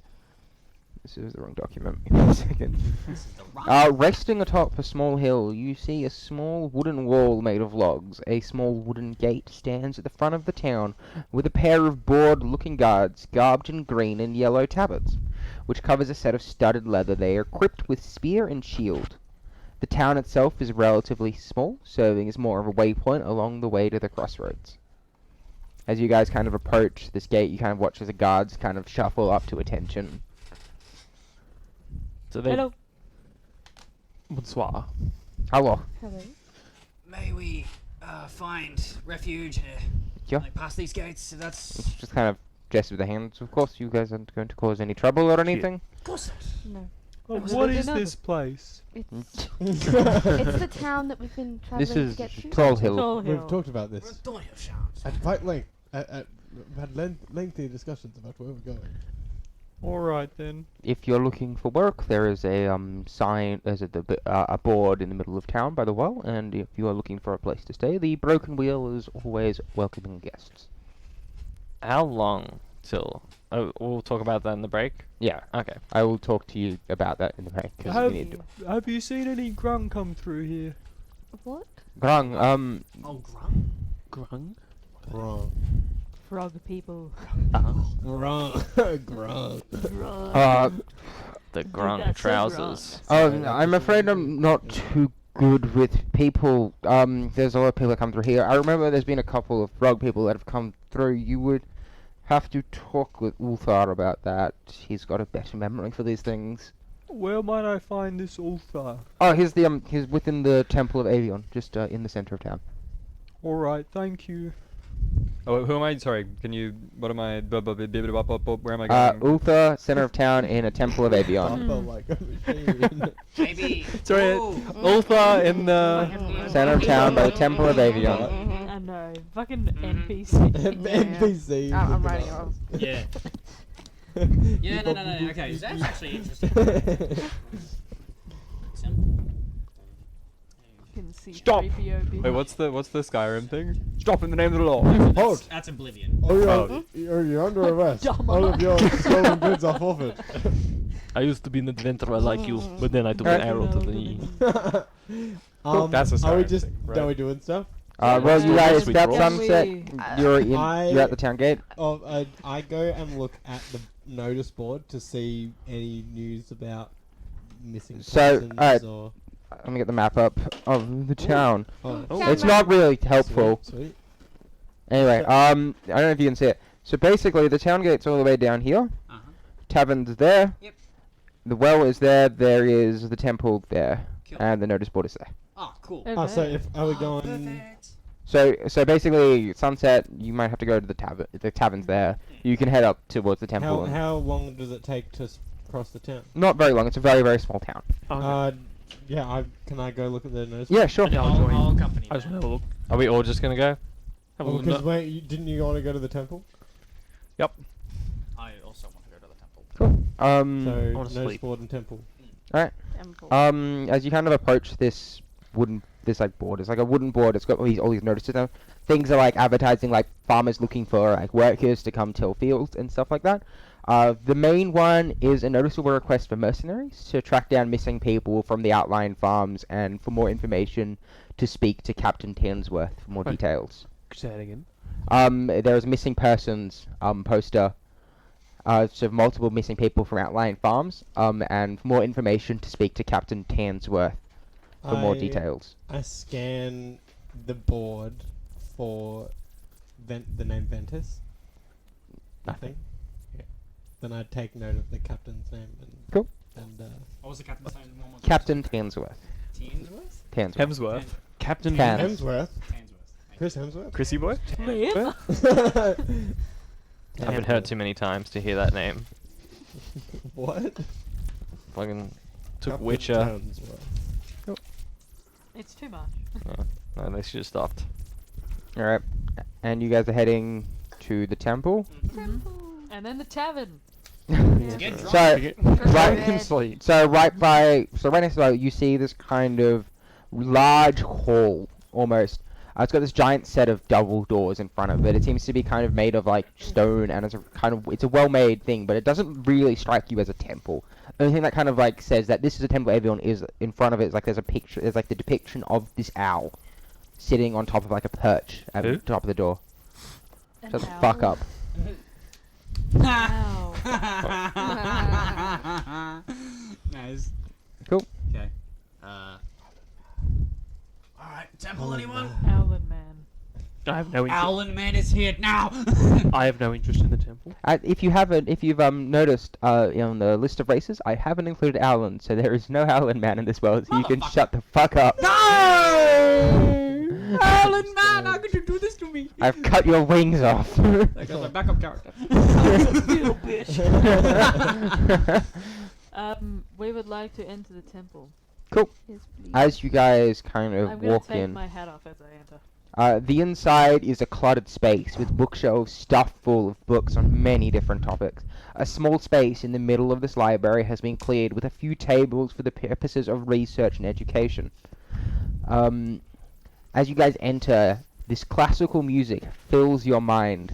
Speaker 1: This is the wrong document. Give me a second.
Speaker 3: This is the wrong.
Speaker 1: Resting atop a small hill, you see a small wooden wall made of logs. A small wooden gate stands at the front of the town, with a pair of bored-looking guards, garbed in green and yellow tabards, which covers a set of studded leather. They are equipped with spear and shield. The town itself is relatively small, serving as more of a waypoint along the way to the crossroads. As you guys kind of approach this gate, you kind of watch as the guards kind of shuffle up to attention.
Speaker 9: So they
Speaker 5: Hello.
Speaker 10: Bonsoir.
Speaker 1: Hello.
Speaker 5: Hello.
Speaker 7: May we find refuge
Speaker 1: Yeah.
Speaker 7: like past these gates? If that's
Speaker 1: It's just kind of gesture with the hands. Of course, you guys aren't going to cause any trouble or anything.
Speaker 7: of course not.
Speaker 5: No.
Speaker 8: Well,
Speaker 5: Is
Speaker 8: what
Speaker 5: it
Speaker 8: is
Speaker 5: another?
Speaker 8: this place?
Speaker 4: It's it's the town that we've been traveling
Speaker 1: This is
Speaker 4: to get to.
Speaker 1: Troll Hill.
Speaker 5: Troll
Speaker 2: We've
Speaker 5: Hill.
Speaker 2: talked about
Speaker 7: We're
Speaker 2: this
Speaker 7: doing your showers.
Speaker 2: at quite length. We've had lengthy discussions about where we're going.
Speaker 8: All right then.
Speaker 1: If you're looking for work, there is a sign. There's a board in the middle of town by the well, and if you are looking for a place to stay, the Broken Wheel is always welcoming guests.
Speaker 9: How long till? Oh, we'll talk about that in the break.
Speaker 1: Yeah,
Speaker 9: Okay.
Speaker 1: I will talk to you about that in the break. 'cause
Speaker 8: Have,
Speaker 1: we need to.
Speaker 8: have you seen any grung come through here?
Speaker 4: What?
Speaker 1: Grung,
Speaker 7: Oh, Grung?
Speaker 10: Grung?
Speaker 2: Wrong.
Speaker 5: Frog people.
Speaker 2: Wrong. Grung.
Speaker 1: uh,
Speaker 9: The grung
Speaker 5: That's so
Speaker 9: trousers.
Speaker 1: I'm afraid I'm not too good with people. There's a lot of people that come through here. I remember there's been a couple of frog people that have come through. You would have to talk with Ulthar about that. He's got a better memory for these things.
Speaker 8: Where might I find this Ulthar?
Speaker 1: Oh, he's within the Temple of Avion, just in the center of town.
Speaker 8: Alright, thank you. Oh, who am I? Sorry, can you... What am I... Where am I going?
Speaker 1: Ulthar, center of town, in a Temple of Avion.
Speaker 2: Bumper like a machine.
Speaker 3: Maybe.
Speaker 8: Sorry,
Speaker 3: Ooh.
Speaker 8: Ulthar in the...
Speaker 1: Center of town by the Temple of Avion.
Speaker 5: I know. Fucking NPC.
Speaker 2: NPC.
Speaker 4: I'm writing off.
Speaker 3: Yeah. Yeah, no. Okay, that's actually interesting.
Speaker 5: Can see
Speaker 8: Stop!
Speaker 5: 3PO bitch.
Speaker 8: Wait, what's the Skyrim thing? Stop in the name of the law.
Speaker 2: Hold.
Speaker 3: That's Oblivion.
Speaker 2: Oh, you're under arrest. All of your stolen goods are forfeit.
Speaker 9: I used to be an adventurer like you, but then I took an arrow to the knee.
Speaker 8: That's a
Speaker 2: Are we
Speaker 8: Skyrim
Speaker 2: just...
Speaker 8: thing, right?
Speaker 2: Are we doing stuff?
Speaker 1: Well, you guys,
Speaker 9: Sweet
Speaker 1: that
Speaker 9: rolls.
Speaker 1: sunset, you're
Speaker 2: I-
Speaker 1: at the town gate.
Speaker 2: I go and look at the notice board to see any news about missing
Speaker 1: So,
Speaker 2: persons or...
Speaker 1: Let me get the map up of the town.
Speaker 2: Oh,
Speaker 1: It's not really helpful.
Speaker 2: Sweet.
Speaker 1: Anyway, I don't know if you can see it. So basically, the town gate's all the way down here.
Speaker 3: Uh-huh.
Speaker 1: Tavern's there.
Speaker 3: Yep.
Speaker 1: The well is there. There is the temple there,
Speaker 3: Cool.
Speaker 1: and the notice board is there.
Speaker 3: Oh, cool.
Speaker 2: Oh, so
Speaker 5: Okay.
Speaker 2: if... Are we
Speaker 3: Oh,
Speaker 2: going...
Speaker 3: perfect.
Speaker 1: So basically, sunset. You might have to go to the tavern. The tavern's there. You can head up towards the temple. and-
Speaker 2: How long does it take to cross the town?
Speaker 1: Not very long. It's a very, very small town.
Speaker 2: Yeah, can I go look at the notice?
Speaker 1: Yeah, sure.
Speaker 10: Yeah, I'll join.
Speaker 3: I'll accompany
Speaker 10: I just
Speaker 3: you.
Speaker 10: want to have a look.
Speaker 9: Are we all just gonna go?
Speaker 10: Have a
Speaker 2: Well,
Speaker 10: look.
Speaker 2: because didn't you want to go to the temple?
Speaker 3: I also want to go to the temple.
Speaker 1: Cool.
Speaker 2: So
Speaker 10: wanna
Speaker 2: notice
Speaker 10: sleep.
Speaker 2: board and temple.
Speaker 4: Temple.
Speaker 1: As you kind of approach this like board, it's like a wooden board. It's got all these notices now. Things are like advertising like farmers looking for like workers to come till fields and stuff like that. The main one is a noticeable request for mercenaries to track down missing people from the outlying farms and for more information to speak to Captain Tansworth for more
Speaker 10: Right.
Speaker 1: details.
Speaker 10: Say that again.
Speaker 1: There is a missing persons poster. So multiple missing people from outlying farms. And for more information to speak to Captain Tansworth for more details.
Speaker 2: I scan the board for the name Ventus. Nothing. Yeah. Then I take note of the captain's name and
Speaker 1: Cool.
Speaker 2: And
Speaker 3: What was the captain's name? One more time.
Speaker 1: Captain Tansworth.
Speaker 3: Teensworth?
Speaker 1: Tansworth.
Speaker 8: Hemsworth.
Speaker 10: Captain.
Speaker 1: Can.
Speaker 2: Hemsworth.
Speaker 3: Tansworth.
Speaker 2: Chris Hemsworth.
Speaker 8: Chrissy boy?
Speaker 5: Liam?
Speaker 9: I haven't heard too many times to hear that name.
Speaker 2: What?
Speaker 9: Fucking took
Speaker 2: Captain
Speaker 9: Witcher.
Speaker 2: Hemsworth.
Speaker 5: It's too much.
Speaker 9: No, they should have stopped.
Speaker 1: Alright. And you guys are heading to the temple?
Speaker 5: And then the tavern.
Speaker 3: Get drunk.
Speaker 1: So,
Speaker 4: Right.
Speaker 10: Can sleep.
Speaker 1: so right next to it, you see this kind of large hall, almost. It's got this giant set of double doors in front of it. It seems to be kind of made of like stone, and it's a well-made thing, but it doesn't really strike you as a temple. The only thing that kind of like says that this is a temple of Avion is in front of it is like there's a picture, there's like the depiction of this owl sitting on top of like a perch at the
Speaker 8: Who?
Speaker 1: top of the door.
Speaker 5: An
Speaker 1: Shut the
Speaker 5: owl.
Speaker 1: fuck up.
Speaker 5: Ow.
Speaker 3: Nice.
Speaker 1: Cool.
Speaker 3: Okay. Alright, temple anyone?
Speaker 5: Owlin man.
Speaker 10: I have no interest.
Speaker 3: Owlin Man is here now!
Speaker 10: I have no interest in the temple.
Speaker 1: If you've noticed on the list of races, I haven't included Alan, so there is no Alan man in this world, so you can
Speaker 3: Motherfucker.
Speaker 1: shut the fuck up.
Speaker 3: No! Owlin Man, how could you do this to me?
Speaker 1: I've cut your wings off.
Speaker 3: That goes my backup character.
Speaker 5: Little bitch. We would like to enter the temple.
Speaker 1: Cool.
Speaker 4: Yes, please.
Speaker 1: As you guys kind of
Speaker 5: I'm gonna
Speaker 1: walk
Speaker 5: take
Speaker 1: in,
Speaker 5: my hat off as I enter.
Speaker 1: the inside is a cluttered space with bookshelves stuffed full of books on many different topics. A small space in the middle of this library has been cleared with a few tables for the purposes of research and education. As you guys enter, this classical music fills your mind.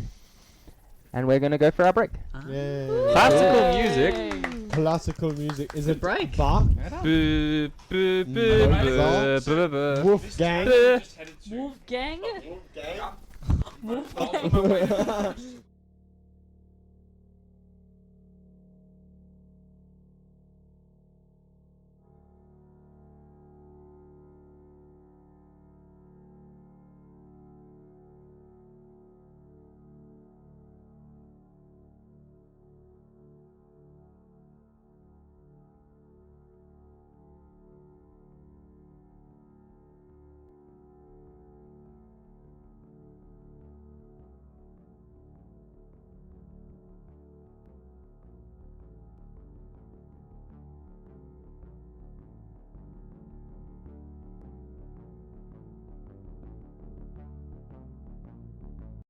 Speaker 1: And we're gonna go for our break.
Speaker 2: Yay.
Speaker 8: Classical music?
Speaker 5: Yay.
Speaker 2: Classical music. Is it
Speaker 3: break.
Speaker 2: Bach?
Speaker 8: Boo, boo, boo,
Speaker 2: Mozart?
Speaker 8: boo, boo, boo.
Speaker 2: Wolfgang?
Speaker 5: Wolfgang?
Speaker 3: Wolfgang?
Speaker 5: Wolfgang?